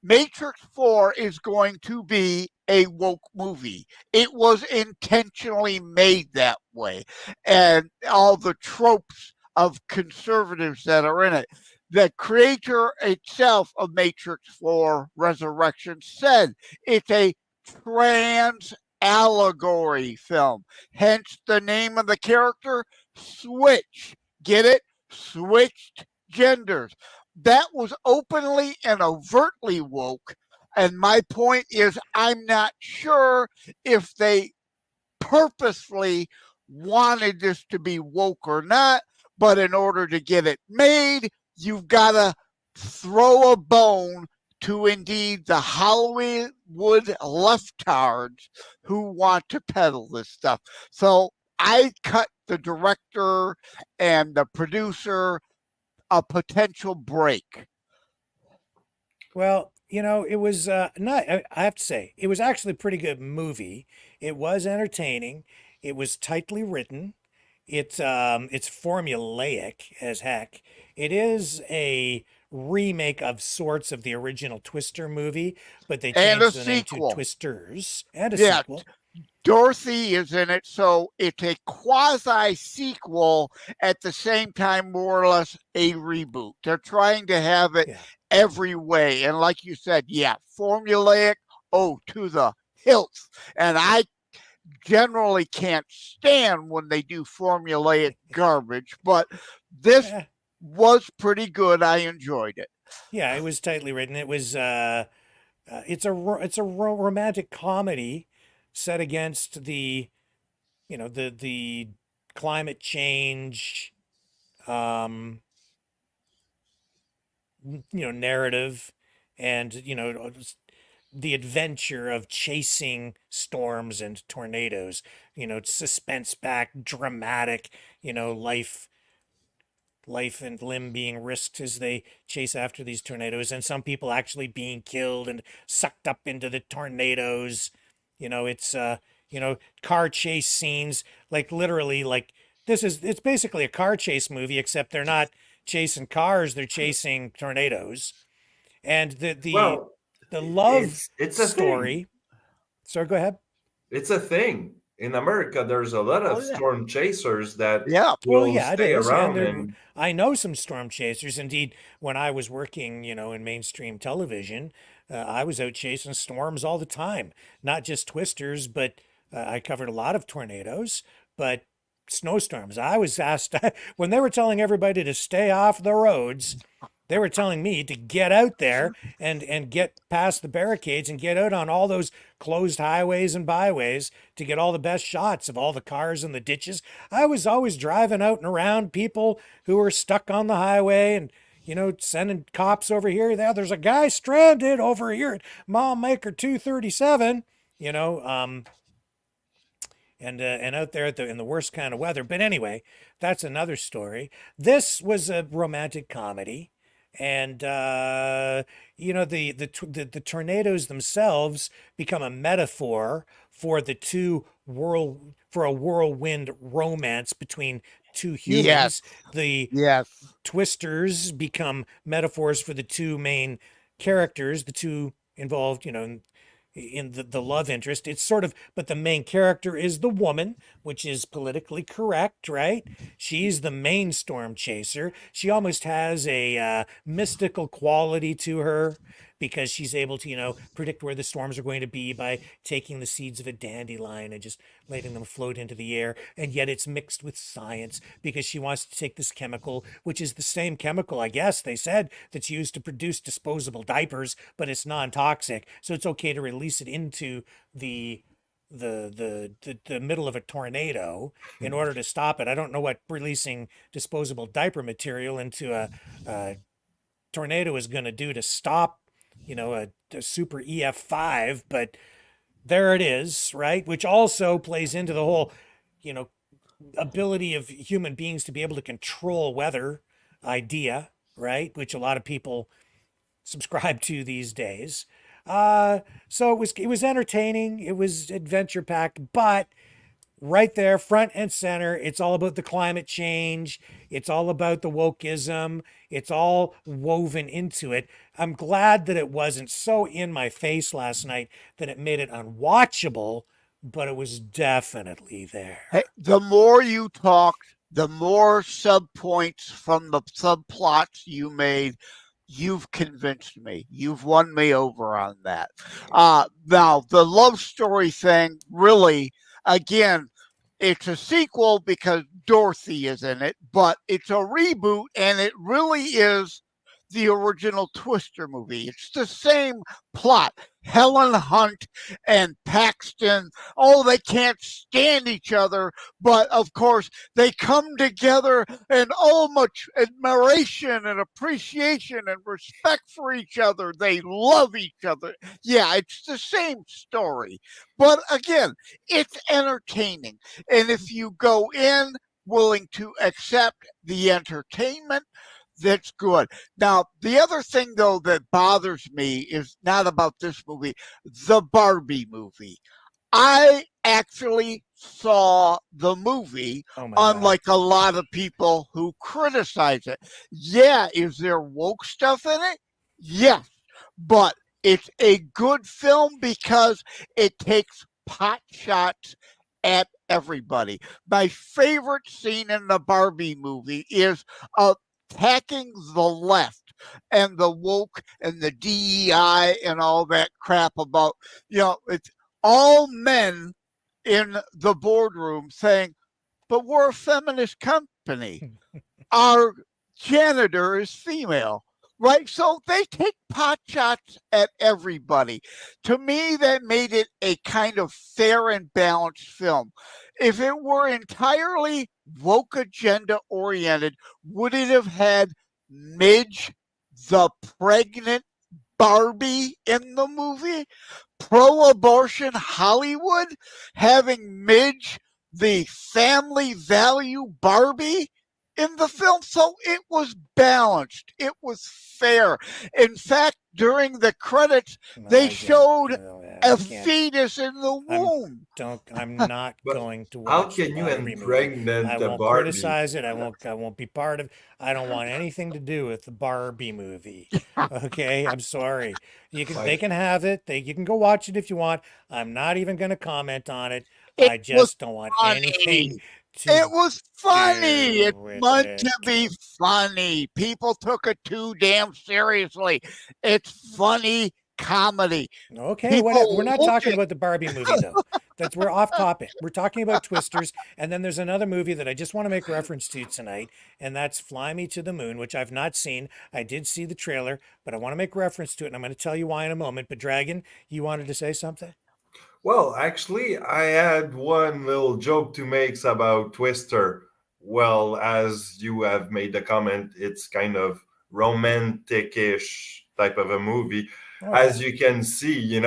Matrix 4 is going to be a woke movie. It was intentionally made that way. And all the tropes of conservatives that are in it. The creator itself of Matrix 4 Resurrection said it's a trans allegory film. Hence the name of the character, Switch. Get it? switched genders. That was openly and overtly woke. And my point is, I'm not sure if they purposely wanted this to be woke or not, but in order to get it made, you've got to throw a bone to indeed the Hollywood leftards who want to peddle this stuff. So I cut the director and the producer a potential break. Well, you know, it was not. I have to say, it was actually a pretty good movie. It was entertaining. It was tightly written. It's formulaic as heck. It is a remake of sorts of the original Twister movie, but they And a changed the name to sequel. Twisters and a Yeah, sequel. Dorothy is in it, so it's a quasi sequel at the same time, more or less a reboot. They're trying to have it every way. And like you said, yeah, formulaic, to the hilt. And I generally can't stand when they do formulaic garbage, but this was pretty good. I enjoyed it. Yeah, it was tightly written. It was it's a romantic comedy set against the the climate change narrative, and the adventure of chasing storms and tornadoes, suspense back, dramatic, life and limb being risked as they chase after these tornadoes, and some people actually being killed and sucked up into the tornadoes. It's car chase scenes, like literally, like it's basically a car chase movie, except they're not chasing cars, they're chasing tornadoes. And the love it's a story. thing. Sorry, go ahead. It's a thing. In America, there's a lot of storm chasers that Well, will yeah, it stay is. around. And I know some storm chasers. Indeed, when I was working, in mainstream television, I was out chasing storms all the time. Not just twisters, but I covered a lot of tornadoes, but snowstorms. I was asked when they were telling everybody to stay off the roads. They were telling me to get out there and get past the barricades and get out on all those closed highways and byways to get all the best shots of all the cars in the ditches. I was always driving out and around people who were stuck on the highway and, sending cops over here. There's a guy stranded over here at mile maker 237, and out there in the worst kind of weather. But anyway, that's another story. This was a romantic comedy. And the tornadoes themselves become a metaphor for a whirlwind romance between two humans. Yes. The twisters become metaphors for the two main characters, the two involved, in the love interest. It's sort of, but the main character is the woman, which is politically correct, right? She's the main storm chaser. She almost has a mystical quality to her because she's able to, predict where the storms are going to be by taking the seeds of a dandelion and just letting them float into the air. And yet it's mixed with science because she wants to take this chemical, which is the same chemical, I guess they said, that's used to produce disposable diapers, but it's non-toxic. So it's okay to release it into the middle of a tornado in order to stop it. I don't know what releasing disposable diaper material into a tornado is going to do to stop, a super EF5, but there it is, right? Which also plays into the whole, ability of human beings to be able to control weather idea, right? Which a lot of people subscribe to these days. So it was entertaining, it was adventure packed, but right there, front and center, it's all about the climate change. It's all about the wokeism. It's all woven into it. I'm glad that it wasn't so in my face last night that it made it unwatchable, but it was definitely there. Hey, the more you talked, the more subpoints from the subplots you made. You've convinced me. You've won me over on that. Now, the love story thing, really, again, it's a sequel because Dorothy is in it, but it's a reboot, and it really is the original Twister movie. It's the same plot. Helen Hunt and Paxton, oh, they can't stand each other, but of course they come together and much admiration and appreciation and respect for each other. They love each other. Yeah, it's the same story. But again, it's entertaining. And if you go in willing to accept the entertainment, that's good. Now, the other thing, though, that bothers me is not about this movie, the Barbie movie. I actually saw the movie, unlike a lot of people who criticize it. Yeah, is there woke stuff in it? Yes, but it's a good film because it takes pot shots at everybody. My favorite scene in the Barbie movie is attacking the left and the woke and the DEI and all that crap about, it's all men in the boardroom saying, but we're a feminist company. Our janitor is female, right? So they take pot shots at everybody. To me, that made it a kind of fair and balanced film. If it were entirely woke agenda oriented, would it have had Midge, the pregnant Barbie, in the movie? Pro-abortion Hollywood having Midge, the family value Barbie, in the film? So it was balanced. It was fair. In fact, during the credits, they showed a fetus in the womb. I'm not going to How watch can the you Barbie movie. impregnate I the won't Barbie? criticize it. I won't be part of. I don't want anything to do with the Barbie movie. Okay, I'm sorry. They can have it. You can go watch it if you want. I'm not even going to comment on it. I just don't want anything to It was funny. do It's with meant it. to be funny. People took it too damn seriously. It's funny comedy. Okay, whatever. We're not look talking at- about the Barbie movie though. We're off topic. We're talking about Twisters, and then there's another movie that I just want to make reference to tonight, and that's Fly Me to the Moon, which I've not seen. I did see the trailer, but I want to make reference to it, and I'm going to tell you why in a moment. But Dragon, you wanted to say something? Well, actually, I had one little joke to make about Twister. Well, as you have made the comment, it's kind of romantic-ish type of a movie. As you can see,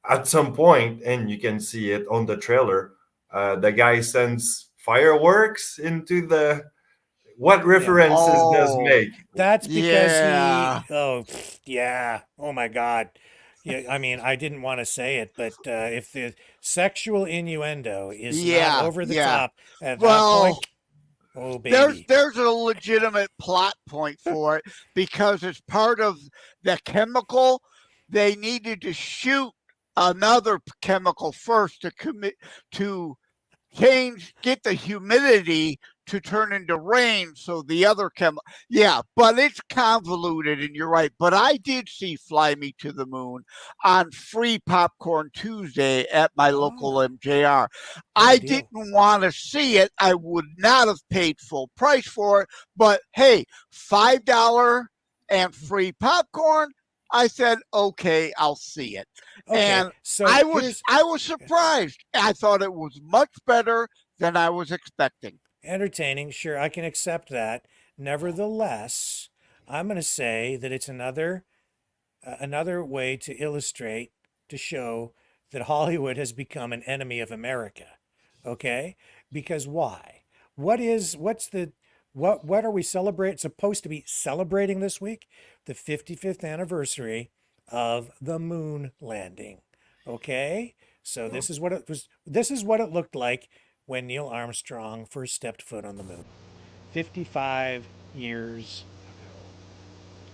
at some point, and you can see it on the trailer, the guy sends fireworks into the. What references does make? That's because yeah. Oh my God. Yeah, I mean, I didn't want to say it, but if the sexual innuendo is not over the top at that point, oh baby. There's a legitimate plot point for it because it's part of the chemical. They needed to shoot another chemical first to get the humidity to turn into rain. So the other chemical, but it's convoluted, and you're right. But I did see Fly Me to the Moon on Free Popcorn Tuesday at my local MJR. I didn't want to see it. I would not have paid full price for it. But hey, $5 and free popcorn. I said, okay, I'll see it. Okay, and so I was surprised. I thought it was much better than I was expecting. Entertaining, sure, I can accept that. Nevertheless, I'm going to say that it's another way to illustrate, to show that Hollywood has become an enemy of America. Okay? Because why? What are we supposed to be celebrating this week? The 55th anniversary of the moon landing. Okay? So this is what it looked like when Neil Armstrong first stepped foot on the moon. 55 years.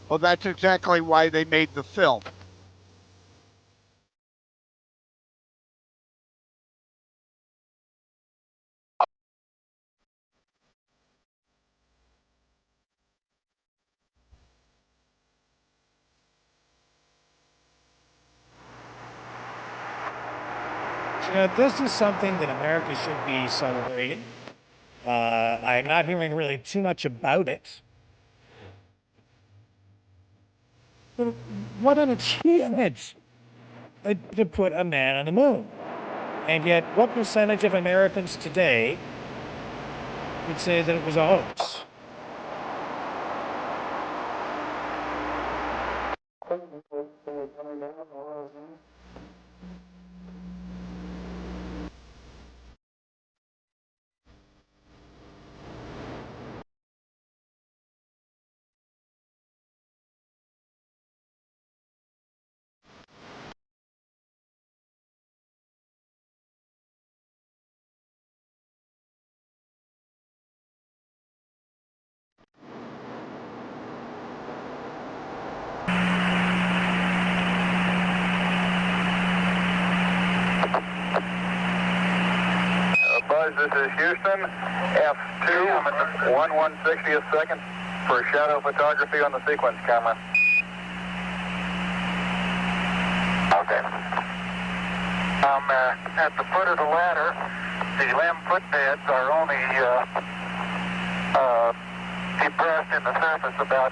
Well, that's exactly why they made the film. This is something that America should be celebrating. I'm not hearing really too much about it. But what an achievement to put a man on the moon. And yet, what percentage of Americans today would say that it was a hoax? Buzz, this is Houston, F2, 1/160th second for shadow photography on the sequence camera. Okay. I'm at the foot of the ladder. The limb footbeds are only depressed in the surface about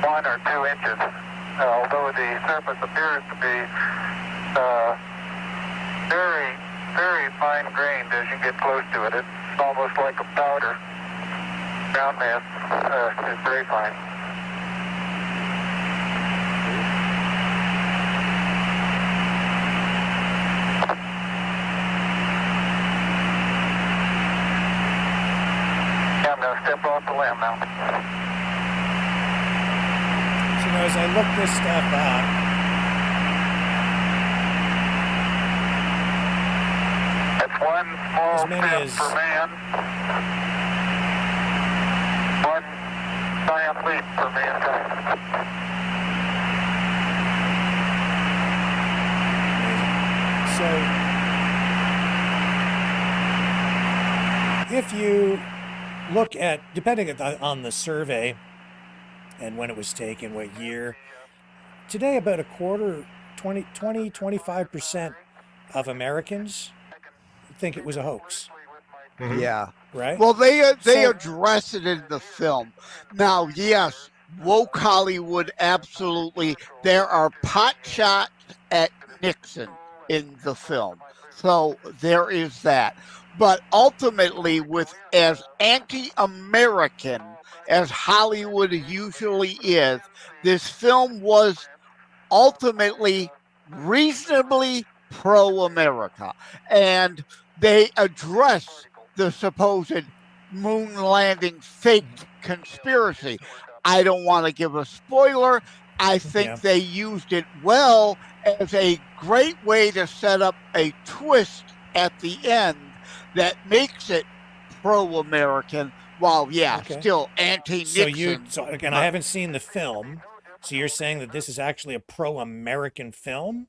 1 or 2 inches, although the surface appears to be very fine-grained as you get close to it. It's almost like a powder. Ground mass is very fine. Yeah, I'm going to step off the limb now. So as I look this stuff up, one small as many step as for man, one giant leap for mankind. So if you look at, depending on the survey and when it was taken, what year, today about a quarter, 25% of Americans think it was a hoax. Yeah. Right. Well, they address it in the film. Now, yes, woke Hollywood, absolutely. There are pot shots at Nixon in the film. So there is that. But ultimately, with as anti-American as Hollywood usually is, this film was ultimately reasonably pro-America. And they address the supposed moon landing fake conspiracy. I don't want to give a spoiler. I think they used it well as a great way to set up a twist at the end that makes it pro-American while, still anti-Nixon. And I haven't seen the film. So you're saying that this is actually a pro-American film?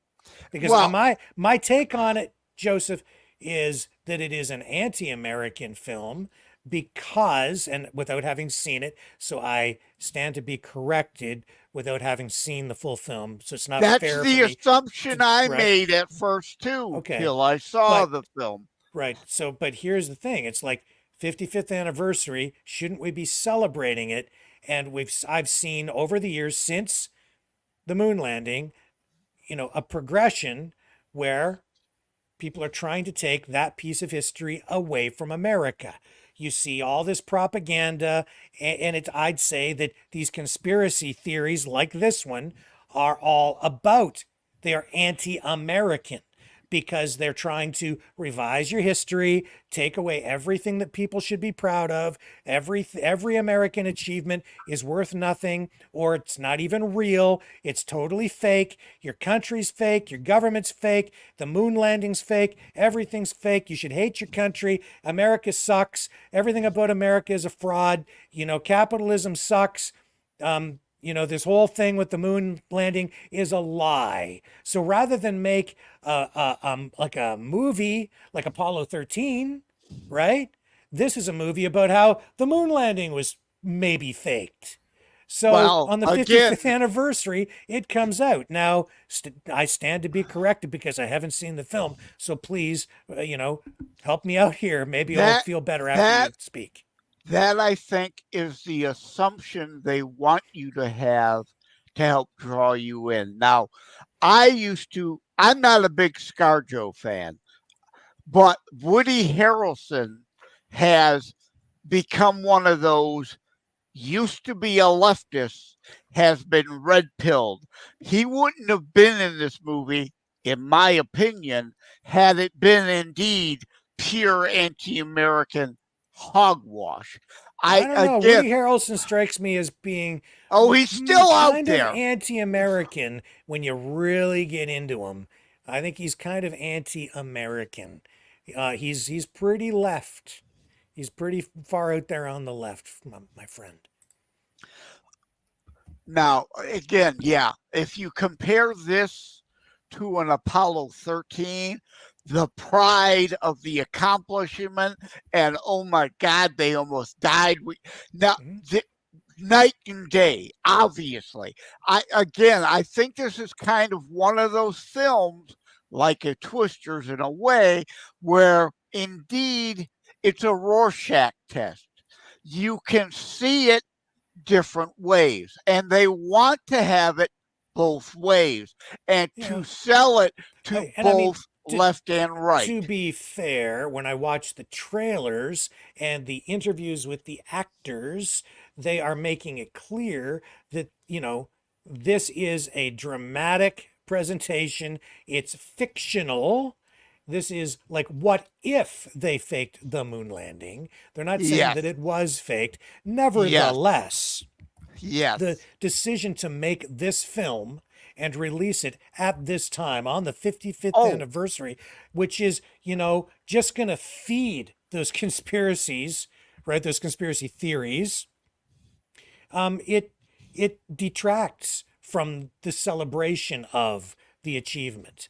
Because my take on it, Joseph, is that it is an anti-American film because, and without having seen it, so I stand to be corrected without having seen the full film. So it's not fair. That's the assumption I made at first too, till I saw the film. Right. So, but here's the thing: it's like 55th anniversary. Shouldn't we be celebrating it? And I've seen over the years since the moon landing, a progression where people are trying to take that piece of history away from America. You see all this propaganda, and I'd say that these conspiracy theories like this one are all about, they are anti-American because they're trying to revise your history, take away everything that people should be proud of. Every American achievement is worth nothing, or it's not even real. It's totally fake. Your country's fake. Your government's fake. The moon landing's fake. Everything's fake. You should hate your country. America sucks. Everything about America is a fraud. Capitalism sucks. This whole thing with the moon landing is a lie. So rather than make like a movie like Apollo 13, right? This is a movie about how the moon landing was maybe faked. So Well, on the again, 55th anniversary, it comes out. Now, I stand to be corrected because I haven't seen the film. So please, help me out here. Maybe I'll that feel better after you that speak. that I think is the assumption they want you to have to help draw you in. Now, I'm not a big ScarJo fan, but Woody Harrelson has become one of those used to be a leftist, has been red pilled. He wouldn't have been in this movie, in my opinion, had it been indeed pure anti American hogwash. I don't know. Again, Woody Harrelson strikes me as being he's still out kind of there. anti-American when you really get into him. I think he's kind of anti-American. He's pretty left. He's pretty far out there on the left, my friend. Now, again, yeah, if you compare this to an Apollo 13, the pride of the accomplishment, and oh my God, they almost died. Now, night and day, obviously. I think this is kind of one of those films, like a Twisters in a way, where indeed it's a Rorschach test. You can see it different ways, and they want to have it both ways and to sell it to both left and right. To be fair, when I watch the trailers and the interviews with the actors, they are making it clear that, this is a dramatic presentation. It's fictional. This is like, what if they faked the moon landing? They're not saying that it was faked. Nevertheless, the decision to make this film and release it at this time on the 55th anniversary, which is, just going to feed those conspiracies, right? Those conspiracy theories. It detracts from the celebration of the achievement.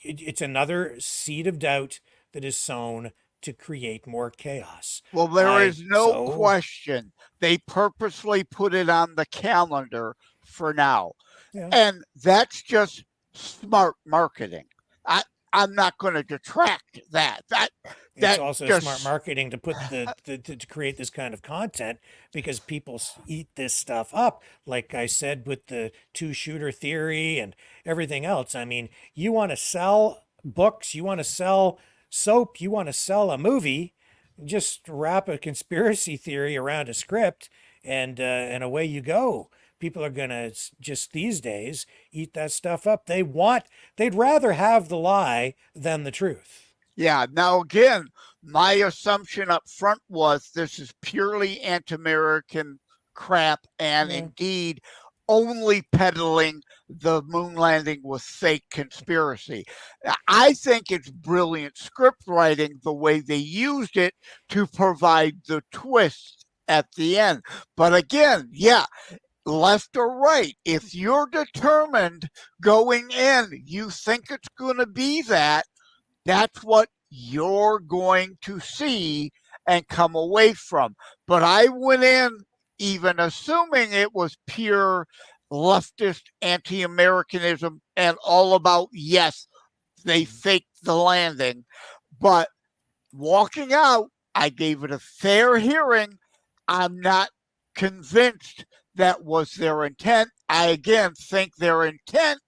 It's another seed of doubt that is sown to create more chaos. Well, there is no question they purposely put it on the calendar for now. Yeah. And that's just smart marketing. I'm not going to detract that. It's also smart marketing to put to create this kind of content because people eat this stuff up. Like I said, with the two-shooter theory and everything else. I mean, you want to sell books, you want to sell soap, you want to sell a movie, just wrap a conspiracy theory around a script and away you go. People are going to just these days eat that stuff up. They'd rather have the lie than the truth. Yeah. Now, again, my assumption up front was this is purely anti-American crap and indeed only peddling the moon landing was fake conspiracy. I think it's brilliant script writing the way they used it to provide the twist at the end. But again, left or right, if you're determined going in, you think it's going to be that's what you're going to see and come away from. But I went in even assuming it was pure leftist anti-Americanism and all about, yes, they faked the landing. But walking out, I gave it a fair hearing. I'm not convinced that was their intent. I again think their intent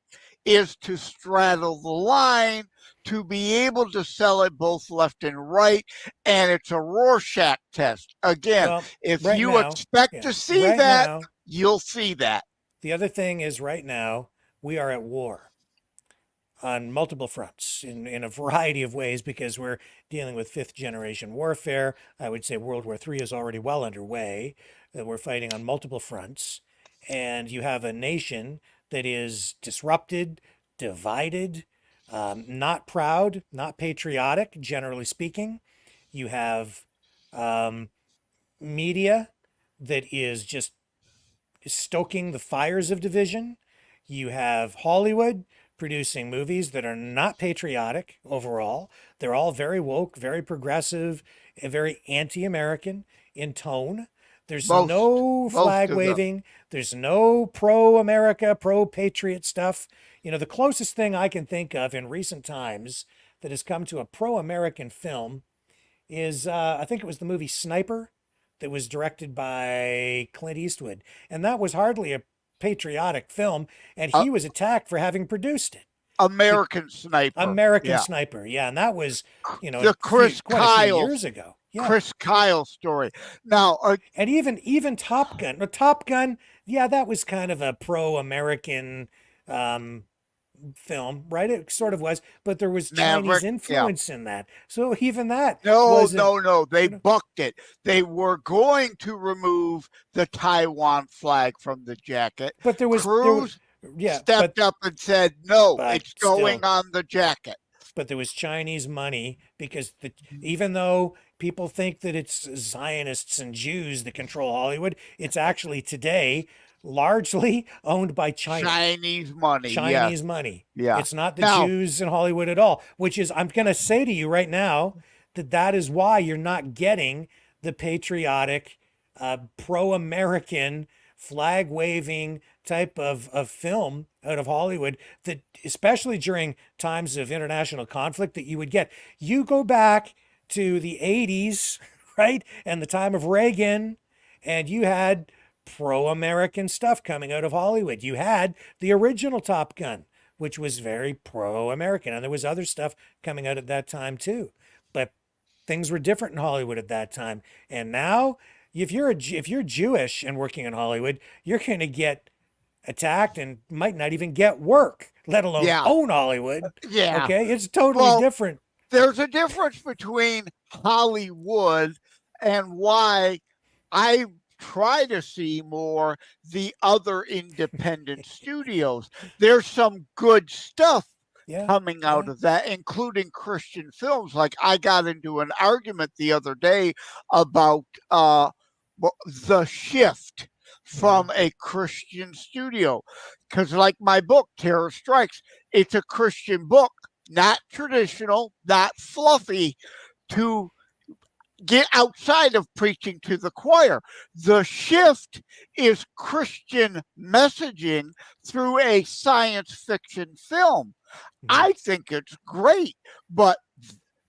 is to straddle the line, to be able to sell it both left and right, and it's a Rorschach test. Again, if you expect to see that, you'll see that. The other thing is right now, we are at war on multiple fronts in a variety of ways because we're dealing with fifth generation warfare. I would say World War III is already well underway. We're fighting on multiple fronts. And you have a nation that is disrupted, divided, not proud, not patriotic, generally speaking. You have media that is just stoking the fires of division. You have Hollywood producing movies that are not patriotic overall. They're all very woke, very progressive, and very anti-American in tone. There's Most- no most flag of them. waving. There's no pro-America, pro-patriot stuff. You know, the closest thing I can think of in recent times that has come to a pro-American film is, I think it was the movie Sniper that was directed by Clint Eastwood. And that was hardly a patriotic film. And he was attacked for having produced it. American Sniper. American Yeah. Sniper. Yeah. And that was, you know, The Chris quite a few Kyle years ago. Yeah. Chris Kyle story. Now, and even Top Gun. Top Gun, yeah, that was kind of a pro-American film, right? It sort of was, but there was Maverick, Chinese influence in that. So even that No, wasn't, no. They bucked it. They were going to remove the Taiwan flag from the jacket. But there was stepped up and said, "No, but it's going still- on the jacket." but there was Chinese money because even though people think that it's Zionists and Jews that control Hollywood, it's actually today largely owned by China. Chinese money. Chinese yes. money. Yeah. It's not the Now- Jews in Hollywood at all, which is, I'm going to say to you right now that is why you're not getting the patriotic, pro-American, flag waving type of film out of Hollywood that, especially during times of international conflict, that you would get. You go back to the 80s, right? And the time of Reagan, and you had pro-American stuff coming out of Hollywood. You had the original Top Gun, which was very pro-American, and there was other stuff coming out at that time too. But things were different in Hollywood at that time. And now, if you're Jewish and working in Hollywood, you're going to get attacked and might not even get work, let alone own Hollywood. Yeah. Okay, it's totally different. There's a difference between Hollywood and why I try to see more the other independent studios. There's some good stuff coming out of that, including Christian films. Like, I got into an argument the other day about The Shift from a Christian studio, because like my book Terror Strikes, it's a Christian book, not traditional, not fluffy, to get outside of preaching to the choir. The Shift is Christian messaging through a science fiction film. I think it's great, but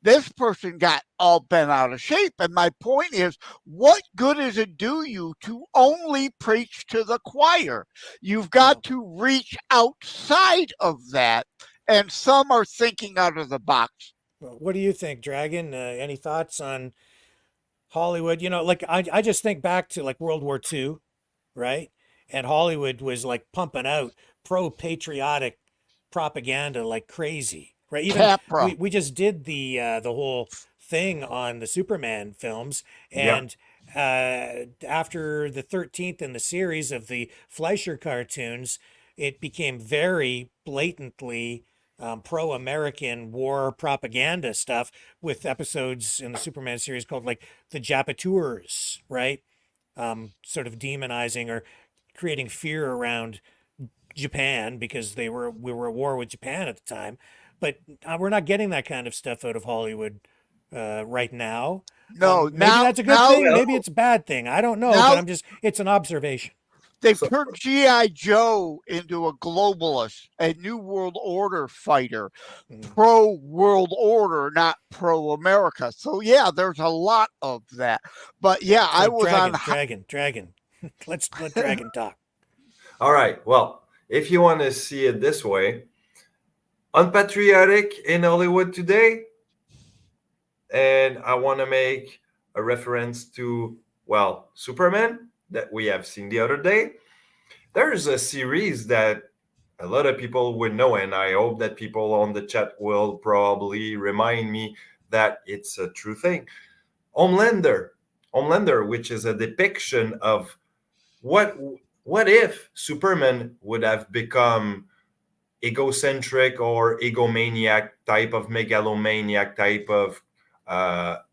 this person got all bent out of shape. And my point is, what good does it do you to only preach to the choir? You've got to reach outside of that. And some are thinking out of the box. Well, what do you think, Dragon? Any thoughts on Hollywood? You know, like I just think back to like World War II, right? And Hollywood was like pumping out pro-patriotic propaganda like crazy. Right. Even we just did the whole thing on the Superman films, and after the 13th in the series of the Fleischer cartoons, it became very blatantly pro-American war propaganda stuff, with episodes in the Superman series called like the Japateurs, right? Sort of demonizing or creating fear around Japan because we were at war with Japan at the time. But we're not getting that kind of stuff out of Hollywood right now. No, maybe that's a good thing. Maybe it's a bad thing. I don't know, but it's an observation. They've turned G.I. Joe into a globalist, a New World Order fighter, pro-world order, not pro-America. So, yeah, there's a lot of that. But, yeah, I was Dragon. Let Dragon talk. All right. Well, if you want to see it this way, unpatriotic in Hollywood today, and I want to make a reference to, well, Superman that we have seen the other day. There's a series that a lot of people would know, and I hope that people on the chat will probably remind me that it's a true thing. Homelander, which is a depiction of what if Superman would have become egocentric or egomaniac type of megalomaniac type of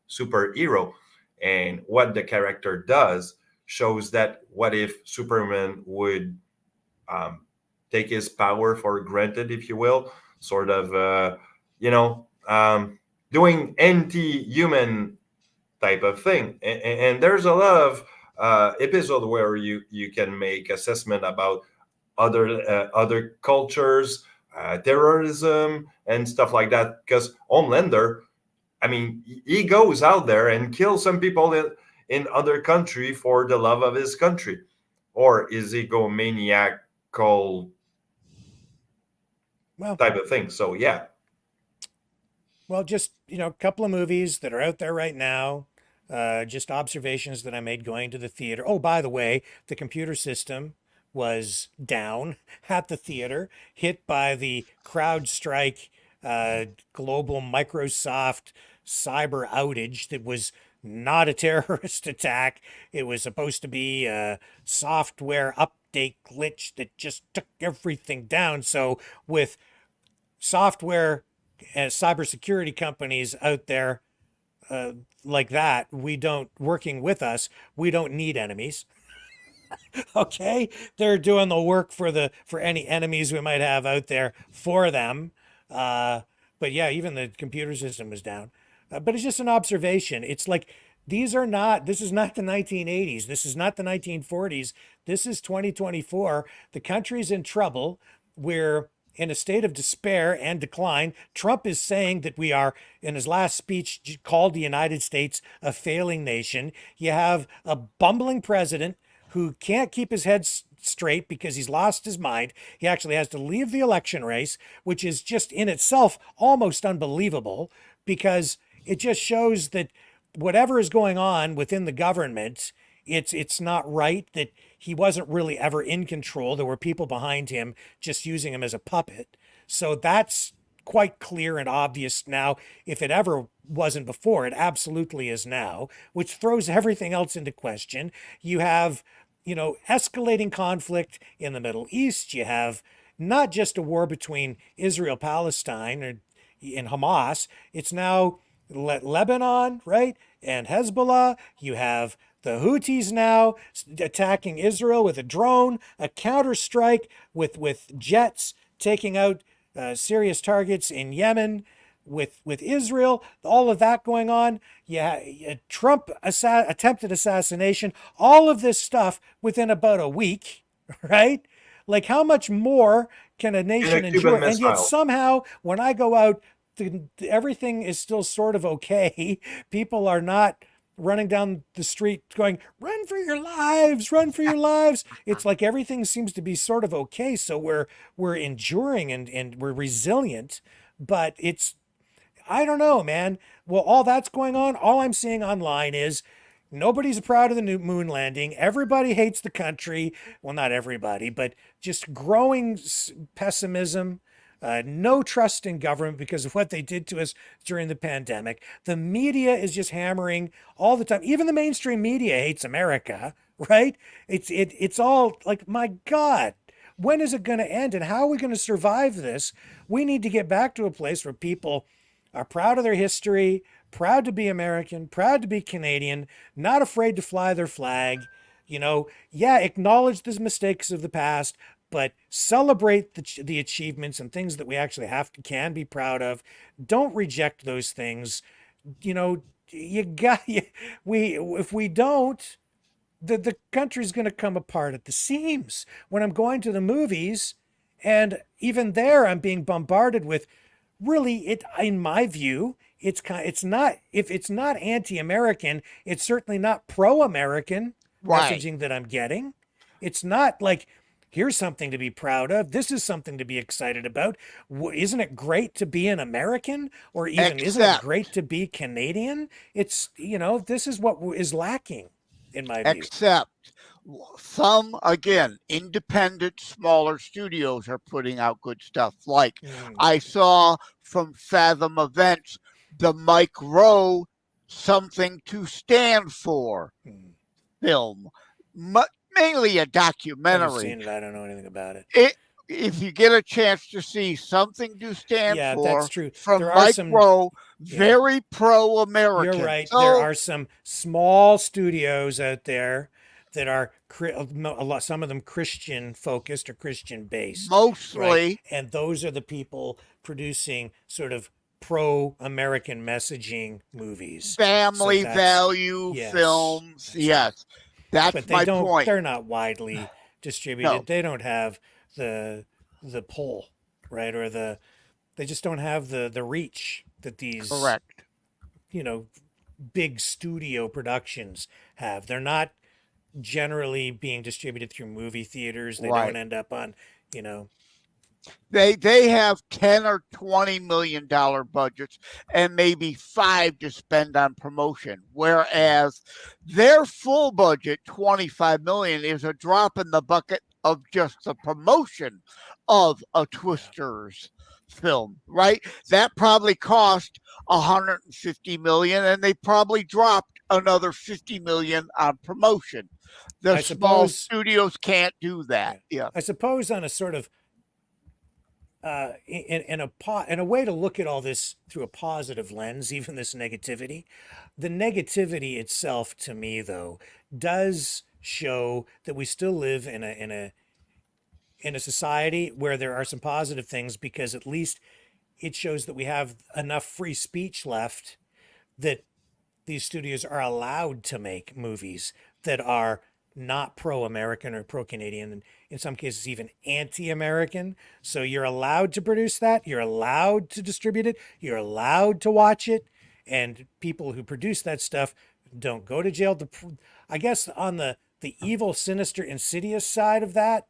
superhero, and what the character does shows that what if Superman would take his power for granted, if you will, sort of doing anti-human type of thing. And there's a lot of episode where you can make assessment about other cultures, terrorism, and stuff like that. Because Homelander, I mean, he goes out there and kills some people in other country for the love of his country, or is he egomaniac type of thing? So yeah. Well, just, a couple of movies that are out there right now. Just observations that I made going to the theater. Oh, by the way, the computer system was down at the theater, hit by the CrowdStrike global Microsoft cyber outage that was not a terrorist attack. It was supposed to be a software update glitch that just took everything down. So with software and cybersecurity companies out there like that, working with us, we don't need enemies. Okay, they're doing the work for any enemies we might have out there for them. But yeah, even the computer system was down. But it's just an observation. It's like this is not the 1980s. This is not the 1940s. This is 2024. The country's in trouble. We're in a state of despair and decline. Trump is saying that we are, in his last speech, called the United States a failing nation. You have a bumbling president who can't keep his head straight because he's lost his mind. He actually has to leave the election race, which is just in itself almost unbelievable, because it just shows that whatever is going on within the government, it's not right, that he wasn't really ever in control. There were people behind him just using him as a puppet. So that's quite clear and obvious now. If it ever wasn't before, it absolutely is now, which throws everything else into question. You have, escalating conflict in the Middle East. You have not just a war between Israel, Palestine, and Hamas. It's now Lebanon, right? And Hezbollah. You have the Houthis now attacking Israel with a drone, a counterstrike with jets taking out serious targets in Yemen with Israel, all of that going on. Yeah, Trump attempted assassination, all of this stuff within about a week, right? Like, how much more can a nation endure? And yet somehow when I go out, everything is still sort of okay. People are not running down the street going, run for your lives, run for your lives. It's like everything seems to be sort of okay. So we're enduring and we're resilient, but I don't know, man. Well, all that's going on. All I'm seeing online is nobody's proud of the new moon landing. Everybody hates the country. Well, not everybody, but just growing pessimism. No trust in government because of what they did to us during the pandemic. The media is just hammering all the time. Even the mainstream media hates America, right? It's all like, my God, when is it going to end? And how are we going to survive this? We need to get back to a place where people are proud of their history, proud to be American, proud to be Canadian, not afraid to fly their flag. Acknowledge the mistakes of the past, but celebrate the achievements and things that we actually can be proud of. Don't reject those things. If we don't, the country's going to come apart at the seams. When I'm going to the movies, and even there, I'm being bombarded with, really, in my view, it's not anti-American, it's certainly not pro-American messaging that I'm getting. It's not like, here's something to be proud of. This is something to be excited about. Isn't it great to be an American? Or even, isn't it great to be Canadian? It's, this is what is lacking, in my view. Except some, again, independent, smaller studios are putting out good stuff. Like I saw from Fathom Events, the Mike Rowe Something to Stand For film. Mainly a documentary. I haven't seen it. I don't know anything about it. If you get a chance to see Something to Stand For, that's true. From Mike Rowe, very pro-American. You're right. There are some small studios out there that are some of them Christian focused or Christian based, mostly, right? And those are the people producing sort of pro-American messaging movies, family value films. Yes. That's but they my don't. point. They're not widely distributed. No. They don't have the pull, right? Or they just don't have the reach that these Correct. Big studio productions have. They're not generally being distributed through movie theaters. They Right. don't end up on, They have $10 or $20 million budgets and maybe 5 to spend on promotion, whereas their full budget, $25 million, is a drop in the bucket of just the promotion of a Twisters film, right? That probably cost $150 million, and they probably dropped another $50 million on promotion. The I small suppose- studios can't do that. Yeah. I suppose on a sort of in a way to look at all this through a positive lens, even this negativity, the negativity itself to me though does show that we still live in a society where there are some positive things, because at least it shows that we have enough free speech left that these studios are allowed to make movies that are not pro-American or pro-Canadian, and in some cases even anti-American. So you're allowed to produce that, you're allowed to distribute it, you're allowed to watch it, and people who produce that stuff don't go to jail. I guess on the evil, sinister, insidious side of that,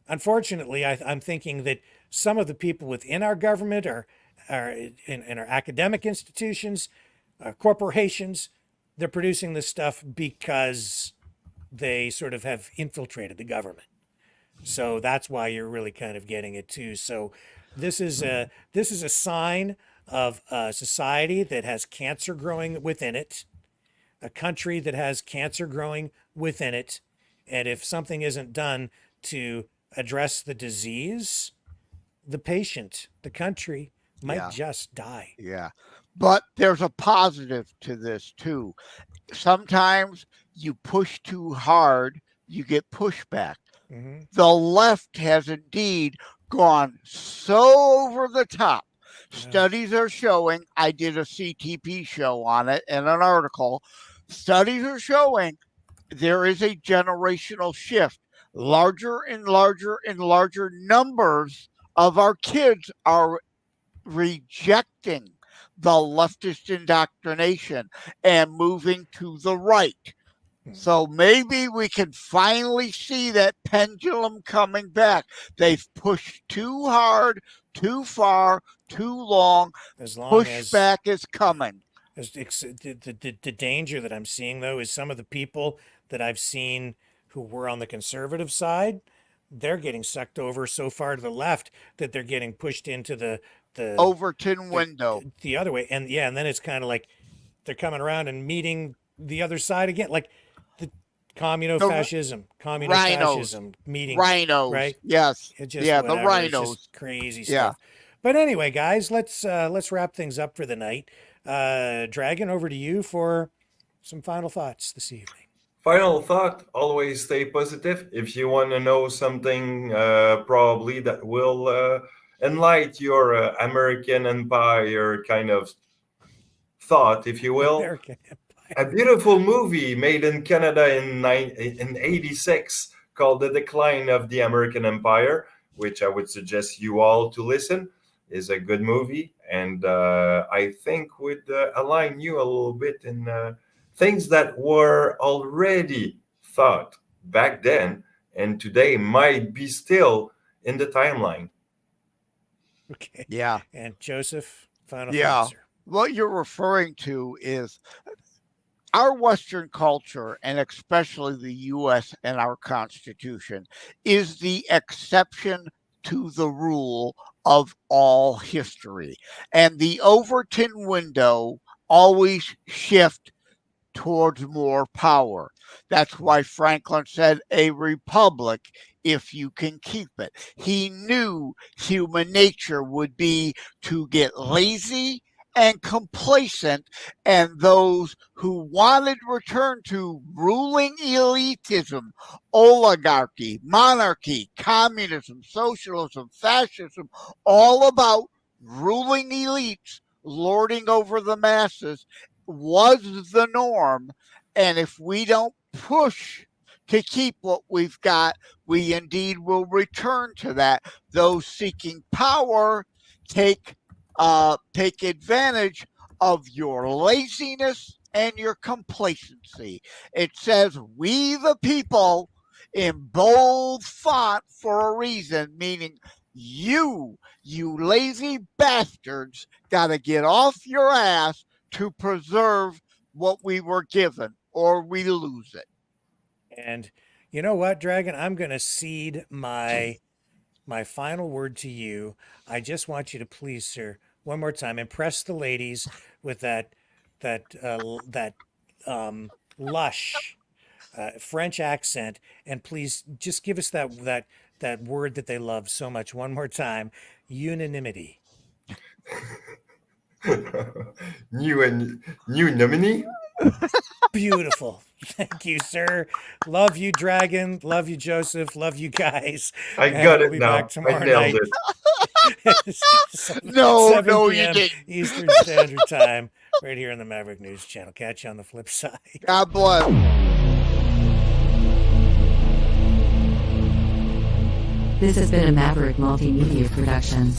unfortunately, I'm thinking that some of the people within our government are in our academic institutions, corporations, they're producing this stuff because they sort of have infiltrated the government. So that's why you're really kind of getting it too. So this is a sign of a society that has cancer growing within it, a country that has cancer growing within it. And if something isn't done to address the disease, the patient, the country might just die. Yeah. But there's a positive to this too. Sometimes you push too hard, you get pushback. Mm-hmm. The left has indeed gone so over the top. Studies are showing, I did a CTP show on it in an article. Studies are showing there is a generational shift. Larger and larger and larger numbers of our kids are rejecting the leftist indoctrination and moving to the right. So maybe we can finally see that pendulum coming back. They've pushed too hard, too far, too long. As long Pushback is coming. The danger that I'm seeing, though, is some of the people that I've seen who were on the conservative side, they're getting sucked over so far to the left that they're getting pushed into the Overton window. The other way. And yeah, and then it's kind of like they're coming around and meeting the other side again, like the communofascism meeting rhinos, right? Yes. It just, yeah, whatever. the rhinos. It's just crazy stuff. But anyway, guys, let's wrap things up for the night. Dragon, over to you for some final thoughts this evening. Final thought, always stay positive. If you want to know something probably that will enlighten your American empire kind of thought, if you will. American A beautiful movie made in Canada in 86 called The Decline of the American Empire, which I would suggest you all to listen. Is a good movie, and I think would align you a little bit in things that were already thought back then and today might be still in the timeline. Okay. Yeah. And Joseph, final Yeah. thoughts, sir. What you're referring to is our Western culture, and especially the U.S. and our Constitution, is the exception to the rule of all history. And the Overton window always shift towards more power. That's why Franklin said a republic if you can keep it. He knew human nature would be to get lazy and complacent, and those who wanted return to ruling elitism, oligarchy, monarchy, communism, socialism, fascism, all about ruling elites, lording over the masses, was the norm. And if we don't push to keep what we've got, we indeed will return to that. Those seeking power take advantage of your laziness and your complacency. It says, "We the people," in bold font for a reason, meaning you lazy bastards, got to get off your ass to preserve what we were given, or we lose it. And you know what, Dragon? I'm going to cede my final word to you. I just want you to please, sir, one more time, impress the ladies with that lush French accent, and please just give us that word that they love so much one more time: unanimity. New nominee. Beautiful. Thank you, sir. Love you, Dragon. Love you, Joseph. Love you guys. I And got we'll it be now. back tomorrow I nailed night. it. No, 7 no, you p.m. didn't. Eastern Standard Time, right here on the Maverick News Channel. Catch you on the flip side. God bless. This has been a Maverick Multimedia production.